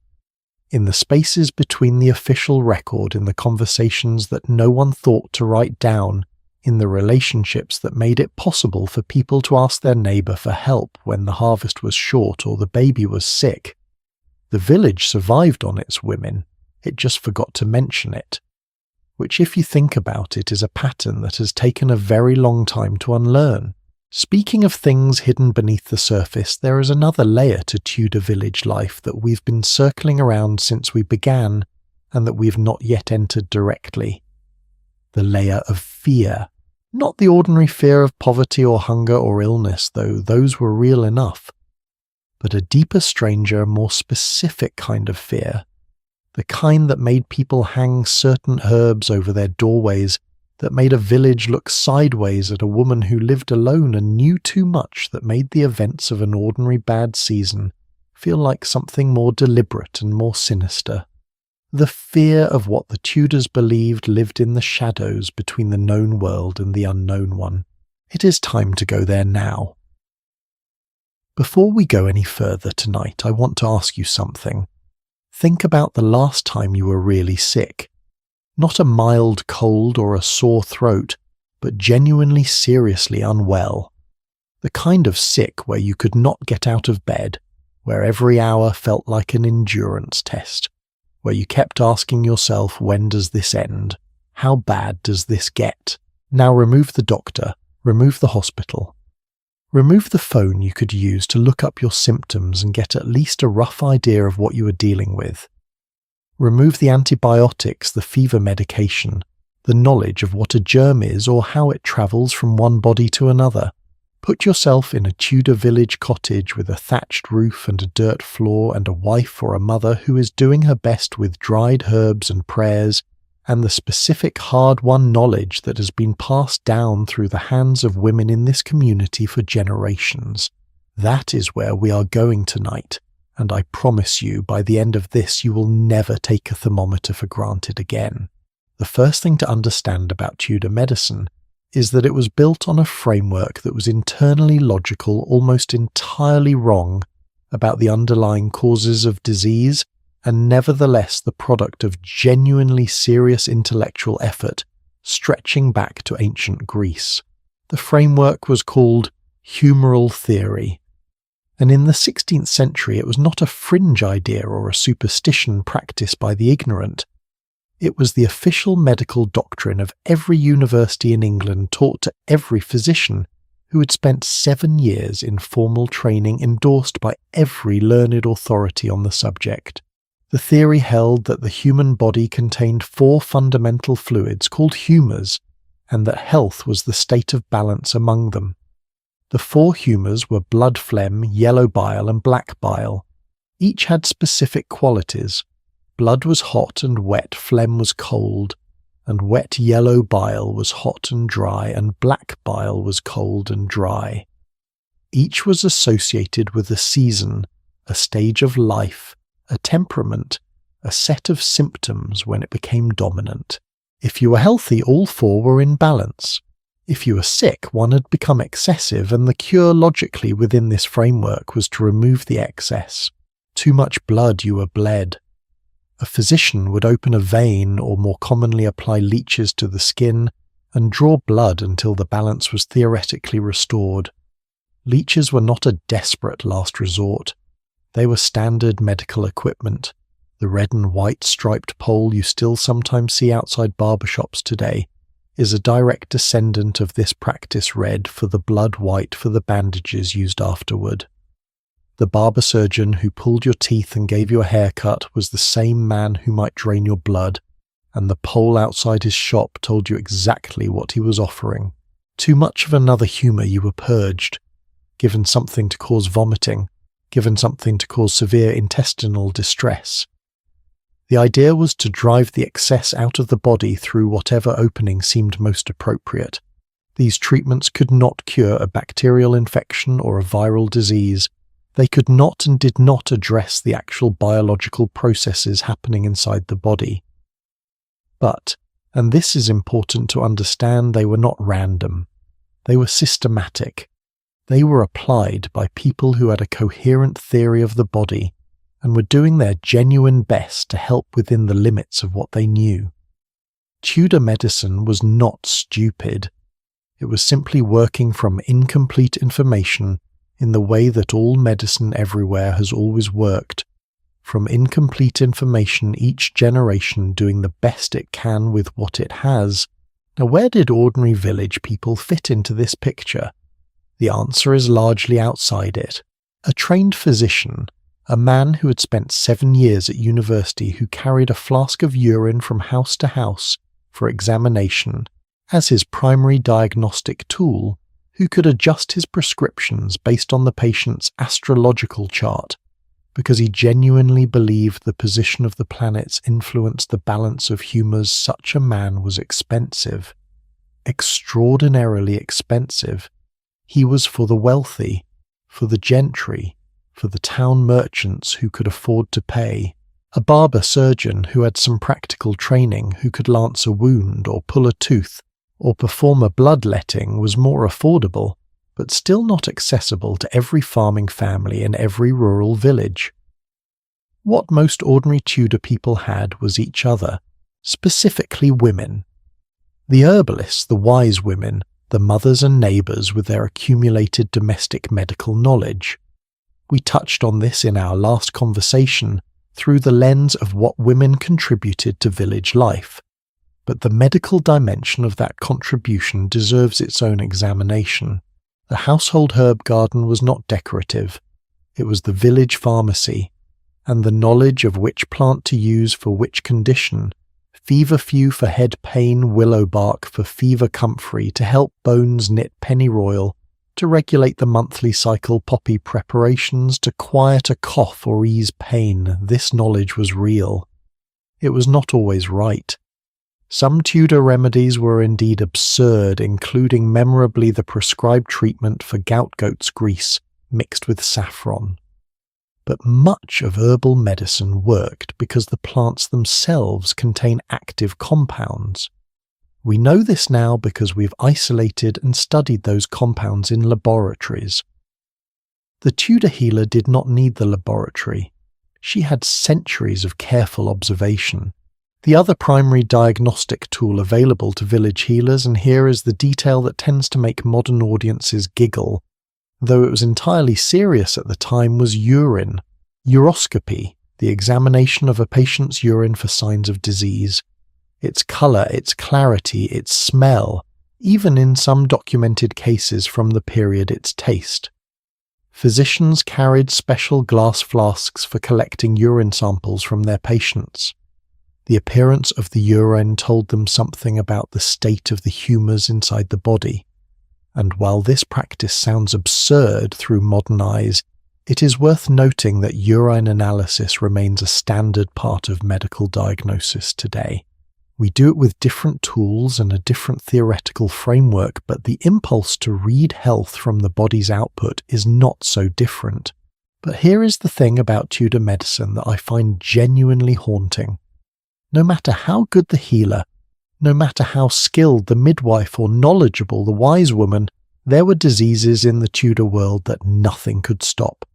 In the spaces between the official record, in the conversations that no one thought to write down, in the relationships that made it possible for people to ask their neighbour for help when the harvest was short or the baby was sick. The village survived on its women, it just forgot to mention it. Which, if you think about it, is a pattern that has taken a very long time to unlearn. Speaking of things hidden beneath the surface, there is another layer to Tudor village life that we've been circling around since we began, and that we've not yet entered directly. The layer of fear. Not the ordinary fear of poverty or hunger or illness, though those were real enough, but a deeper, stranger, more specific kind of fear. The kind that made people hang certain herbs over their doorways, that made a village look sideways at a woman who lived alone and knew too much, that made the events of an ordinary bad season feel like something more deliberate and more sinister. The fear of what the Tudors believed lived in the shadows between the known world and the unknown one. It is time to go there now. Before we go any further tonight, I want to ask you something. Think about the last time you were really sick. Not a mild cold or a sore throat, but genuinely seriously unwell. The kind of sick where you could not get out of bed, where every hour felt like an endurance test, where you kept asking yourself, when does this end? How bad does this get? Now remove the doctor, remove the hospital. Remove the phone you could use to look up your symptoms and get at least a rough idea of what you are dealing with. Remove the antibiotics, the fever medication, the knowledge of what a germ is or how it travels from one body to another. Put yourself in a Tudor village cottage with a thatched roof and a dirt floor and a wife or a mother who is doing her best with dried herbs and prayers and the specific hard-won knowledge that has been passed down through the hands of women in this community for generations. That is where we are going tonight, and I promise you, by the end of this, you will never take a thermometer for granted again. The first thing to understand about Tudor medicine is that it was built on a framework that was internally logical, almost entirely wrong about the underlying causes of disease, and nevertheless the product of genuinely serious intellectual effort, stretching back to ancient Greece. The framework was called humoral theory, and in the 16th century it was not a fringe idea or a superstition practiced by the ignorant. It was the official medical doctrine of every university in England, taught to every physician who had spent 7 years in formal training, endorsed by every learned authority on the subject. The theory held that the human body contained 4 fundamental fluids called humours, and that health was the state of balance among them. The 4 humours were blood phlegm, yellow bile, and black bile. Each had specific qualities. Blood was hot and wet, phlegm was cold, and wet yellow bile was hot and dry, and black bile was cold and dry. Each was associated with a season, a stage of life, a temperament, a set of symptoms when it became dominant. If you were healthy, all 4 were in balance. If you were sick, one had become excessive, and the cure logically within this framework was to remove the excess. Too much blood, you were bled. A physician would open a vein, or more commonly apply leeches to the skin, and draw blood until the balance was theoretically restored. Leeches were not a desperate last resort. They were standard medical equipment. The red and white striped pole you still sometimes see outside barbershops today is a direct descendant of this practice, red for the blood, white for the bandages used afterward. The barber surgeon who pulled your teeth and gave you a haircut was the same man who might drain your blood, and the pole outside his shop told you exactly what he was offering. Too much of another humour, you were purged, given something to cause vomiting, given something to cause severe intestinal distress. The idea was to drive the excess out of the body through whatever opening seemed most appropriate. These treatments could not cure a bacterial infection or a viral disease. They could not and did not address the actual biological processes happening inside the body. But, and this is important to understand, they were not random. They were systematic. They were applied by people who had a coherent theory of the body and were doing their genuine best to help within the limits of what they knew. Tudor medicine was not stupid. It was simply working from incomplete information in the way that all medicine everywhere has always worked, from incomplete information, each generation doing the best it can with what it has. Now, where did ordinary village people fit into this picture? The answer is largely outside it. A trained physician, a man who had spent 7 years at university, who carried a flask of urine from house to house for examination as his primary diagnostic tool, who could adjust his prescriptions based on the patient's astrological chart, because he genuinely believed the position of the planets influenced the balance of humours. Such a man was expensive. Extraordinarily expensive. He was for the wealthy, for the gentry, for the town merchants who could afford to pay. A barber surgeon who had some practical training, who could lance a wound or pull a tooth or perform a bloodletting, was more affordable, but still not accessible to every farming family in every rural village. What most ordinary Tudor people had was each other, specifically women. The herbalists, the wise women, the mothers and neighbours with their accumulated domestic medical knowledge. We touched on this in our last conversation through the lens of what women contributed to village life, but the medical dimension of that contribution deserves its own examination. The household herb garden was not decorative. It was the village pharmacy, and the knowledge of which plant to use for which condition. Feverfew for head pain, willow bark for fever comfrey, to help bones knit pennyroyal, to regulate the monthly cycle poppy preparations, to quiet a cough or ease pain. This knowledge was real. It was not always right. Some Tudor remedies were indeed absurd, including memorably the prescribed treatment for gout goat's grease mixed with saffron. But much of herbal medicine worked because the plants themselves contain active compounds. We know this now because we've isolated and studied those compounds in laboratories. The Tudor healer did not need the laboratory. She had centuries of careful observation. The other primary diagnostic tool available to village healers, and here is the detail that tends to make modern audiences giggle, though it was entirely serious at the time, was urine. Uroscopy, the examination of a patient's urine for signs of disease. Its colour, its clarity, its smell, even in some documented cases from the period, its taste. Physicians carried special glass flasks for collecting urine samples from their patients. The appearance of the urine told them something about the state of the humours inside the body. And while this practice sounds absurd through modern eyes, it is worth noting that urine analysis remains a standard part of medical diagnosis today. We do it with different tools and a different theoretical framework, but the impulse to read health from the body's output is not so different. But here is the thing about Tudor medicine that I find genuinely haunting. No matter how good the healer, no matter how skilled the midwife or knowledgeable the wise woman, there were diseases in the Tudor world that nothing could stop.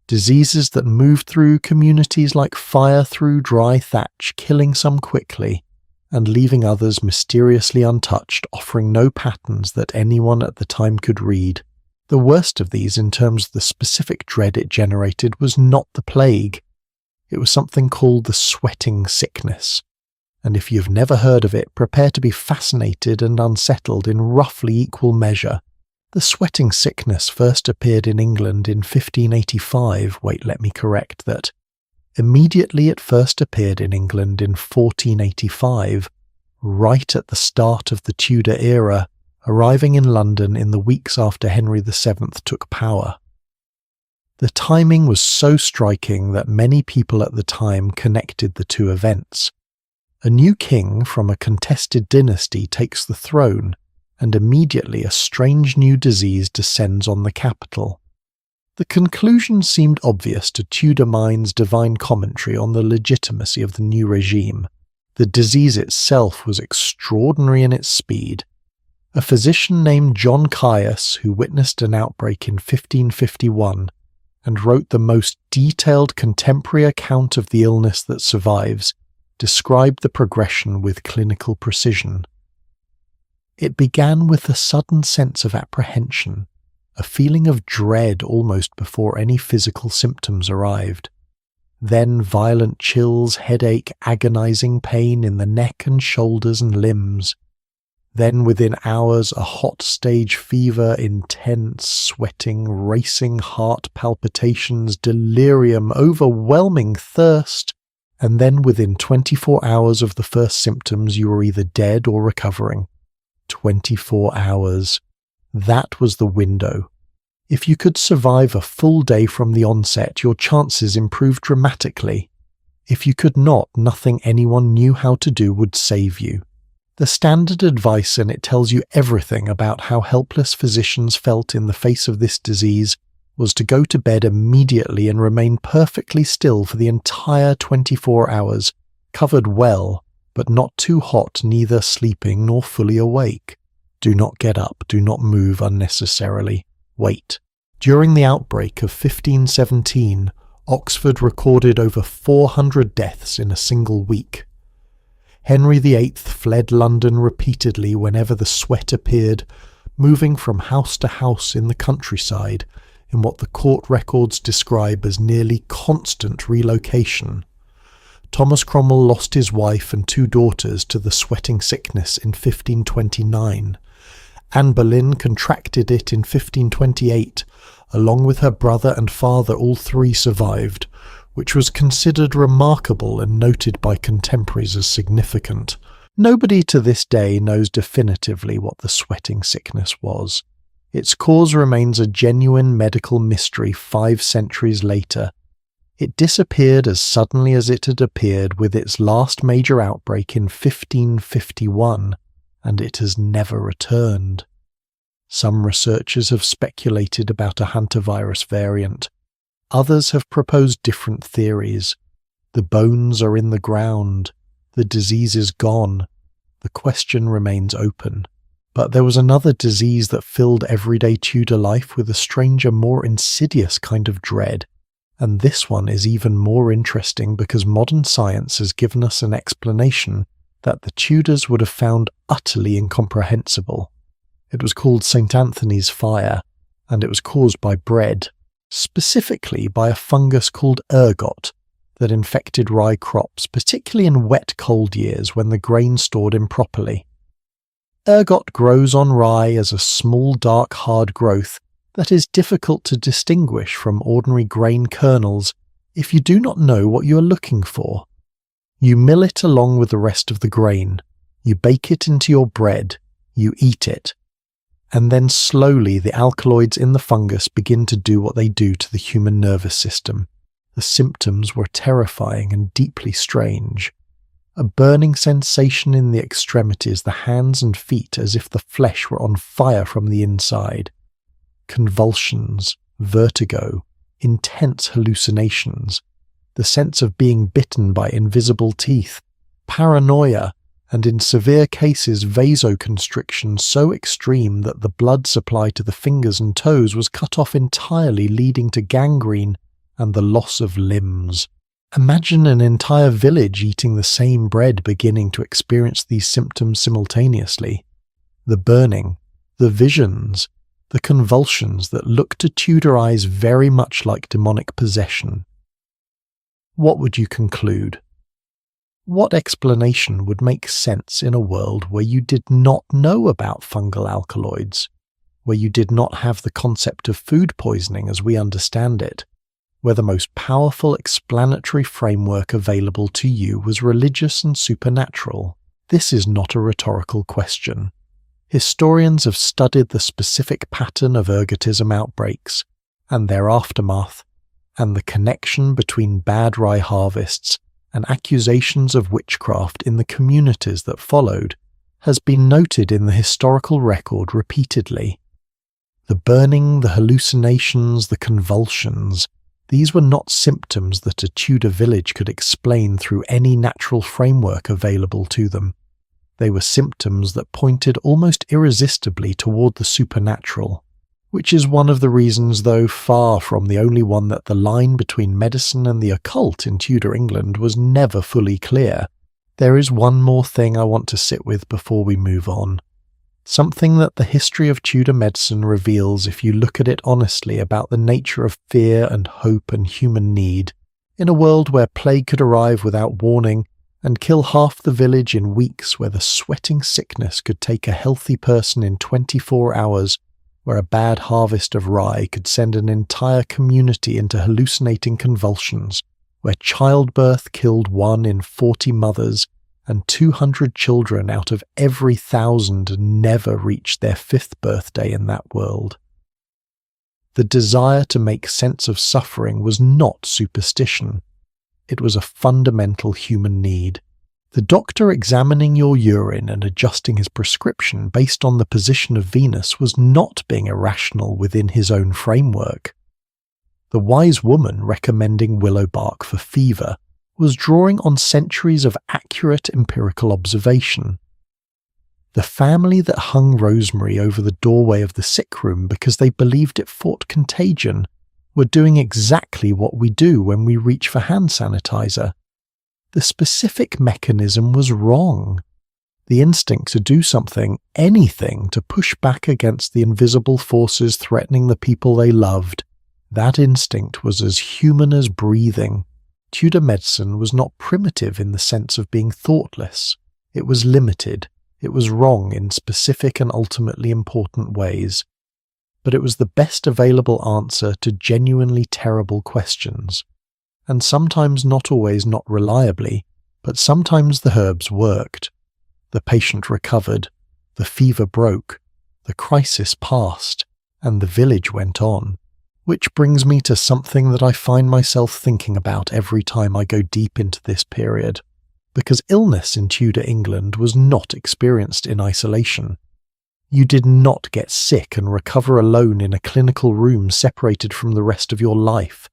Diseases that moved through communities like fire through dry thatch, killing some quickly, and leaving others mysteriously untouched, offering no patterns that anyone at the time could read. The worst of these, in terms of the specific dread it generated, was not the plague. It was something called the sweating sickness, and if you've never heard of it, prepare to be fascinated and unsettled in roughly equal measure. The sweating sickness first appeared in England in 1585. Let me correct that. Immediately it first appeared in England in 1485, right at the start of the Tudor era, arriving in London in the weeks after Henry VII took power. The timing was so striking that many people at the time connected the two events. A new king from a contested dynasty takes the throne, and immediately a strange new disease descends on the capital. The conclusion seemed obvious to Tudor minds' divine commentary on the legitimacy of the new regime. The disease itself was extraordinary in its speed. A physician named John Caius, who witnessed an outbreak in 1551 and wrote the most detailed contemporary account of the illness that survives, described the progression with clinical precision. It began with a sudden sense of apprehension, a feeling of dread almost before any physical symptoms arrived. Then violent chills, headache, agonizing pain in the neck and shoulders and limbs. Then within hours a hot stage fever, intense sweating, racing heart palpitations, delirium, overwhelming thirst, and then within 24 hours of the first symptoms you were either dead or recovering. 24 hours. That was the window. If you could survive a full day from the onset, your chances improved dramatically. If you could not, nothing anyone knew how to do would save you. The standard advice, and it tells you everything about how helpless physicians felt in the face of this disease, was to go to bed immediately and remain perfectly still for the entire 24 hours, covered well, but not too hot, neither sleeping nor fully awake. Do not get up, do not move unnecessarily. Wait. During the outbreak of 1517, Oxford recorded over 400 deaths in a single week. Henry VIII fled London repeatedly whenever the sweat appeared, moving from house to house in the countryside in what the court records describe as nearly constant relocation. Thomas Cromwell lost his wife and 2 daughters to the sweating sickness in 1529. Anne Boleyn contracted it in 1528, along with her brother and father. All 3 survived, which was considered remarkable and noted by contemporaries as significant. Nobody to this day knows definitively what the sweating sickness was. Its cause remains a genuine medical mystery 5 centuries later. It disappeared as suddenly as it had appeared with its last major outbreak in 1551, and it has never returned. Some researchers have speculated about a hantavirus variant. Others have proposed different theories. The bones are in the ground. The disease is gone. The question remains open. But there was another disease that filled everyday Tudor life with a stranger, more insidious kind of dread. And this one is even more interesting because modern science has given us an explanation that the Tudors would have found utterly incomprehensible. It was called St. Anthony's fire, and it was caused by bread, specifically by a fungus called ergot that infected rye crops, particularly in wet, cold years when the grain stored improperly. Ergot grows on rye as a small, dark, hard growth that is difficult to distinguish from ordinary grain kernels if you do not know what you are looking for. You mill it along with the rest of the grain, you bake it into your bread, you eat it, and then slowly the alkaloids in the fungus begin to do what they do to the human nervous system. The symptoms were terrifying and deeply strange. A burning sensation in the extremities, the hands and feet, as if the flesh were on fire from the inside. Convulsions, vertigo, intense hallucinations, the sense of being bitten by invisible teeth, paranoia, and in severe cases vasoconstriction so extreme that the blood supply to the fingers and toes was cut off entirely, leading to gangrene and the loss of limbs. Imagine an entire village eating the same bread beginning to experience these symptoms simultaneously. The burning, the visions, the convulsions that look to Tudor eyes very much like demonic possession. What would you conclude? What explanation would make sense in a world where you did not know about fungal alkaloids, where you did not have the concept of food poisoning as we understand it, where the most powerful explanatory framework available to you was religious and supernatural? This is not a rhetorical question. Historians have studied the specific pattern of ergotism outbreaks, and their aftermath, and the connection between bad rye harvests and accusations of witchcraft in the communities that followed has been noted in the historical record repeatedly. The burning, the hallucinations, the convulsions, these were not symptoms that a Tudor village could explain through any natural framework available to them. They were symptoms that pointed almost irresistibly toward the supernatural, which is one of the reasons, though far from the only one, that the line between medicine and the occult in Tudor England was never fully clear. There is one more thing I want to sit with before we move on. Something that the history of Tudor medicine reveals if you look at it honestly about the nature of fear and hope and human need. In a world where plague could arrive without warning and kill half the village in weeks, where the sweating sickness could take a healthy person in 24 hours, where a bad harvest of rye could send an entire community into hallucinating convulsions, where childbirth killed 1 in 40 mothers, and 200 children out of every 1,000 never reached their 5th birthday in that world. The desire to make sense of suffering was not superstition. It was a fundamental human need. The doctor examining your urine and adjusting his prescription based on the position of Venus was not being irrational within his own framework. The wise woman recommending willow bark for fever was drawing on centuries of accurate empirical observation. The family that hung rosemary over the doorway of the sick room because they believed it fought contagion were doing exactly what we do when we reach for hand sanitizer. The specific mechanism was wrong. The instinct to do something, anything, to push back against the invisible forces threatening the people they loved, that instinct was as human as breathing. Tudor medicine was not primitive in the sense of being thoughtless. It was limited. It was wrong in specific and ultimately important ways. But it was the best available answer to genuinely terrible questions. And sometimes not always not reliably, but sometimes the herbs worked. The patient recovered, the fever broke, the crisis passed, and the village went on. Which brings me to something that I find myself thinking about every time I go deep into this period. Because illness in Tudor England was not experienced in isolation. You did not get sick and recover alone in a clinical room separated from the rest of your life.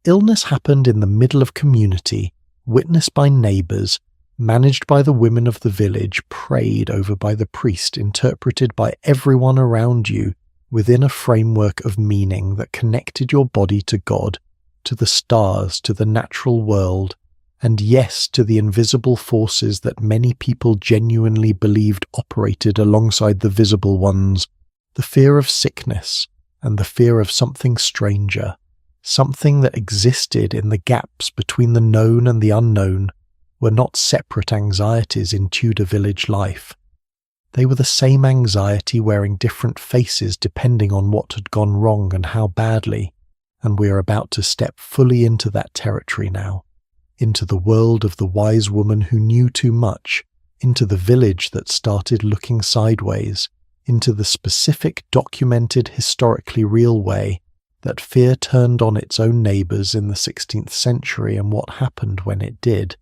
Illness happened in the middle of community, witnessed by neighbours, managed by the women of the village, prayed over by the priest, interpreted by everyone around you, within a framework of meaning that connected your body to God, to the stars, to the natural world, and yes, to the invisible forces that many people genuinely believed operated alongside the visible ones, the fear of sickness and the fear of something stranger, something that existed in the gaps between the known and the unknown, were not separate anxieties in Tudor village life. They were the same anxiety wearing different faces depending on what had gone wrong and how badly, and we are about to step fully into that territory now. Into the world of the wise woman who knew too much, into the village that started looking sideways, into the specific documented historically real way that fear turned on its own neighbours in the 16th century and what happened when it did.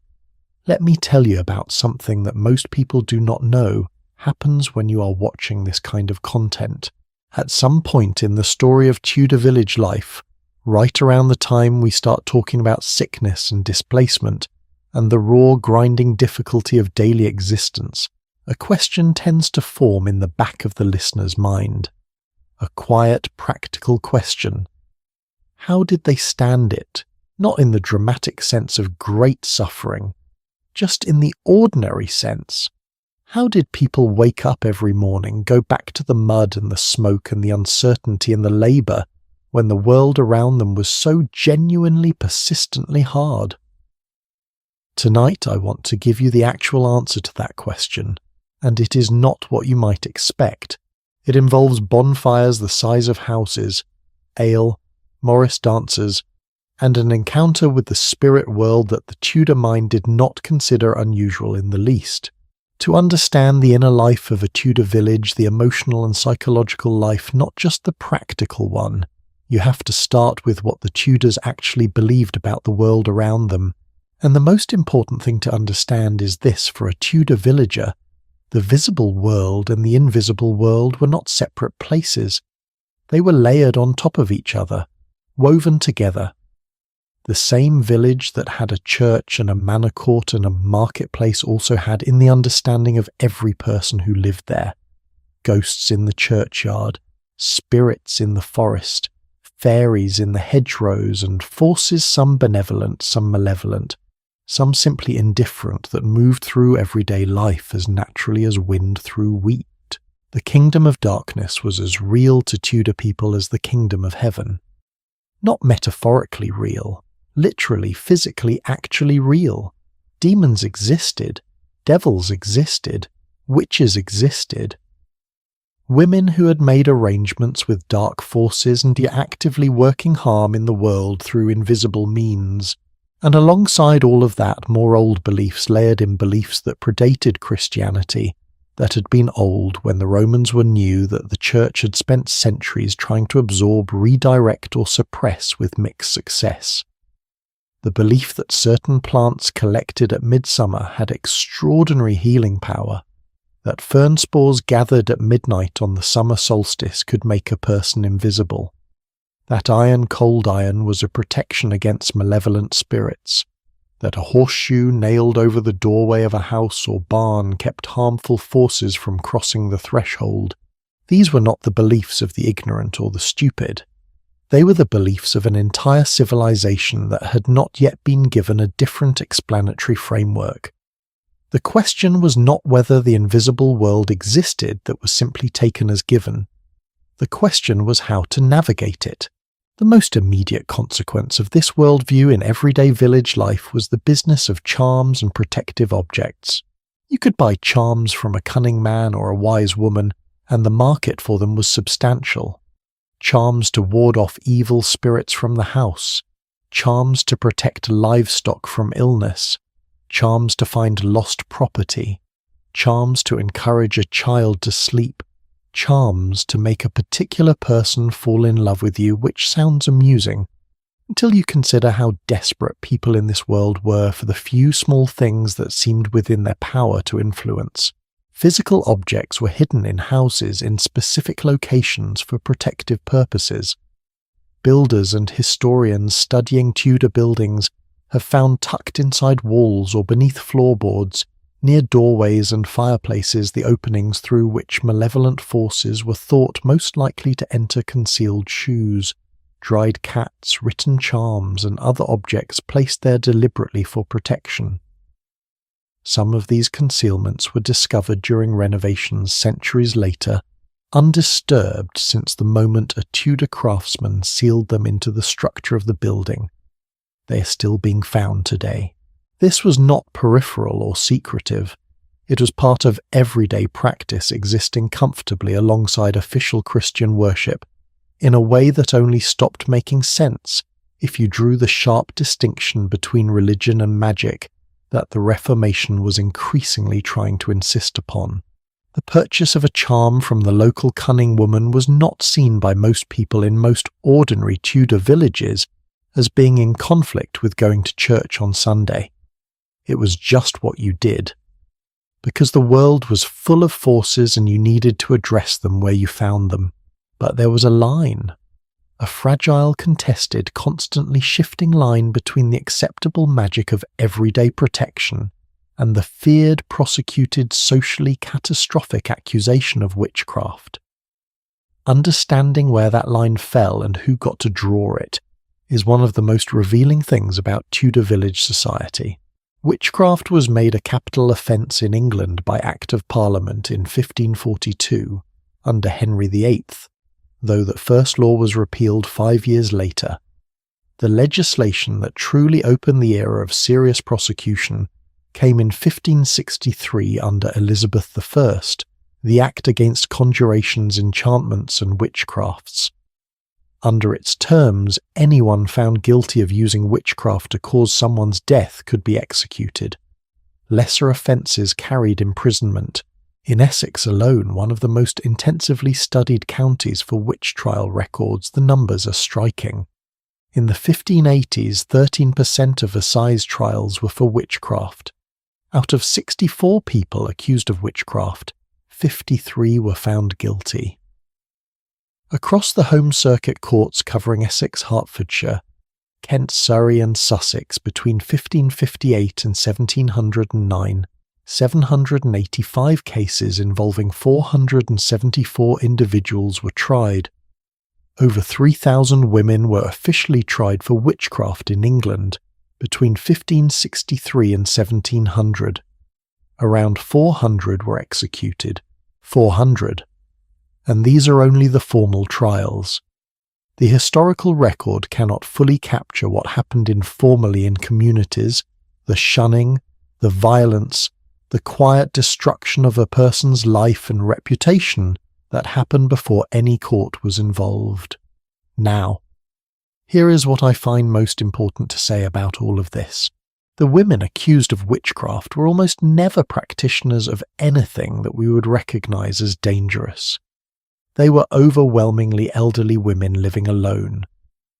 Let me tell you about something that most people do not know happens when you are watching this kind of content. At some point in the story of Tudor village life, right around the time we start talking about sickness and displacement and the raw grinding difficulty of daily existence, a question tends to form in the back of the listener's mind. A quiet, practical question. How did they stand it? Not in the dramatic sense of great suffering, just in the ordinary sense. How did people wake up every morning, go back to the mud and the smoke and the uncertainty and the labour, when the world around them was so genuinely, persistently hard? Tonight I want to give you the actual answer to that question, and it is not what you might expect. It involves bonfires the size of houses, ale, Morris dancers, and an encounter with the spirit world that the Tudor mind did not consider unusual in the least. To understand the inner life of a Tudor village, the emotional and psychological life, not just the practical one, you have to start with what the Tudors actually believed about the world around them. And the most important thing to understand is this: for a Tudor villager, the visible world and the invisible world were not separate places. They were layered on top of each other, woven together. The same village that had a church and a manor court and a marketplace also had, in the understanding of every person who lived there, ghosts in the churchyard, spirits in the forest, fairies in the hedgerows, and forces, some benevolent, some malevolent, some simply indifferent, that moved through everyday life as naturally as wind through wheat. The kingdom of darkness was as real to Tudor people as the kingdom of heaven. Not metaphorically real, literally, physically, actually real. Demons existed, devils existed, witches existed. Women who had made arrangements with dark forces and were actively working harm in the world through invisible means. And alongside all of that, more old beliefs layered in beliefs that predated Christianity, that had been old when the Romans were new, that the church had spent centuries trying to absorb, redirect, or suppress with mixed success. The belief that certain plants collected at midsummer had extraordinary healing power, that fern spores gathered at midnight on the summer solstice could make a person invisible, that cold iron was a protection against malevolent spirits, that a horseshoe nailed over the doorway of a house or barn kept harmful forces from crossing the threshold. These were not the beliefs of the ignorant or the stupid. They were the beliefs of an entire civilization that had not yet been given a different explanatory framework. The question was not whether the invisible world existed that was simply taken as given. The question was how to navigate it. The most immediate consequence of this worldview in everyday village life was the business of charms and protective objects. You could buy charms from a cunning man or a wise woman, and the market for them was substantial. Charms to ward off evil spirits from the house, charms to protect livestock from illness, charms to find lost property, charms to encourage a child to sleep, charms to make a particular person fall in love with you, which sounds amusing, until you consider how desperate people in this world were for the few small things that seemed within their power to influence. Physical objects were hidden in houses in specific locations for protective purposes. Builders and historians studying Tudor buildings have found tucked inside walls or beneath floorboards, near doorways and fireplaces, the openings through which malevolent forces were thought most likely to enter concealed shoes, dried cats, written charms, and other objects placed there deliberately for protection. Some of these concealments were discovered during renovations centuries later, undisturbed since the moment a Tudor craftsman sealed them into the structure of the building. They are still being found today. This was not peripheral or secretive. It was part of everyday practice existing comfortably alongside official Christian worship, in a way that only stopped making sense if you drew the sharp distinction between religion and magic that the Reformation was increasingly trying to insist upon. The purchase of a charm from the local cunning woman was not seen by most people in most ordinary Tudor villages as being in conflict with going to church on Sunday. It was just what you did, because the world was full of forces and you needed to address them where you found them. But there was a line, a fragile, contested, constantly shifting line between the acceptable magic of everyday protection and the feared, prosecuted, socially catastrophic accusation of witchcraft. Understanding where that line fell and who got to draw it is one of the most revealing things about Tudor village society. Witchcraft was made a capital offence in England by Act of Parliament in 1542 under Henry VIII, though that first law was repealed 5 years later. The legislation that truly opened the era of serious prosecution came in 1563 under Elizabeth I, the Act Against Conjurations, Enchantments and Witchcrafts. Under its terms, anyone found guilty of using witchcraft to cause someone's death could be executed. Lesser offences carried imprisonment. In Essex alone, one of the most intensively studied counties for witch trial records, the numbers are striking. In the 1580s, 13% of assize trials were for witchcraft. Out of 64 people accused of witchcraft, 53 were found guilty. Across the home circuit courts covering Essex, Hertfordshire, Kent, Surrey and Sussex between 1558 and 1709, 785 cases involving 474 individuals were tried. Over 3,000 women were officially tried for witchcraft in England between 1563 and 1700. Around 400 were executed. 400. And these are only the formal trials. The historical record cannot fully capture what happened informally in communities, the shunning, the violence, the quiet destruction of a person's life and reputation that happened before any court was involved. Now, here is what I find most important to say about all of this. The women accused of witchcraft were almost never practitioners of anything that we would recognize as dangerous. They were overwhelmingly elderly women living alone,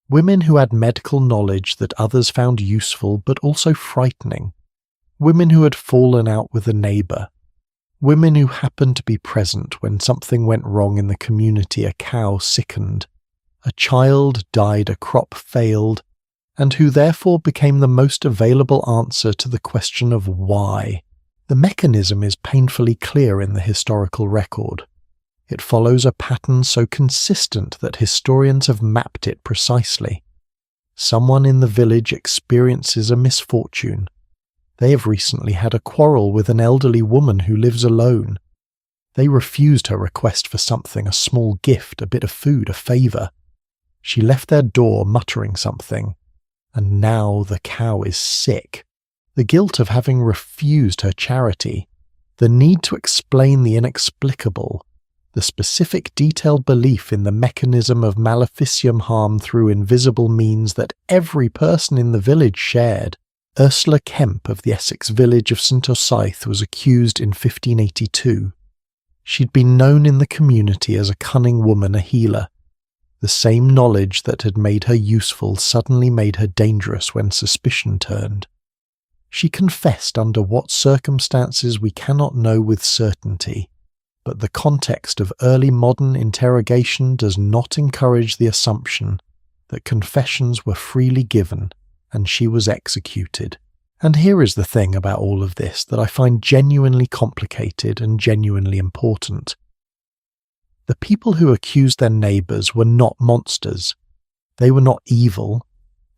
women who had medical knowledge that others found useful but also frightening, women who had fallen out with a neighbour, women who happened to be present when something went wrong in the community, a cow sickened, a child died, a crop failed, and who therefore became the most available answer to the question of why. The mechanism is painfully clear in the historical record. It follows a pattern so consistent that historians have mapped it precisely. Someone in the village experiences a misfortune. They have recently had a quarrel with an elderly woman who lives alone. They refused her request for something, a small gift, a bit of food, a favour. She left their door muttering something, and now the cow is sick. The guilt of having refused her charity, the need to explain the inexplicable, the specific detailed belief in the mechanism of maleficium harm through invisible means that every person in the village shared. Ursula Kemp of the Essex village of St Osyth was accused in 1582. She'd been known in the community as a cunning woman, a healer. The same knowledge that had made her useful suddenly made her dangerous when suspicion turned. She confessed under what circumstances we cannot know with certainty, but the context of early modern interrogation does not encourage the assumption that confessions were freely given and she was executed. And here is the thing about all of this that I find genuinely complicated and genuinely important. The people who accused their neighbours were not monsters. They were not evil.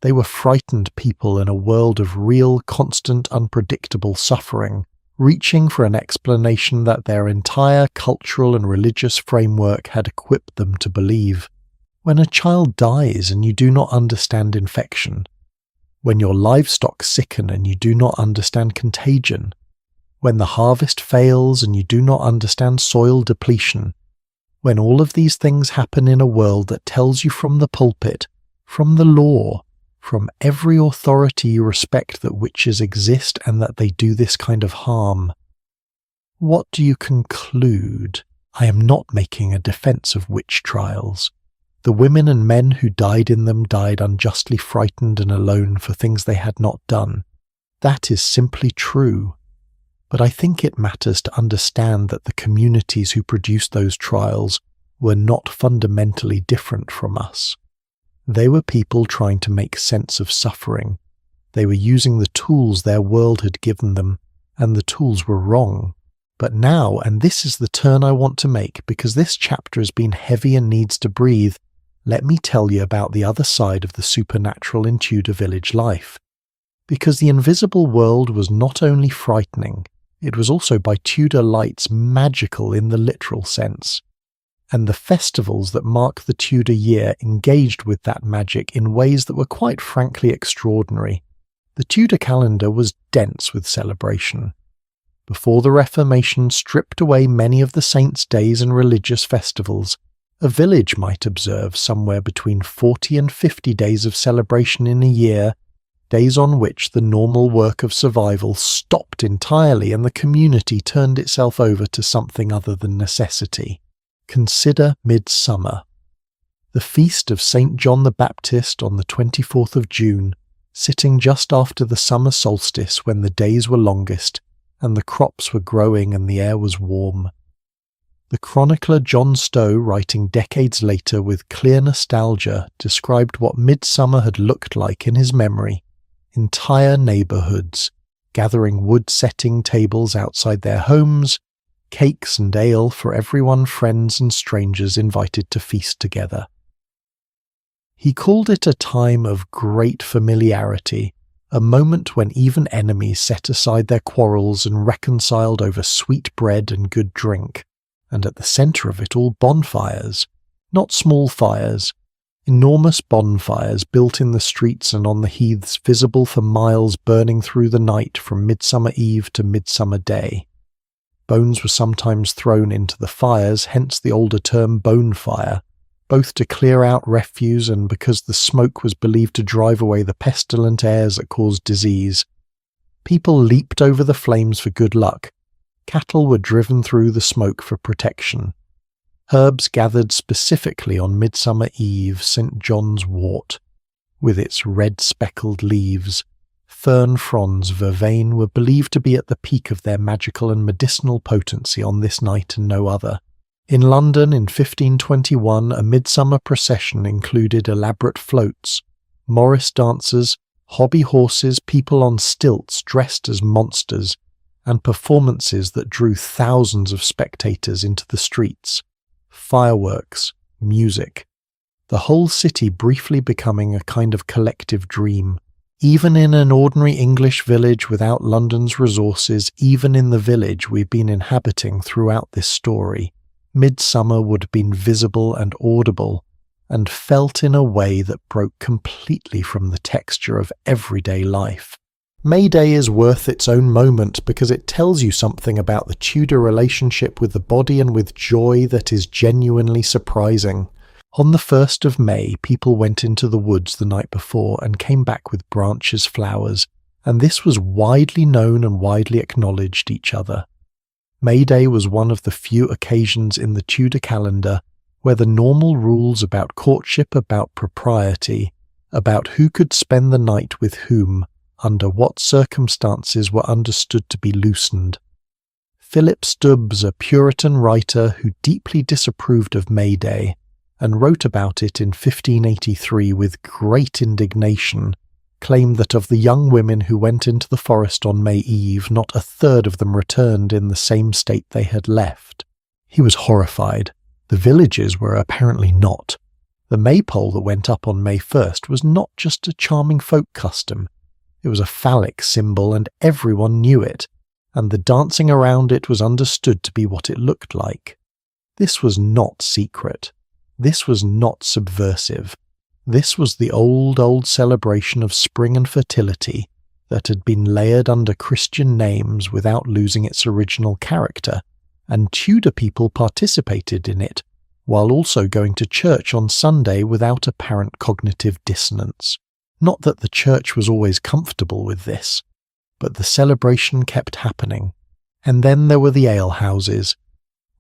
They were frightened people in a world of real, constant, unpredictable suffering, reaching for an explanation that their entire cultural and religious framework had equipped them to believe. When a child dies and you do not understand infection, when your livestock sicken and you do not understand contagion, when the harvest fails and you do not understand soil depletion, when all of these things happen in a world that tells you from the pulpit, from the law, from every authority you respect that witches exist and that they do this kind of harm, what do you conclude? I am not making a defense of witch trials. The women and men who died in them died unjustly frightened and alone for things they had not done. That is simply true. But I think it matters to understand that the communities who produced those trials were not fundamentally different from us. They were people trying to make sense of suffering. They were using the tools their world had given them, and the tools were wrong. But now, and this is the turn I want to make because this chapter has been heavy and needs to breathe, let me tell you about the other side of the supernatural in Tudor village life. Because the invisible world was not only frightening, it was also by Tudor lights magical in the literal sense. And the festivals that mark the Tudor year engaged with that magic in ways that were quite frankly extraordinary. The Tudor calendar was dense with celebration. Before the Reformation stripped away many of the saints' days and religious festivals, a village might observe somewhere between 40 and 50 days of celebration in a year, days on which the normal work of survival stopped entirely and the community turned itself over to something other than necessity. Consider Midsummer. The feast of St. John the Baptist on the 24th of June, sitting just after the summer solstice when the days were longest and the crops were growing and the air was warm. The chronicler John Stowe, writing decades later with clear nostalgia, described what midsummer had looked like in his memory. Entire neighbourhoods, gathering wood-setting tables outside their homes, cakes and ale for everyone, friends and strangers invited to feast together. He called it a time of great familiarity, a moment when even enemies set aside their quarrels and reconciled over sweet bread and good drink, and at the centre of it all bonfires, not small fires, enormous bonfires built in the streets and on the heaths, visible for miles, burning through the night from Midsummer Eve to Midsummer Day. Bones were sometimes thrown into the fires, hence the older term bonfire, both to clear out refuse and because the smoke was believed to drive away the pestilent airs that caused disease. People leaped over the flames for good luck. Cattle were driven through the smoke for protection. Herbs gathered specifically on Midsummer Eve, St. John's wort, with its red-speckled leaves. Fern fronds vervain were believed to be at the peak of their magical and medicinal potency on this night and no other. In London in 1521, a midsummer procession included elaborate floats, Morris dancers, hobby horses, people on stilts dressed as monsters, and performances that drew thousands of spectators into the streets. Fireworks, music. The whole city briefly becoming a kind of collective dream. Even in an ordinary English village without London's resources, even in the village we've been inhabiting throughout this story, midsummer would have been visible and audible, and felt in a way that broke completely from the texture of everyday life. May Day is worth its own moment because it tells you something about the Tudor relationship with the body and with joy that is genuinely surprising. On the 1st of May, people went into the woods the night before and came back with branches, flowers, and this was widely known and widely acknowledged each other. May Day was one of the few occasions in the Tudor calendar where the normal rules about courtship, about propriety, about who could spend the night with whom, under what circumstances, were understood to be loosened. Philip Stubbs, a Puritan writer who deeply disapproved of May Day, and wrote about it in 1583 with great indignation, claimed that of the young women who went into the forest on May Eve, not a third of them returned in the same state they had left. He was horrified. The villages were apparently not. The maypole that went up on May 1st was not just a charming folk custom. It was a phallic symbol and everyone knew it, and the dancing around it was understood to be what it looked like. This was not secret. This was not subversive. This was the old celebration of spring and fertility that had been layered under Christian names without losing its original character, and Tudor people participated in it, while also going to church on Sunday without apparent cognitive dissonance. Not that the church was always comfortable with this, but the celebration kept happening. And then there were the alehouses.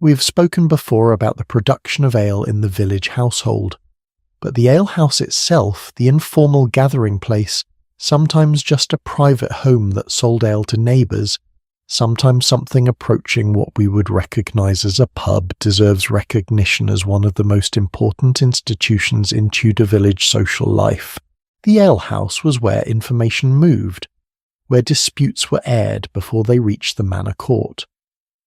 We have spoken before about the production of ale in the village household, but the alehouse itself, the informal gathering place, sometimes just a private home that sold ale to neighbours, sometimes something approaching what we would recognise as a pub, deserves recognition as one of the most important institutions in Tudor village social life. The alehouse was where information moved, where disputes were aired before they reached the manor court,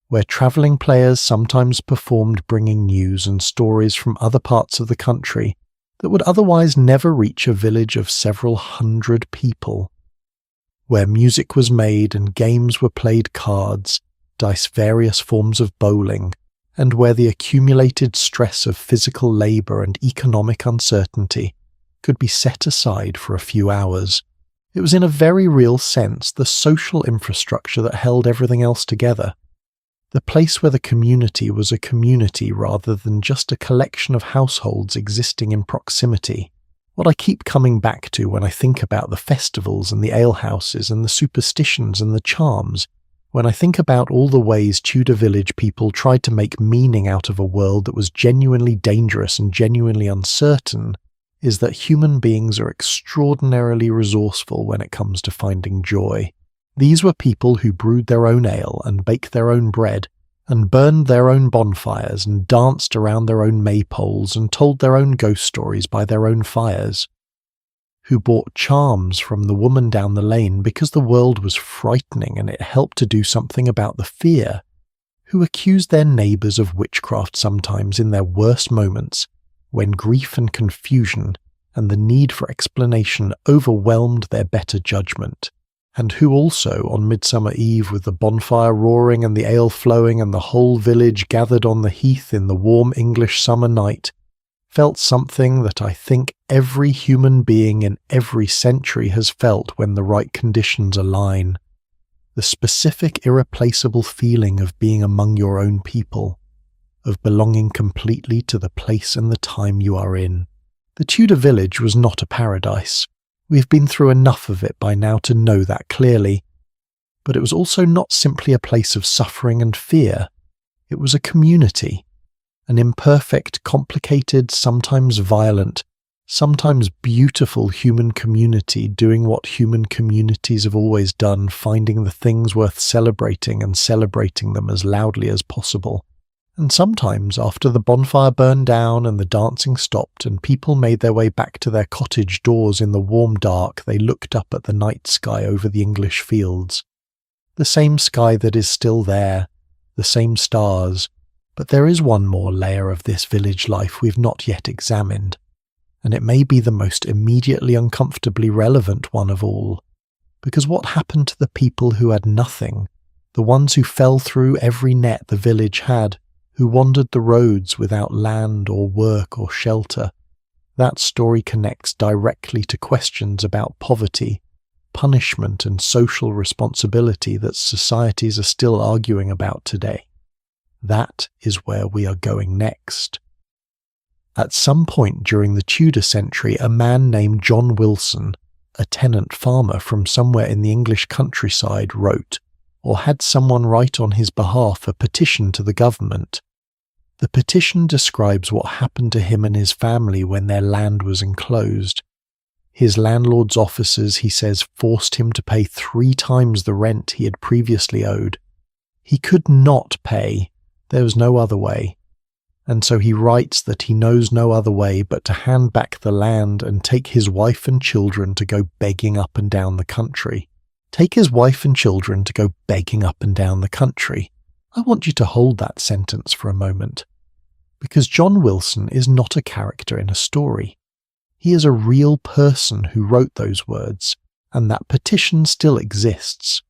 where travelling players sometimes performed bringing news and stories from other parts of the country that would otherwise never reach a village of several hundred people, where music was made and games were played, cards, dice, various forms of bowling, and where the accumulated stress of physical labour and economic uncertainty could be set aside for a few hours. It was in a very real sense the social infrastructure that held everything else together, the place where the community was a community rather than just a collection of households existing in proximity. What I keep coming back to when I think about the festivals and the alehouses and the superstitions and the charms, when I think about all the ways Tudor village people tried to make meaning out of a world that was genuinely dangerous and genuinely uncertain, is that human beings are extraordinarily resourceful when it comes to finding joy. These were people who brewed their own ale and baked their own bread, and burned their own bonfires and danced around their own maypoles and told their own ghost stories by their own fires, who bought charms from the woman down the lane because the world was frightening and it helped to do something about the fear, who accused their neighbours of witchcraft sometimes in their worst moments, when grief and confusion and the need for explanation overwhelmed their better judgment, and who also, on Midsummer Eve with the bonfire roaring and the ale flowing and the whole village gathered on the heath in the warm English summer night, felt something that I think every human being in every century has felt when the right conditions align. The specific, irreplaceable feeling of being among your own people, of belonging completely to the place and the time you are in. The Tudor village was not a paradise. We've been through enough of it by now to know that clearly. But it was also not simply a place of suffering and fear. It was a community, an imperfect, complicated, sometimes violent, sometimes beautiful human community doing what human communities have always done, finding the things worth celebrating and celebrating them as loudly as possible. And sometimes, after the bonfire burned down and the dancing stopped and people made their way back to their cottage doors in the warm dark, they looked up at the night sky over the English fields. The same sky that is still there, the same stars, but there is one more layer of this village life we've not yet examined, and it may be the most immediately uncomfortably relevant one of all, because what happened to the people who had nothing, the ones who fell through every net the village had, who wandered the roads without land or work or shelter? That story connects directly to questions about poverty, punishment and social responsibility that societies are still arguing about today. That is where we are going next. At some point during the Tudor century, a man named John Wilson, a tenant farmer from somewhere in the English countryside, wrote, or had someone write on his behalf, a petition to the government. The petition describes what happened to him and his family when their land was enclosed. His landlord's officers, he says, forced him to pay 3 times the rent he had previously owed. He could not pay. There was no other way. And so he writes that he knows no other way but to hand back the land and take his wife and children to go begging up and down the country. Take his wife and children to go begging up and down the country. I want you to hold that sentence for a moment, because John Wilson is not a character in a story. He is a real person who wrote those words, and that petition still exists.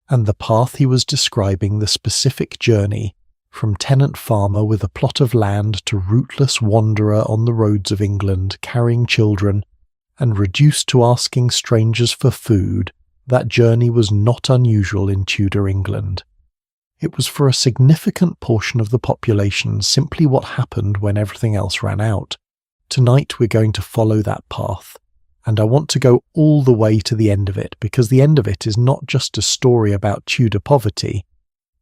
And the path he was describing, the specific journey, from tenant farmer with a plot of land to rootless wanderer on the roads of England carrying children, and reduced to asking strangers for food, that journey was not unusual in Tudor England. It was for a significant portion of the population simply what happened when everything else ran out. Tonight we're going to follow that path, and I want to go all the way to the end of it, because the end of it is not just a story about Tudor poverty.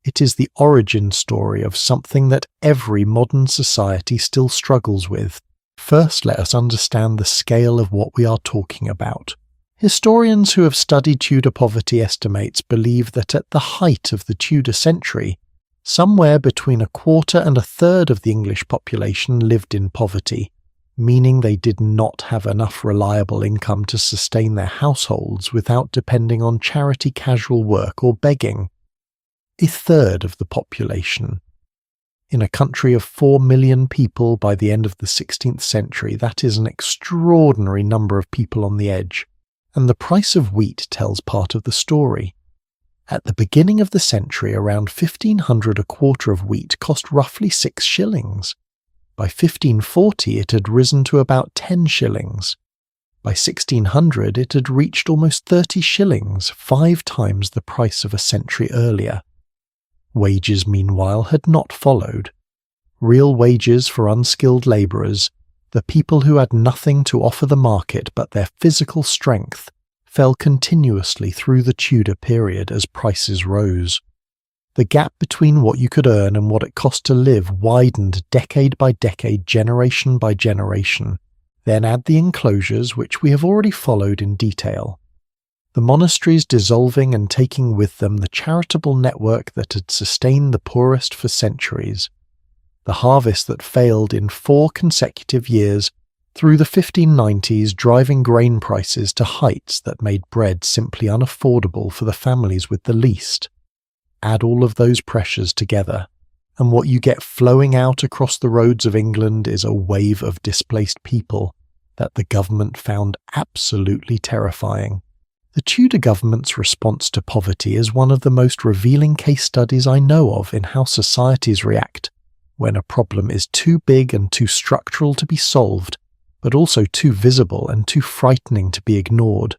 It is the origin story of something that every modern society still struggles with. First, let us understand the scale of what we are talking about. Historians who have studied Tudor poverty estimates believe that at the height of the Tudor century, somewhere between 1/4 and 1/3 of the English population lived in poverty, meaning they did not have enough reliable income to sustain their households without depending on charity casual work or begging. 1/3 of the population. In a country of 4 million people by the end of the 16th century, that is an extraordinary number of people on the edge. And the price of wheat tells part of the story. At the beginning of the century, around 1500 a quarter of wheat cost roughly 6 shillings. By 1540 it had risen to about 10 shillings. By 1600 it had reached almost 30 shillings, 5 times the price of a century earlier. Wages, meanwhile, had not followed. Real wages for unskilled labourers, the people who had nothing to offer the market but their physical strength, fell continuously through the Tudor period as prices rose. The gap between what you could earn and what it cost to live widened decade by decade, generation by generation. Then add the enclosures, which we have already followed in detail. the monasteries dissolving and taking with them the charitable network that had sustained the poorest for centuries. The harvest that failed in 4 consecutive years through the 1590s, driving grain prices to heights that made bread simply unaffordable for the families with the least. Add all of those pressures together, and what you get flowing out across the roads of England is a wave of displaced people that the government found absolutely terrifying. The Tudor government's response to poverty is one of the most revealing case studies I know of in how societies react when a problem is too big and too structural to be solved, but also too visible and too frightening to be ignored.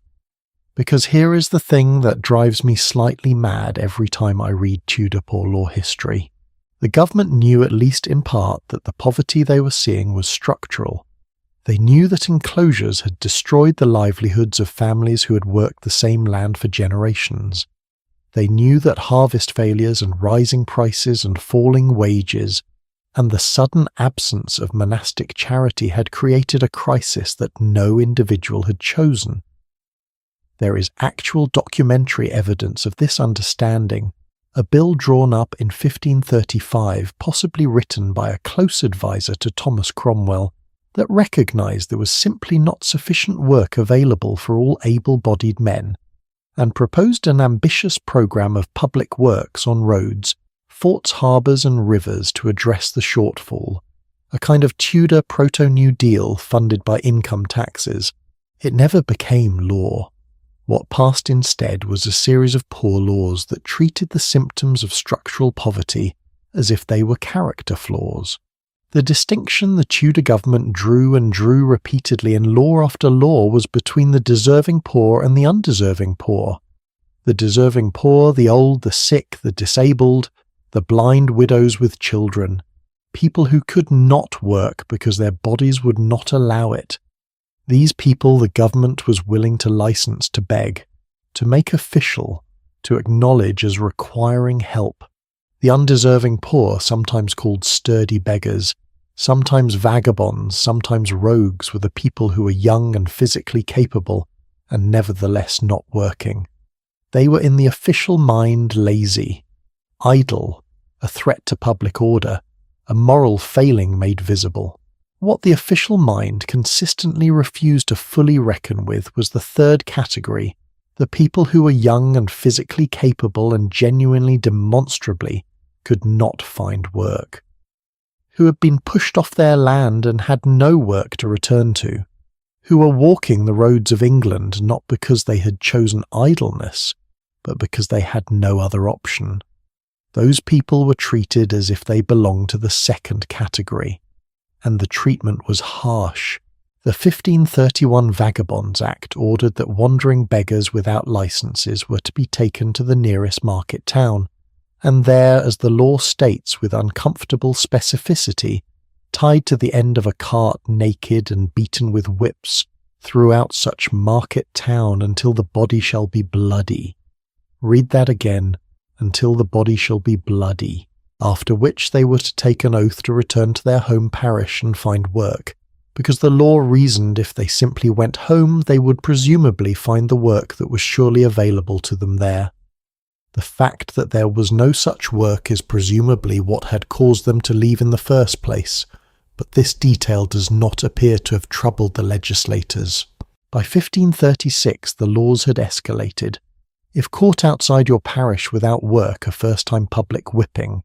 Because here is the thing that drives me slightly mad every time I read Tudor poor law history. The government knew, at least in part, that the poverty they were seeing was structural. They knew that enclosures had destroyed the livelihoods of families who had worked the same land for generations. They knew that harvest failures and rising prices and falling wages and the sudden absence of monastic charity had created a crisis that no individual had chosen. There is actual documentary evidence of this understanding, a bill drawn up in 1535, possibly written by a close advisor to Thomas Cromwell, that recognised there was simply not sufficient work available for all able-bodied men, and proposed an ambitious programme of public works on roads, forts, harbours and rivers to address the shortfall, a kind of Tudor proto-New Deal funded by income taxes. It never became law. What passed instead was a series of poor laws that treated the symptoms of structural poverty as if they were character flaws. The distinction the Tudor government drew repeatedly in law after law was between the deserving poor and the undeserving poor. The deserving poor, the old, the sick, the disabled, the blind widows with children, people who could not work because their bodies would not allow it. These people the government was willing to license to beg, to make official, to acknowledge as requiring help. The undeserving poor, sometimes called sturdy beggars, sometimes vagabonds, sometimes rogues, were the people who were young and physically capable and nevertheless not working. They were in the official mind lazy, idle, a threat to public order, a moral failing made visible. What the official mind consistently refused to fully reckon with was the third category, the people who were young and physically capable and genuinely demonstrably could not find work, who had been pushed off their land and had no work to return to, who were walking the roads of England not because they had chosen idleness, but because they had no other option. Those people were treated as if they belonged to the second category, and the treatment was harsh. The 1531 Vagabonds Act ordered that wandering beggars without licenses were to be taken to the nearest market town, and there, as the law states with uncomfortable specificity, tied to the end of a cart naked and beaten with whips throughout such market town until the body shall be bloody. Read that again, until the body shall be bloody, after which they were to take an oath to return to their home parish and find work, because the law reasoned if they simply went home they would presumably find the work that was surely available to them there. The fact that there was no such work is presumably what had caused them to leave in the first place, but this detail does not appear to have troubled the legislators. By 1536 the laws had escalated. If caught outside your parish without work, a first-time public whipping;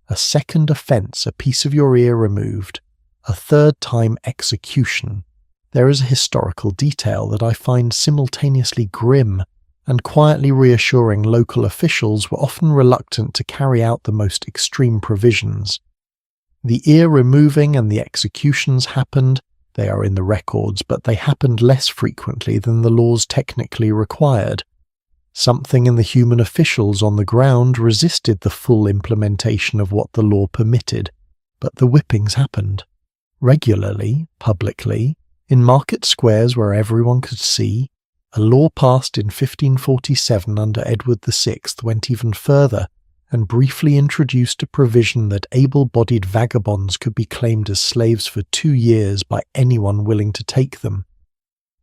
a second offence, a piece of your ear removed; a third time, execution. There is a historical detail that I find simultaneously grim and quietly reassuring. Local officials were often reluctant to carry out the most extreme provisions. The ear removing and the executions happened, they are in the records, but they happened less frequently than the laws technically required. Something in the human officials on the ground resisted the full implementation of what the law permitted, but the whippings happened. Regularly, publicly, in market squares where everyone could see. A law passed in 1547 under Edward VI went even further and briefly introduced a provision that able-bodied vagabonds could be claimed as slaves for 2 years by anyone willing to take them.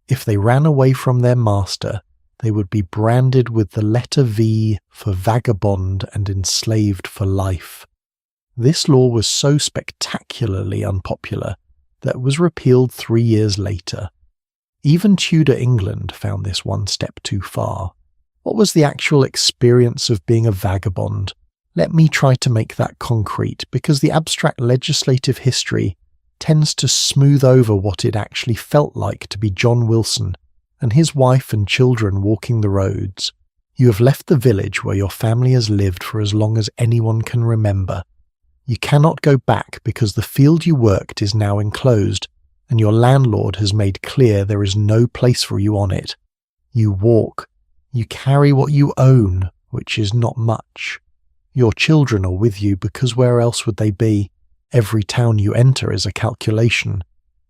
If they ran away from their master, they would be branded with the letter V for vagabond and enslaved for life. This law was so spectacularly unpopular that it was repealed 3 years later. Even Tudor England found this one step too far. What was the actual experience of being a vagabond? Let me try to make that concrete, because the abstract legislative history tends to smooth over what it actually felt like to be John Wilson and his wife and children walking the roads. You have left the village where your family has lived for as long as anyone can remember. You cannot go back because the field you worked is now enclosed, and your landlord has made clear there is no place for you on it. You walk. You carry what you own, which is not much. Your children are with you because where else would they be? Every town you enter is a calculation.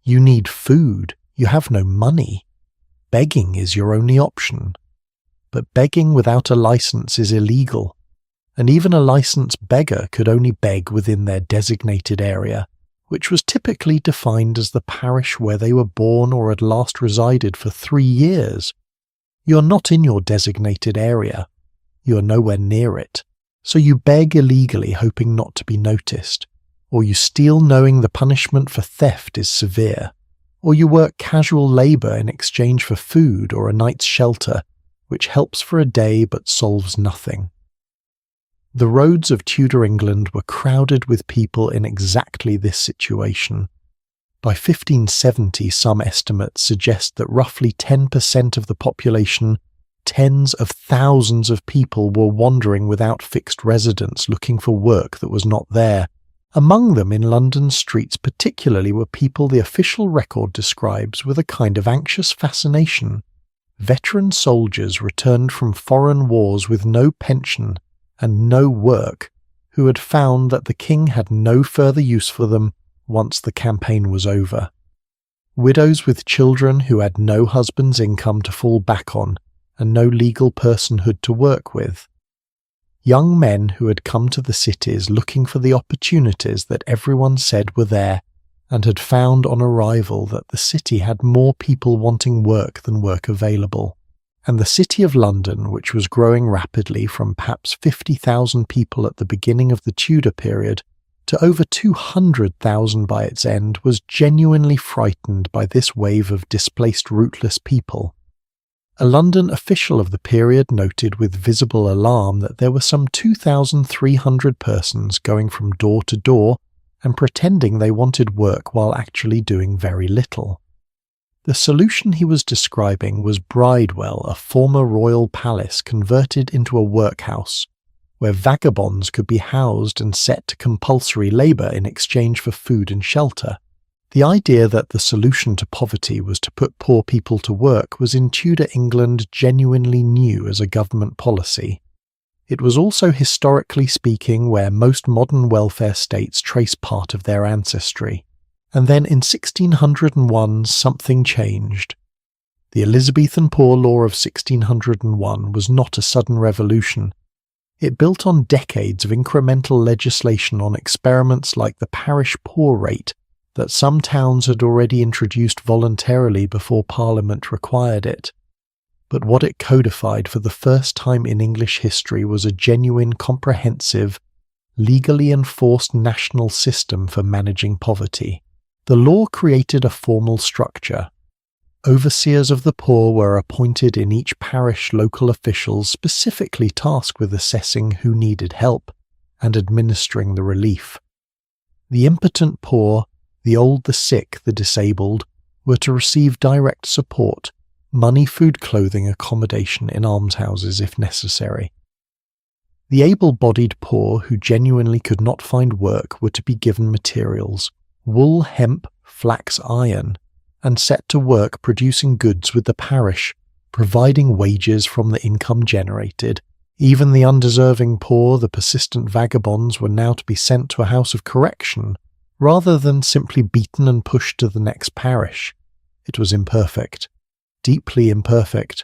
You need food. You have no money. Begging is your only option. But begging without a license is illegal, and even a licensed beggar could only beg within their designated area, which was typically defined as the parish where they were born or had last resided for 3 years. You're not in your designated area. You're nowhere near it. So you beg illegally, hoping not to be noticed. Or you steal knowing the punishment for theft is severe. Or you work casual labour in exchange for food or a night's shelter, which helps for a day but solves nothing. The roads of Tudor England were crowded with people in exactly this situation. By 1570, some estimates suggest that roughly 10% of the population, tens of thousands of people, were wandering without fixed residence looking for work that was not there. Among them in London's streets particularly were people the official record describes with a kind of anxious fascination. Veteran soldiers returned from foreign wars with no pension and no work, who had found that the king had no further use for them once the campaign was over. Widows with children who had no husband's income to fall back on and no legal personhood to work with. Young men who had come to the cities looking for the opportunities that everyone said were there and had found on arrival that the city had more people wanting work than work available. And the City of London, which was growing rapidly from perhaps 50,000 people at the beginning of the Tudor period to over 200,000 by its end, was genuinely frightened by this wave of displaced rootless people. A London official of the period noted with visible alarm that there were some 2,300 persons going from door to door and pretending they wanted work while actually doing very little. The solution he was describing was Bridewell, a former royal palace converted into a workhouse, where vagabonds could be housed and set to compulsory labour in exchange for food and shelter. The idea that the solution to poverty was to put poor people to work was in Tudor England genuinely new as a government policy. It was also historically speaking where most modern welfare states trace part of their ancestry. And then in 1601 something changed. The Elizabethan Poor Law of 1601 was not a sudden revolution. It built on decades of incremental legislation on experiments like the parish poor rate that some towns had already introduced voluntarily before Parliament required it. But what it codified for the first time in English history was a genuine, comprehensive, legally enforced national system for managing poverty. The law created a formal structure. Overseers of the poor were appointed in each parish, local officials specifically tasked with assessing who needed help and administering the relief. The impotent poor, the old, the sick, the disabled, were to receive direct support, money, food, clothing, accommodation in almshouses if necessary. The able-bodied poor who genuinely could not find work were to be given materials, wool, hemp, flax, iron, and set to work producing goods with the parish, providing wages from the income generated. Even the undeserving poor, the persistent vagabonds, were now to be sent to a house of correction, rather than simply beaten and pushed to the next parish. It was imperfect, deeply imperfect.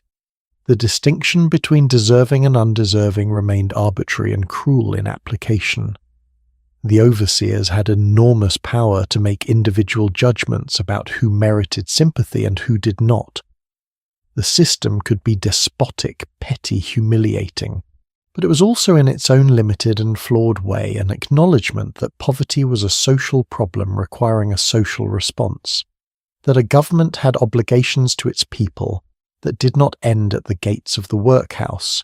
The distinction between deserving and undeserving remained arbitrary and cruel in application. The overseers had enormous power to make individual judgments about who merited sympathy and who did not. The system could be despotic, petty, humiliating. But it was also in its own limited and flawed way an acknowledgement that poverty was a social problem requiring a social response, that a government had obligations to its people that did not end at the gates of the workhouse.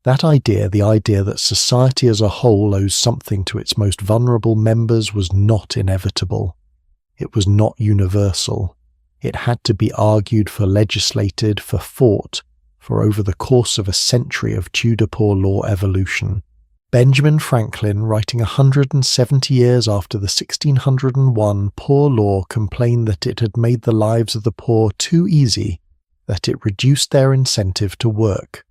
That idea, the idea that society as a whole owes something to its most vulnerable members, was not inevitable. It was not universal. It had to be argued for, legislated for, fought for over the course of a century of Tudor poor law evolution. Benjamin Franklin, writing 170 years after the 1601 Poor Law, complained that it had made the lives of the poor too easy, that it reduced their incentive to work.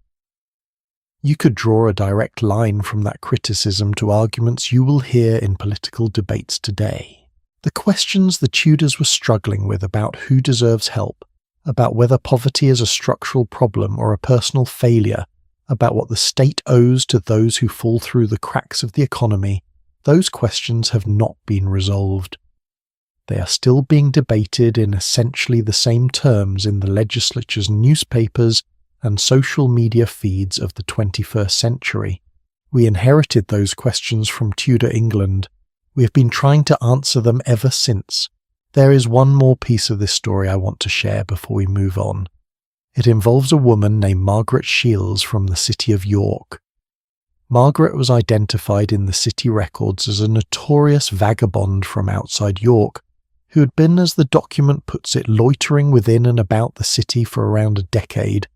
You could draw a direct line from that criticism to arguments you will hear in political debates today. The questions the Tudors were struggling with about who deserves help, about whether poverty is a structural problem or a personal failure, about what the state owes to those who fall through the cracks of the economy, those questions have not been resolved. They are still being debated in essentially the same terms in the legislature's newspapers and social media feeds of the 21st century. We inherited those questions from Tudor England. We have been trying to answer them ever since. There is one more piece of this story I want to share before we move on. It involves a woman named Margaret Shields from the city of York. Margaret was identified in the city records as a notorious vagabond from outside York, who had been, as the document puts it, loitering within and about the city for around a decade.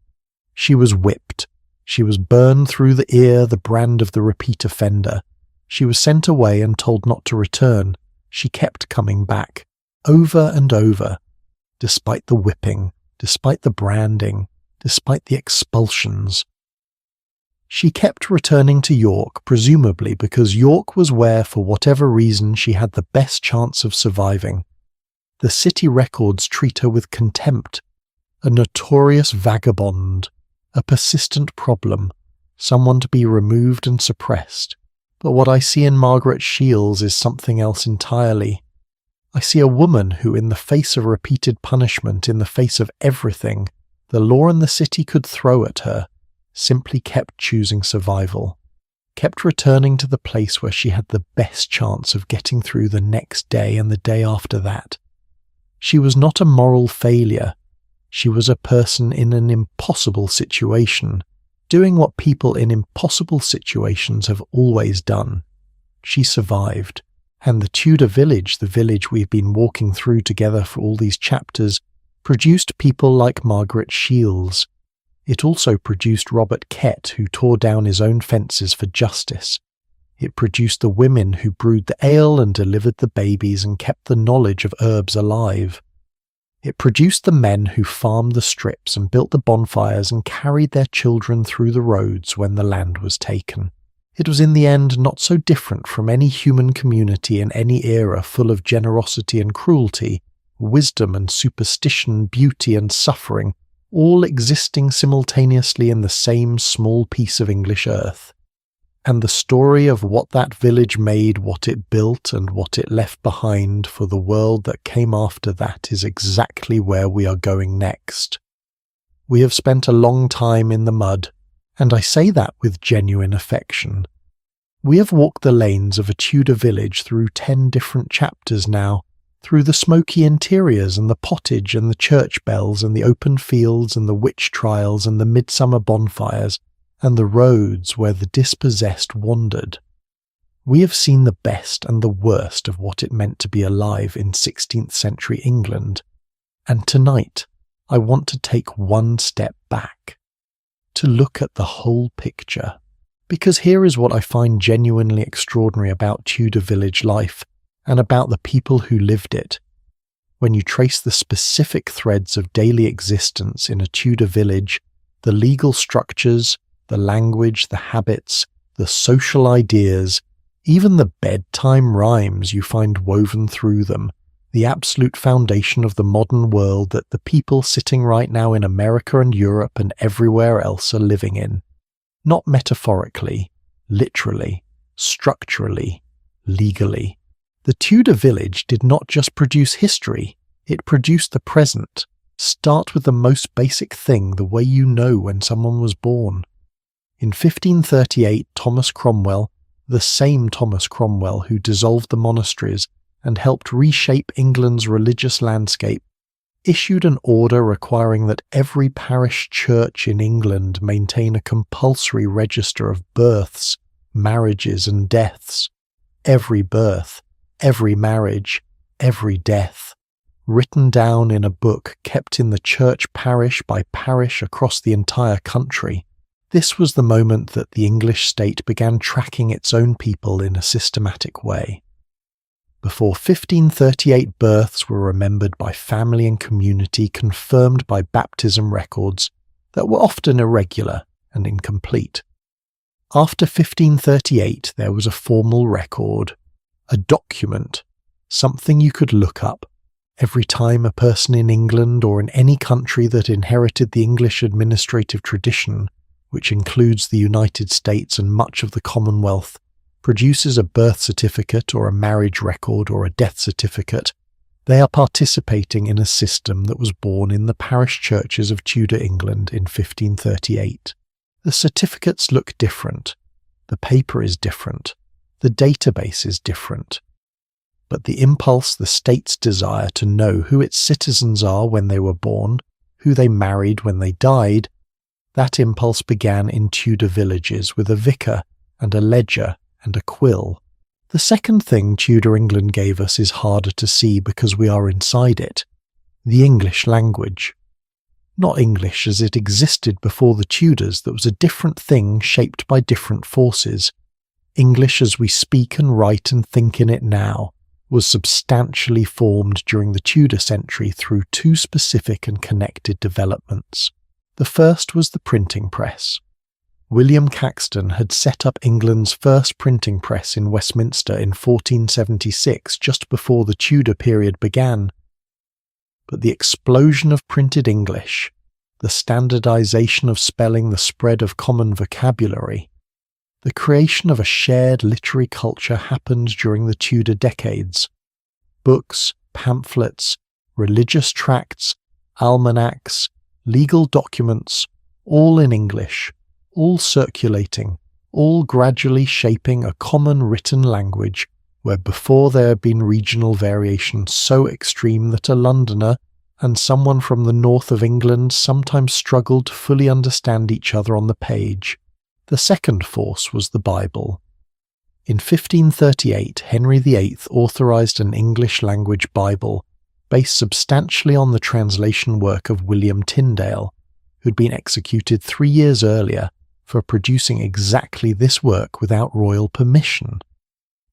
She was whipped. She was burned through the ear, the brand of the repeat offender. She was sent away and told not to return. She kept coming back, over and over, despite the whipping, despite the branding, despite the expulsions. She kept returning to York, presumably because York was where, for whatever reason, she had the best chance of surviving. The city records treat her with contempt. A notorious vagabond, a persistent problem, someone to be removed and suppressed. But what I see in Margaret Shields is something else entirely. I see a woman who, in the face of repeated punishment, in the face of everything the law and the city could throw at her, simply kept choosing survival, kept returning to the place where she had the best chance of getting through the next day and the day after that. She was not a moral failure. She was a person in an impossible situation, doing what people in impossible situations have always done. She survived. And the Tudor village, the village we've been walking through together for all these chapters, produced people like Margaret Shields. It also produced Robert Kett, who tore down his own fences for justice. It produced the women who brewed the ale and delivered the babies and kept the knowledge of herbs alive. It produced the men who farmed the strips and built the bonfires and carried their children through the roads when the land was taken. It was in the end not so different from any human community in any era, full of generosity and cruelty, wisdom and superstition, beauty and suffering, all existing simultaneously in the same small piece of English earth. And the story of what that village made, what it built and what it left behind for the world that came after that is exactly where we are going next. We have spent a long time in the mud, and I say that with genuine affection. We have walked the lanes of a Tudor village through 10 different chapters now, through the smoky interiors and the pottage and the church bells and the open fields and the witch trials and the midsummer bonfires and the roads where the dispossessed wandered. We have seen the best and the worst of what it meant to be alive in 16th century England, and tonight I want to take one step back, to look at the whole picture, because here is what I find genuinely extraordinary about Tudor village life and about the people who lived it. When you trace the specific threads of daily existence in a Tudor village, the legal structures, the language, the habits, the social ideas, even the bedtime rhymes you find woven through them, the absolute foundation of the modern world that the people sitting right now in America and Europe and everywhere else are living in. Not metaphorically, literally, structurally, legally. The Tudor village did not just produce history, it produced the present. Start with the most basic thing, the way you know when someone was born. In 1538, Thomas Cromwell, the same Thomas Cromwell who dissolved the monasteries and helped reshape England's religious landscape, issued an order requiring that every parish church in England maintain a compulsory register of births, marriages and deaths. Every birth, every marriage, every death, written down in a book kept in the church parish by parish across the entire country. This was the moment that the English state began tracking its own people in a systematic way. Before 1538, births were remembered by family and community, confirmed by baptism records that were often irregular and incomplete. After 1538, there was a formal record, a document, something you could look up every time a person in England or in any country that inherited the English administrative tradition, which includes the United States and much of the Commonwealth, produces a birth certificate or a marriage record or a death certificate. They are participating in a system that was born in the parish churches of Tudor England in 1538. The certificates look different, the paper is different, the database is different. But the impulse, the state's desire to know who its citizens are when they were born, who they married when they died, that impulse began in Tudor villages with a vicar and a ledger and a quill. The second thing Tudor England gave us is harder to see because we are inside it: the English language. Not English as it existed before the Tudors, that was a different thing shaped by different forces. English as we speak and write and think in it now was substantially formed during the Tudor century through two specific and connected developments. The first was the printing press. William Caxton had set up England's first printing press in Westminster in 1476, just before the Tudor period began. But the explosion of printed English, the standardization of spelling, the spread of common vocabulary, the creation of a shared literary culture happened during the Tudor decades. Books, pamphlets, religious tracts, almanacs, legal documents, all in English, all circulating, all gradually shaping a common written language where before there had been regional variation so extreme that a Londoner and someone from the north of England sometimes struggled to fully understand each other on the page. The second force was the Bible. In 1538, Henry VIII authorized an English-language Bible based substantially on the translation work of William Tyndale, who'd been executed 3 years earlier for producing exactly this work without royal permission.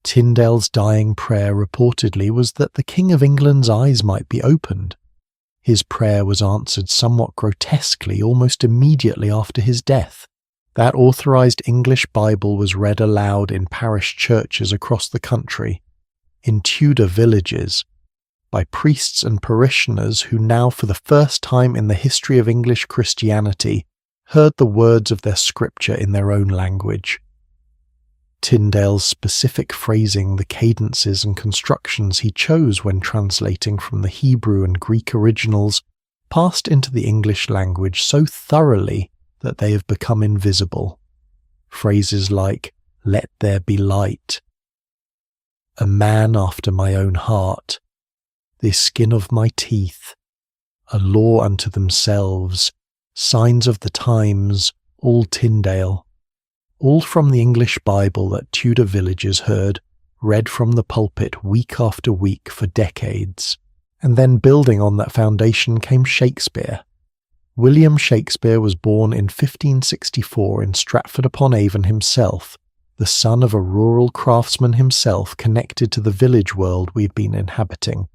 Tyndale's dying prayer reportedly was that the King of England's eyes might be opened. His prayer was answered somewhat grotesquely almost immediately after his death. That authorized English Bible was read aloud in parish churches across the country, in Tudor villages, by priests and parishioners who now, for the first time in the history of English Christianity, heard the words of their scripture in their own language. Tyndale's specific phrasing, the cadences and constructions he chose when translating from the Hebrew and Greek originals, passed into the English language so thoroughly that they have become invisible. Phrases like, "Let there be light," "A man after my own heart," "The skin of my teeth," "A law unto themselves," "Signs of the times," all Tyndale. All from the English Bible that Tudor villagers heard, read from the pulpit week after week for decades. And then building on that foundation came Shakespeare. William Shakespeare was born in 1564 in Stratford-upon-Avon himself, the son of a rural craftsman himself connected to the village world we've been inhabiting.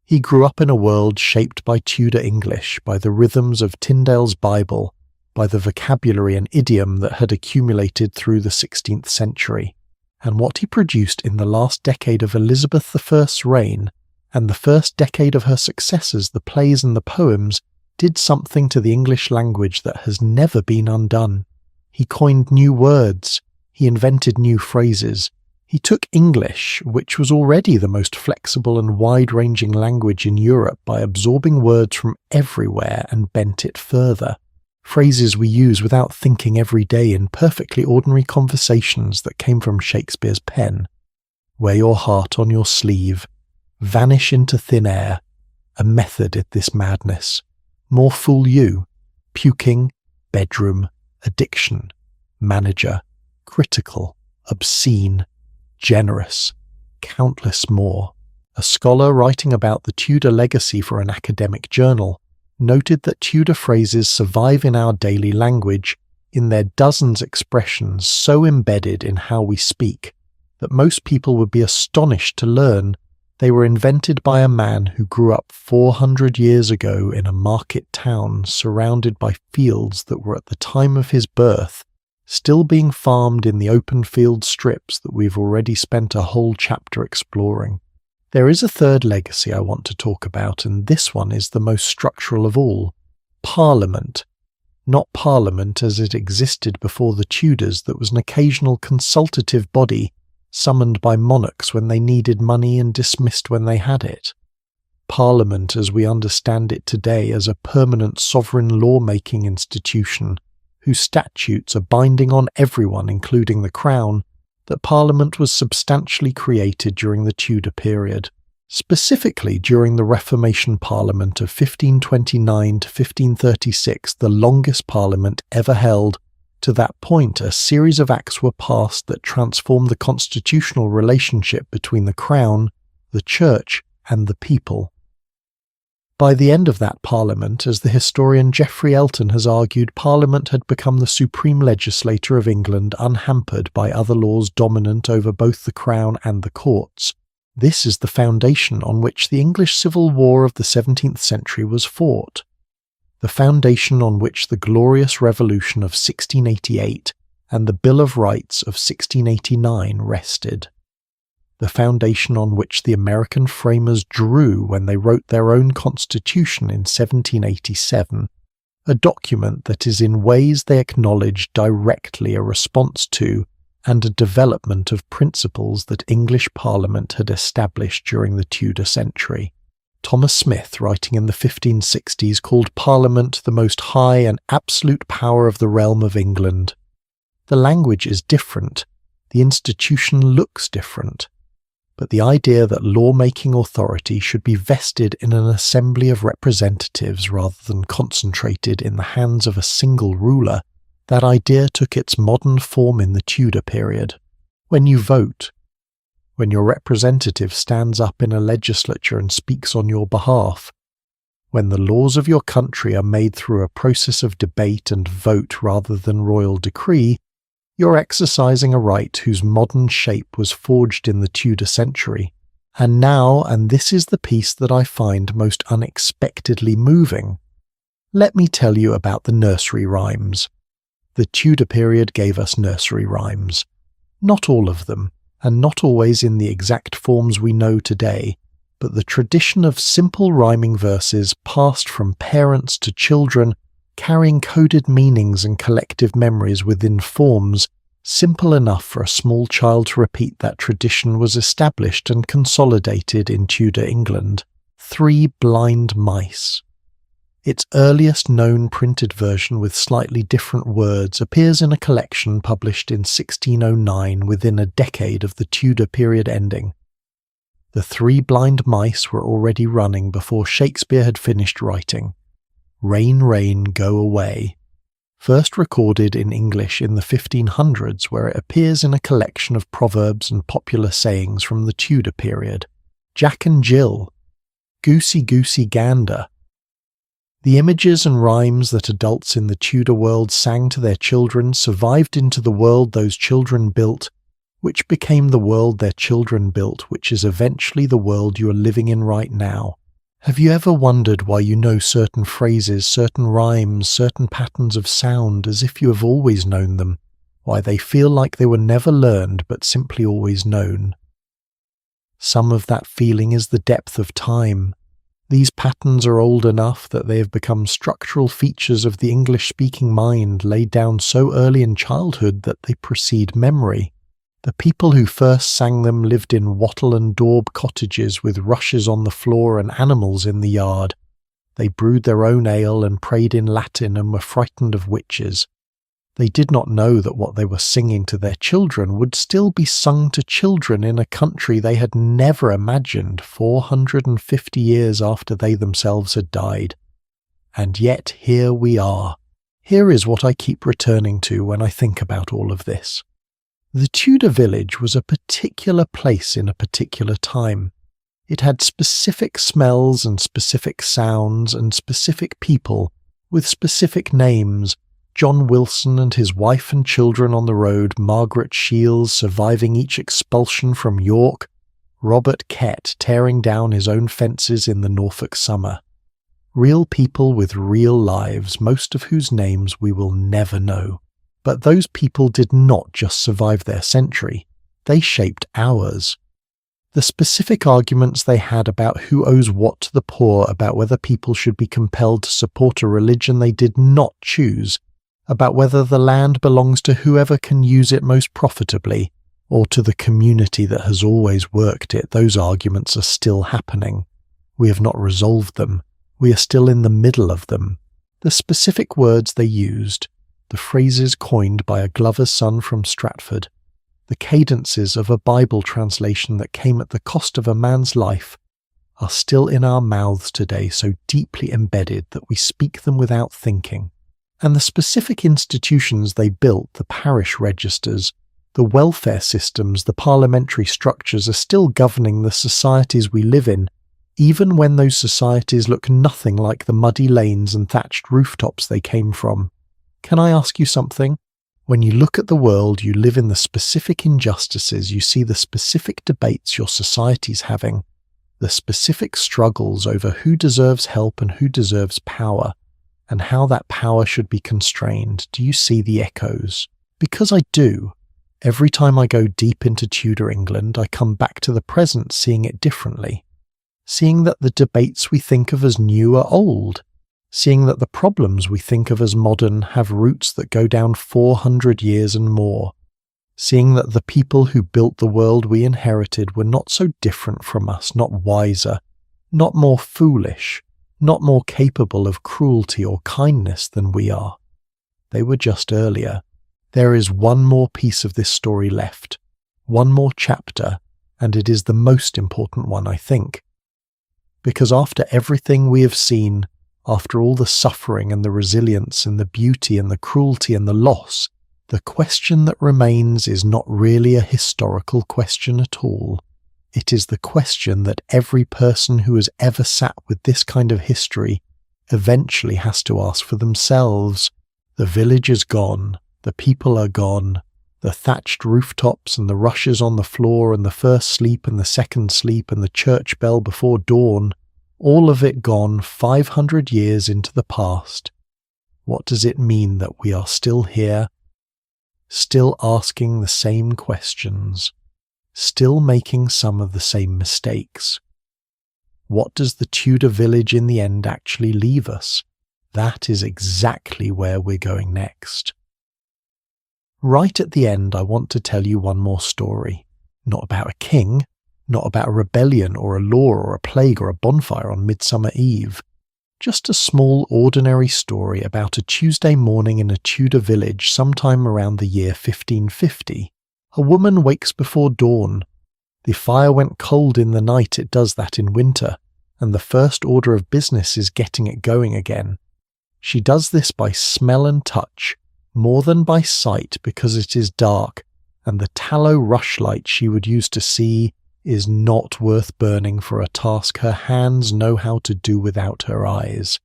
He grew up in a world shaped by Tudor English, by the rhythms of Tyndale's Bible, by the vocabulary and idiom that had accumulated through the 16th century. And what he produced in the last decade of Elizabeth I's reign, and the first decade of her successors, the plays and the poems, did something to the English language that has never been undone. He coined new words, he invented new phrases, He took English, which was already the most flexible and wide-ranging language in Europe, by absorbing words from everywhere and bent it further. Phrases we use without thinking every day in perfectly ordinary conversations that came from Shakespeare's pen. Wear your heart on your sleeve. Vanish into thin air. A method in this madness. More fool you. Puking, bedroom, addiction, manager, critical, obscene, generous, countless more. A scholar writing about the Tudor legacy for an academic journal noted that Tudor phrases survive in our daily language in their dozens expressions so embedded in how we speak that most people would be astonished to learn they were invented by a man who grew up 400 years ago in a market town surrounded by fields that were at the time of his birth still being farmed in the open field strips that we've already spent a whole chapter exploring. There is a third legacy I want to talk about, and this one is the most structural of all. Parliament. Not Parliament as it existed before the Tudors, that was an occasional consultative body summoned by monarchs when they needed money and dismissed when they had it. Parliament as we understand it today as a permanent sovereign law-making institution whose statutes are binding on everyone, including the Crown, that Parliament was substantially created during the Tudor period, specifically during the Reformation Parliament of 1529 to 1536, the longest Parliament ever held. To that point, a series of acts were passed that transformed the constitutional relationship between the Crown, the Church, and the people. By the end of that Parliament, as the historian Geoffrey Elton has argued, Parliament had become the supreme legislator of England, unhampered by other laws dominant over both the Crown and the courts. This is the foundation on which the English Civil War of the 17th century was fought. The foundation on which the Glorious Revolution of 1688 and the Bill of Rights of 1689 rested. The foundation on which the American framers drew when they wrote their own Constitution in 1787, a document that is in ways they acknowledge directly a response to and a development of principles that English Parliament had established during the Tudor century. Thomas Smith, writing in the 1560s, called Parliament the most high and absolute power of the realm of England. The language is different, the institution looks different, but the idea that law-making authority should be vested in an assembly of representatives rather than concentrated in the hands of a single ruler, that idea took its modern form in the Tudor period. When you vote, when your representative stands up in a legislature and speaks on your behalf, when the laws of your country are made through a process of debate and vote rather than royal decree, you're exercising a right whose modern shape was forged in the Tudor century. And now, and this is the piece that I find most unexpectedly moving, let me tell you about the nursery rhymes. The Tudor period gave us nursery rhymes. Not all of them, and not always in the exact forms we know today, but the tradition of simple rhyming verses passed from parents to children, carrying coded meanings and collective memories within forms simple enough for a small child to repeat. That tradition was established and consolidated in Tudor England. 3 Blind Mice. Its earliest known printed version with slightly different words appears in a collection published in 1609 within a decade of the Tudor period ending. The 3 Blind Mice were already running before Shakespeare had finished writing. Rain, rain, go away. First recorded in English in the 1500s, where it appears in a collection of proverbs and popular sayings from the Tudor period. Jack and Jill. Goosey goosey gander. The images and rhymes that adults in the Tudor world sang to their children survived into the world those children built, which became the world their children built, which is eventually the world you are living in right now. Have you ever wondered why you know certain phrases, certain rhymes, certain patterns of sound as if you have always known them, why they feel like they were never learned but simply always known? Some of that feeling is the depth of time. These patterns are old enough that they have become structural features of the English-speaking mind laid down so early in childhood that they precede memory. The people who first sang them lived in wattle and daub cottages with rushes on the floor and animals in the yard. They brewed their own ale and prayed in Latin and were frightened of witches. They did not know that what they were singing to their children would still be sung to children in a country they had never imagined 450 years after they themselves had died. And yet here we are. Here is what I keep returning to when I think about all of this. The Tudor village was a particular place in a particular time. It had specific smells and specific sounds and specific people with specific names. John Wilson and his wife and children on the road, Margaret Shields surviving each expulsion from York, Robert Kett tearing down his own fences in the Norfolk summer. Real people with real lives, most of whose names we will never know. But those people did not just survive their century, they shaped ours. The specific arguments they had about who owes what to the poor, about whether people should be compelled to support a religion they did not choose, about whether the land belongs to whoever can use it most profitably, or to the community that has always worked it, those arguments are still happening. We have not resolved them. We are still in the middle of them. The specific words they used, the phrases coined by a glover's son from Stratford, the cadences of a Bible translation that came at the cost of a man's life, are still in our mouths today, so deeply embedded that we speak them without thinking. And the specific institutions they built, the parish registers, the welfare systems, the parliamentary structures, are still governing the societies we live in, even when those societies look nothing like the muddy lanes and thatched rooftops they came from. Can I ask you something? When you look at the world, you live in the specific injustices, you see the specific debates your society's having, the specific struggles over who deserves help and who deserves power, and how that power should be constrained. Do you see the echoes? Because I do. Every time I go deep into Tudor England, I come back to the present seeing it differently. Seeing that the debates we think of as new are old. Seeing that the problems we think of as modern have roots that go down 400 years and more. Seeing that the people who built the world we inherited were not so different from us, not wiser, not more foolish, not more capable of cruelty or kindness than we are. They were just earlier. There is one more piece of this story left, one more chapter, and it is the most important one, I think. Because after everything we have seen, after all the suffering and the resilience and the beauty and the cruelty and the loss, the question that remains is not really a historical question at all. It is the question that every person who has ever sat with this kind of history eventually has to ask for themselves. The village is gone, the people are gone, the thatched rooftops and the rushes on the floor and the first sleep and the second sleep and the church bell before dawn, all of it gone 500 years into the past. What does it mean that we are still here, still asking the same questions, still making some of the same mistakes? What does the Tudor village in the end actually leave us? That is exactly where we're going next. Right at the end, I want to tell you one more story. Not about a king, not about a rebellion or a law or a plague or a bonfire on Midsummer Eve. Just a small, ordinary story about a Tuesday morning in a Tudor village sometime around the year 1550. A woman wakes before dawn. The fire went cold in the night, it does that in winter, and the first order of business is getting it going again. She does this by smell and touch, more than by sight because it is dark, and the tallow rushlight she would use to see is not worth burning for a task her hands know how to do without her eyes.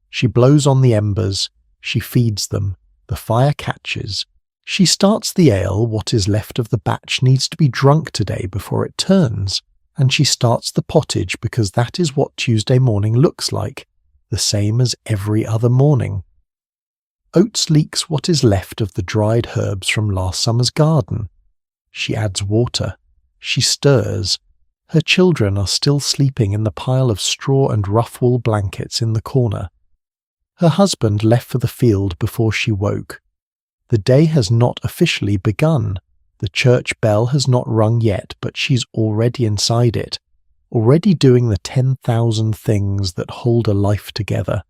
She blows on the embers, she feeds them, the fire catches. She starts the ale, what is left of the batch needs to be drunk today before it turns, and she starts the pottage because that is what Tuesday morning looks like, the same as every other morning. Oates leeks what is left of the dried herbs from last summer's garden. She adds water. She stirs. Her children are still sleeping in the pile of straw and rough wool blankets in the corner. Her husband left for the field before she woke. The day has not officially begun. The church bell has not rung yet, but she's already inside it, already doing the 10,000 things that hold a life together.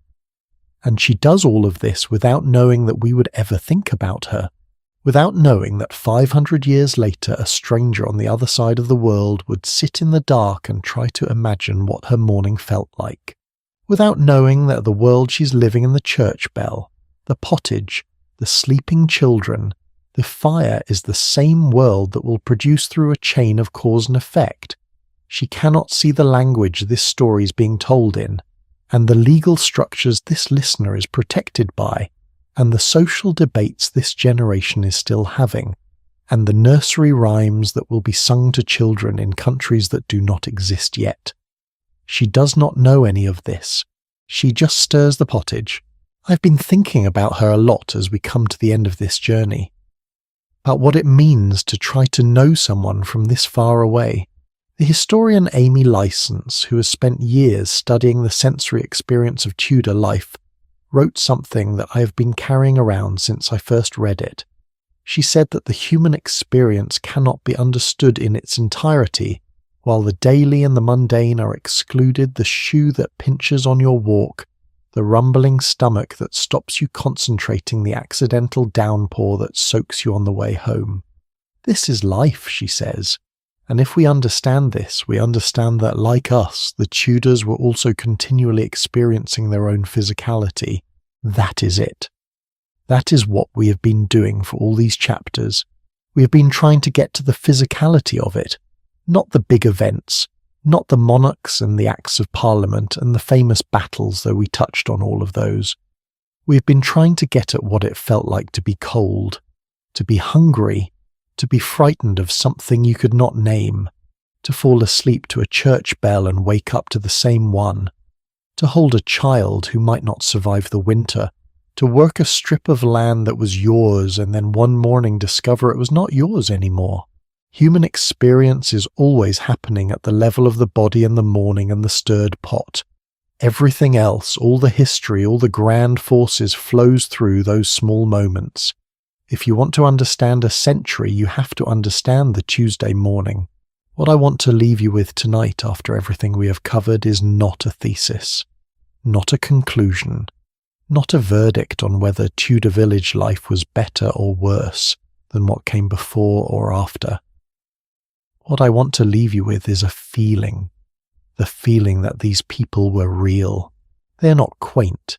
And she does all of this without knowing that we would ever think about her, without knowing that 500 years later a stranger on the other side of the world would sit in the dark and try to imagine what her morning felt like, without knowing that the world she's living in, the church bell, the pottage, the sleeping children, the fire, is the same world that will produce through a chain of cause and effect. She cannot see the language this story is being told in, and the legal structures this listener is protected by, and the social debates this generation is still having, and the nursery rhymes that will be sung to children in countries that do not exist yet. She does not know any of this. She just stirs the pottage. I've been thinking about her a lot as we come to the end of this journey, about what it means to try to know someone from this far away. The historian Amy Licence, who has spent years studying the sensory experience of Tudor life, wrote something that I have been carrying around since I first read it. She said that the human experience cannot be understood in its entirety. While the daily and the mundane are excluded, the shoe that pinches on your walk, the rumbling stomach that stops you concentrating, the accidental downpour that soaks you on the way home. This is life, she says. And if we understand this, we understand that, like us, the Tudors were also continually experiencing their own physicality. That is it. That is what we have been doing for all these chapters. We have been trying to get to the physicality of it, not the big events, not the monarchs and the Acts of Parliament and the famous battles, though we touched on all of those. We have been trying to get at what it felt like to be cold, to be hungry, to be frightened of something you could not name, to fall asleep to a church bell and wake up to the same one, to hold a child who might not survive the winter, to work a strip of land that was yours and then one morning discover it was not yours anymore. Human experience is always happening at the level of the body and the morning and the stirred pot. Everything else, all the history, all the grand forces flows through those small moments. If you want to understand a century, you have to understand the Tuesday morning. What I want to leave you with tonight after everything we have covered is not a thesis, not a conclusion, not a verdict on whether Tudor village life was better or worse than what came before or after. What I want to leave you with is a feeling, the feeling that these people were real. They're not quaint,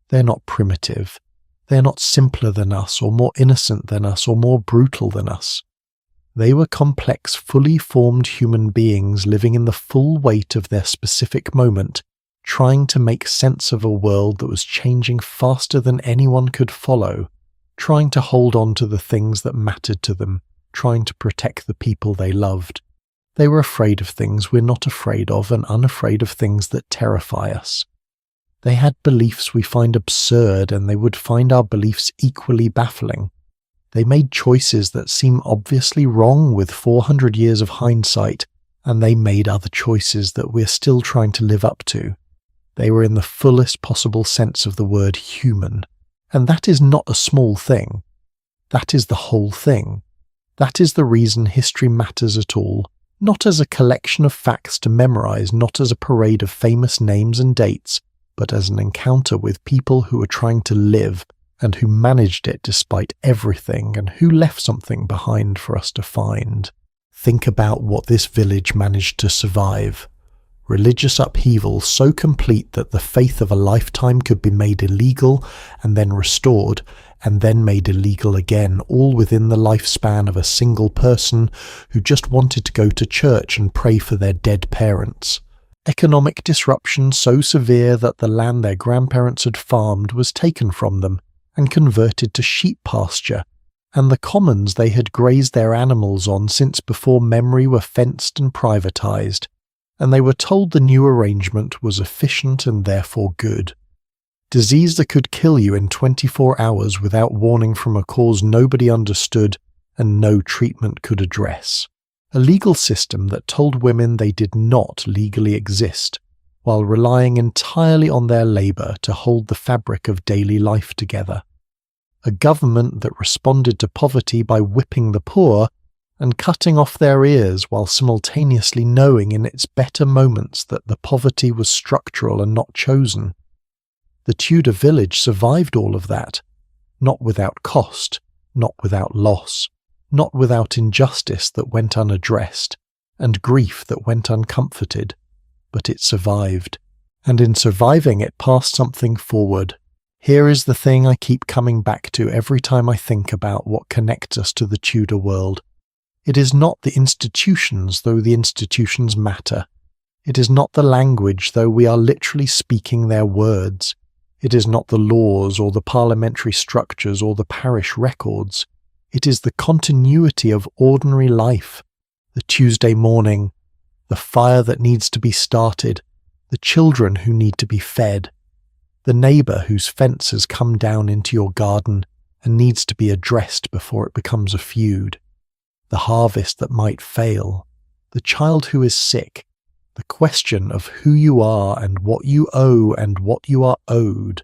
they're not primitive, they're not simpler than us or more innocent than us or more brutal than us. They were complex, fully formed human beings living in the full weight of their specific moment, trying to make sense of a world that was changing faster than anyone could follow, trying to hold on to the things that mattered to them, trying to protect the people they loved. They were afraid of things we're not afraid of and unafraid of things that terrify us. They had beliefs we find absurd, and they would find our beliefs equally baffling. They made choices that seem obviously wrong with 400 years of hindsight, and they made other choices that we're still trying to live up to. They were in the fullest possible sense of the word human, and that is not a small thing. That is the whole thing. That is the reason history matters at all, not as a collection of facts to memorize, not as a parade of famous names and dates, but as an encounter with people who were trying to live and who managed it despite everything and who left something behind for us to find. Think about what this village managed to survive. Religious upheaval so complete that the faith of a lifetime could be made illegal and then restored and then made illegal again, all within the lifespan of a single person who just wanted to go to church and pray for their dead parents. Economic disruption so severe that the land their grandparents had farmed was taken from them and converted to sheep pasture, and the commons they had grazed their animals on since before memory were fenced and privatised, and they were told the new arrangement was efficient and therefore good. Disease that could kill you in 24 hours without warning from a cause nobody understood and no treatment could address. A legal system that told women they did not legally exist, while relying entirely on their labour to hold the fabric of daily life together. A government that responded to poverty by whipping the poor, and cutting off their ears while simultaneously knowing in its better moments that the poverty was structural and not chosen. The Tudor village survived all of that, not without cost, not without loss, not without injustice that went unaddressed, and grief that went uncomforted, but it survived. And in surviving it passed something forward. Here is the thing I keep coming back to every time I think about what connects us to the Tudor world. It is not the institutions, though the institutions matter. It is not the language, though we are literally speaking their words. It is not the laws or the parliamentary structures or the parish records. It is the continuity of ordinary life, the Tuesday morning, the fire that needs to be started, the children who need to be fed, the neighbour whose fence has come down into your garden and needs to be addressed before it becomes a feud, the harvest that might fail, the child who is sick, the question of who you are and what you owe and what you are owed.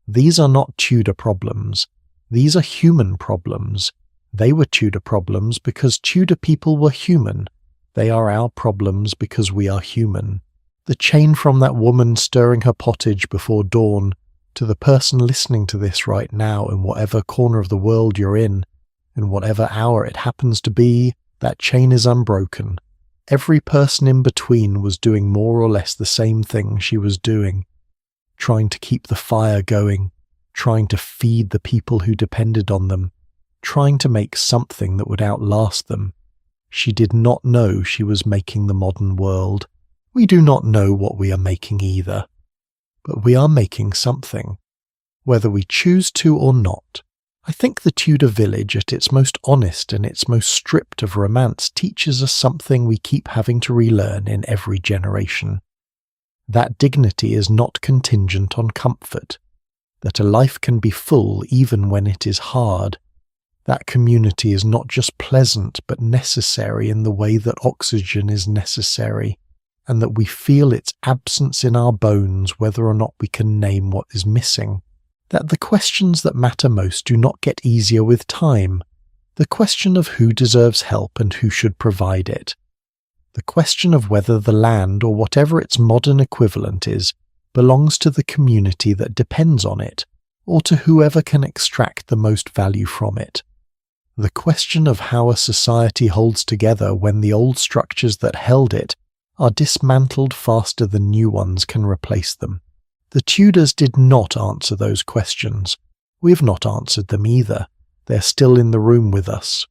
These are not Tudor problems. These are human problems. They were Tudor problems because Tudor people were human. They are our problems because we are human. The chain from that woman stirring her pottage before dawn to the person listening to this right now in whatever corner of the world you're in whatever hour it happens to be, that chain is unbroken. Every person in between was doing more or less the same thing she was doing, trying to keep the fire going, trying to feed the people who depended on them, trying to make something that would outlast them. She did not know she was making the modern world. We do not know what we are making either, but we are making something, whether we choose to or not. I think the Tudor village at its most honest and its most stripped of romance teaches us something we keep having to relearn in every generation. That dignity is not contingent on comfort, that a life can be full even when it is hard. That community is not just pleasant but necessary in the way that oxygen is necessary, and that we feel its absence in our bones whether or not we can name what is missing. That the questions that matter most do not get easier with time. The question of who deserves help and who should provide it. The question of whether the land, or whatever its modern equivalent is, belongs to the community that depends on it, or to whoever can extract the most value from it. The question of how a society holds together when the old structures that held it are dismantled faster than new ones can replace them. The Tudors did not answer those questions. We have not answered them either. They're still in the room with us.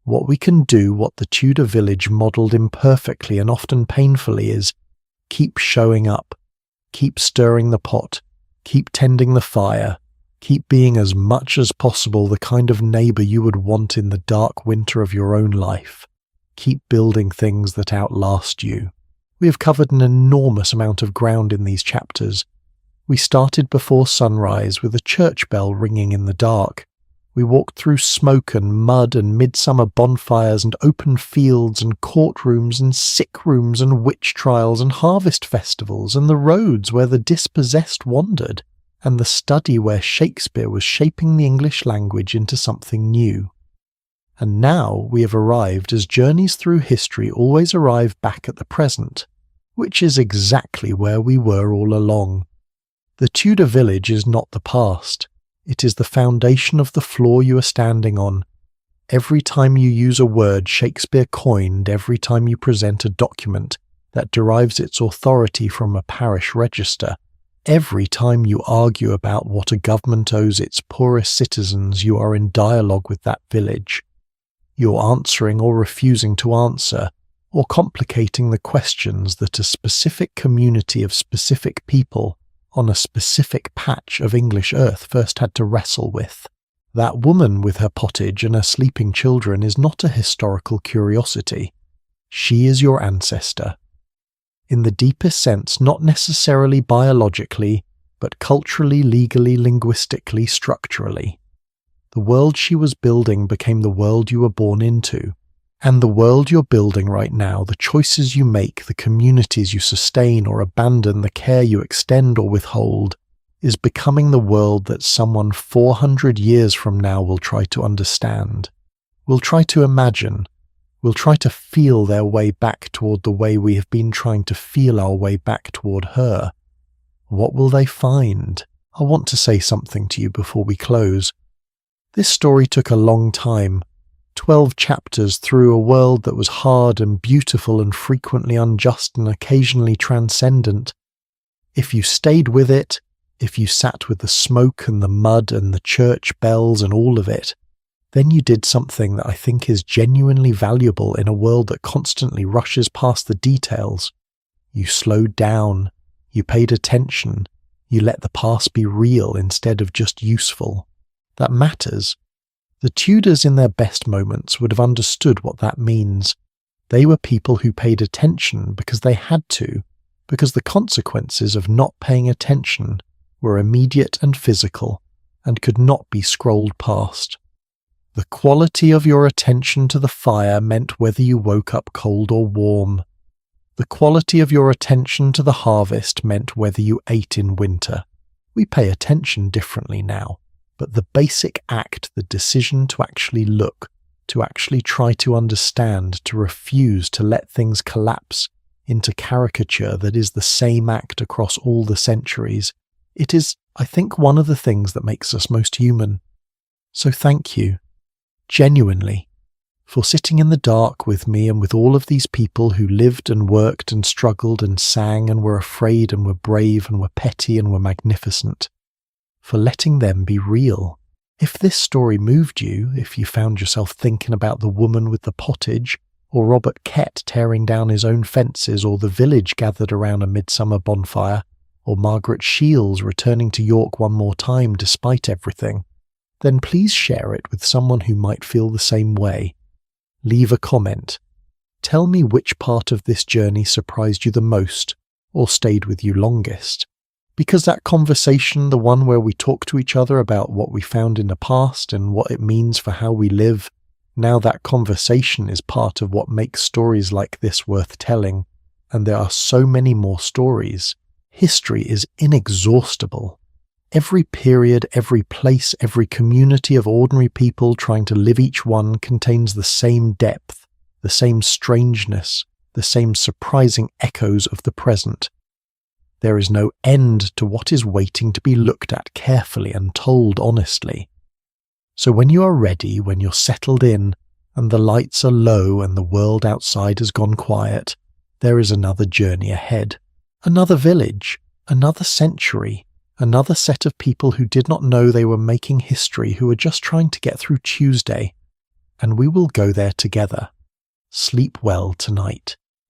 What we can do, what the Tudor village modelled imperfectly and often painfully, is keep showing up, keep stirring the pot, keep tending the fire, keep being as much as possible the kind of neighbour you would want in the dark winter of your own life. Keep building things that outlast you. We have covered an enormous amount of ground in these chapters. We started before sunrise with a church bell ringing in the dark. We walked through smoke and mud and midsummer bonfires and open fields and courtrooms and sick rooms and witch trials and harvest festivals and the roads where the dispossessed wandered and the study where Shakespeare was shaping the English language into something new. And now we have arrived, as journeys through history always arrive, back at the present, which is exactly where we were all along. The Tudor village is not the past. It is the foundation of the floor you are standing on. Every time you use a word Shakespeare coined, every time you present a document that derives its authority from a parish register, every time you argue about what a government owes its poorest citizens, you are in dialogue with that village. You're answering or refusing to answer, or complicating the questions that a specific community of specific people on a specific patch of English earth first had to wrestle with. That woman with her pottage and her sleeping children is not a historical curiosity. She is your ancestor. In the deepest sense, not necessarily biologically, but culturally, legally, linguistically, structurally. The world she was building became the world you were born into. And the world you're building right now, the choices you make, the communities you sustain or abandon, the care you extend or withhold, is becoming the world that someone 400 years from now will try to understand, will try to imagine, will try to feel their way back toward the way we have been trying to feel our way back toward her. What will they find? I want to say something to you before we close. This story took a long time. 12 chapters through a world that was hard and beautiful and frequently unjust and occasionally transcendent. If you stayed with it, if you sat with the smoke and the mud and the church bells and all of it, then you did something that I think is genuinely valuable in a world that constantly rushes past the details. You slowed down, you paid attention, you let the past be real instead of just useful. That matters. The Tudors in their best moments would have understood what that means. They were people who paid attention because they had to, because the consequences of not paying attention were immediate and physical and could not be scrolled past. The quality of your attention to the fire meant whether you woke up cold or warm. The quality of your attention to the harvest meant whether you ate in winter. We pay attention differently now, but the basic act, the decision to actually look, to actually try to understand, to refuse to let things collapse into caricature that is the same act across all the centuries, it is, I think, one of the things that makes us most human. So thank you. Genuinely, for sitting in the dark with me and with all of these people who lived and worked and struggled and sang and were afraid and were brave and were petty and were magnificent, for letting them be real. If this story moved you, if you found yourself thinking about the woman with the pottage, or Robert Kett tearing down his own fences, or the village gathered around a midsummer bonfire, or Margaret Shields returning to York one more time despite everything, then please share it with someone who might feel the same way. Leave a comment. Tell me which part of this journey surprised you the most, or stayed with you longest. Because that conversation, the one where we talk to each other about what we found in the past and what it means for how we live, now that conversation is part of what makes stories like this worth telling, and there are so many more stories. History is inexhaustible. Every period, every place, every community of ordinary people trying to live each one contains the same depth, the same strangeness, the same surprising echoes of the present. There is no end to what is waiting to be looked at carefully and told honestly. So when you are ready, when you're settled in, and the lights are low and the world outside has gone quiet, there is another journey ahead. Another village, another century, another set of people who did not know they were making history, who were just trying to get through Tuesday, and we will go there together. Sleep well tonight.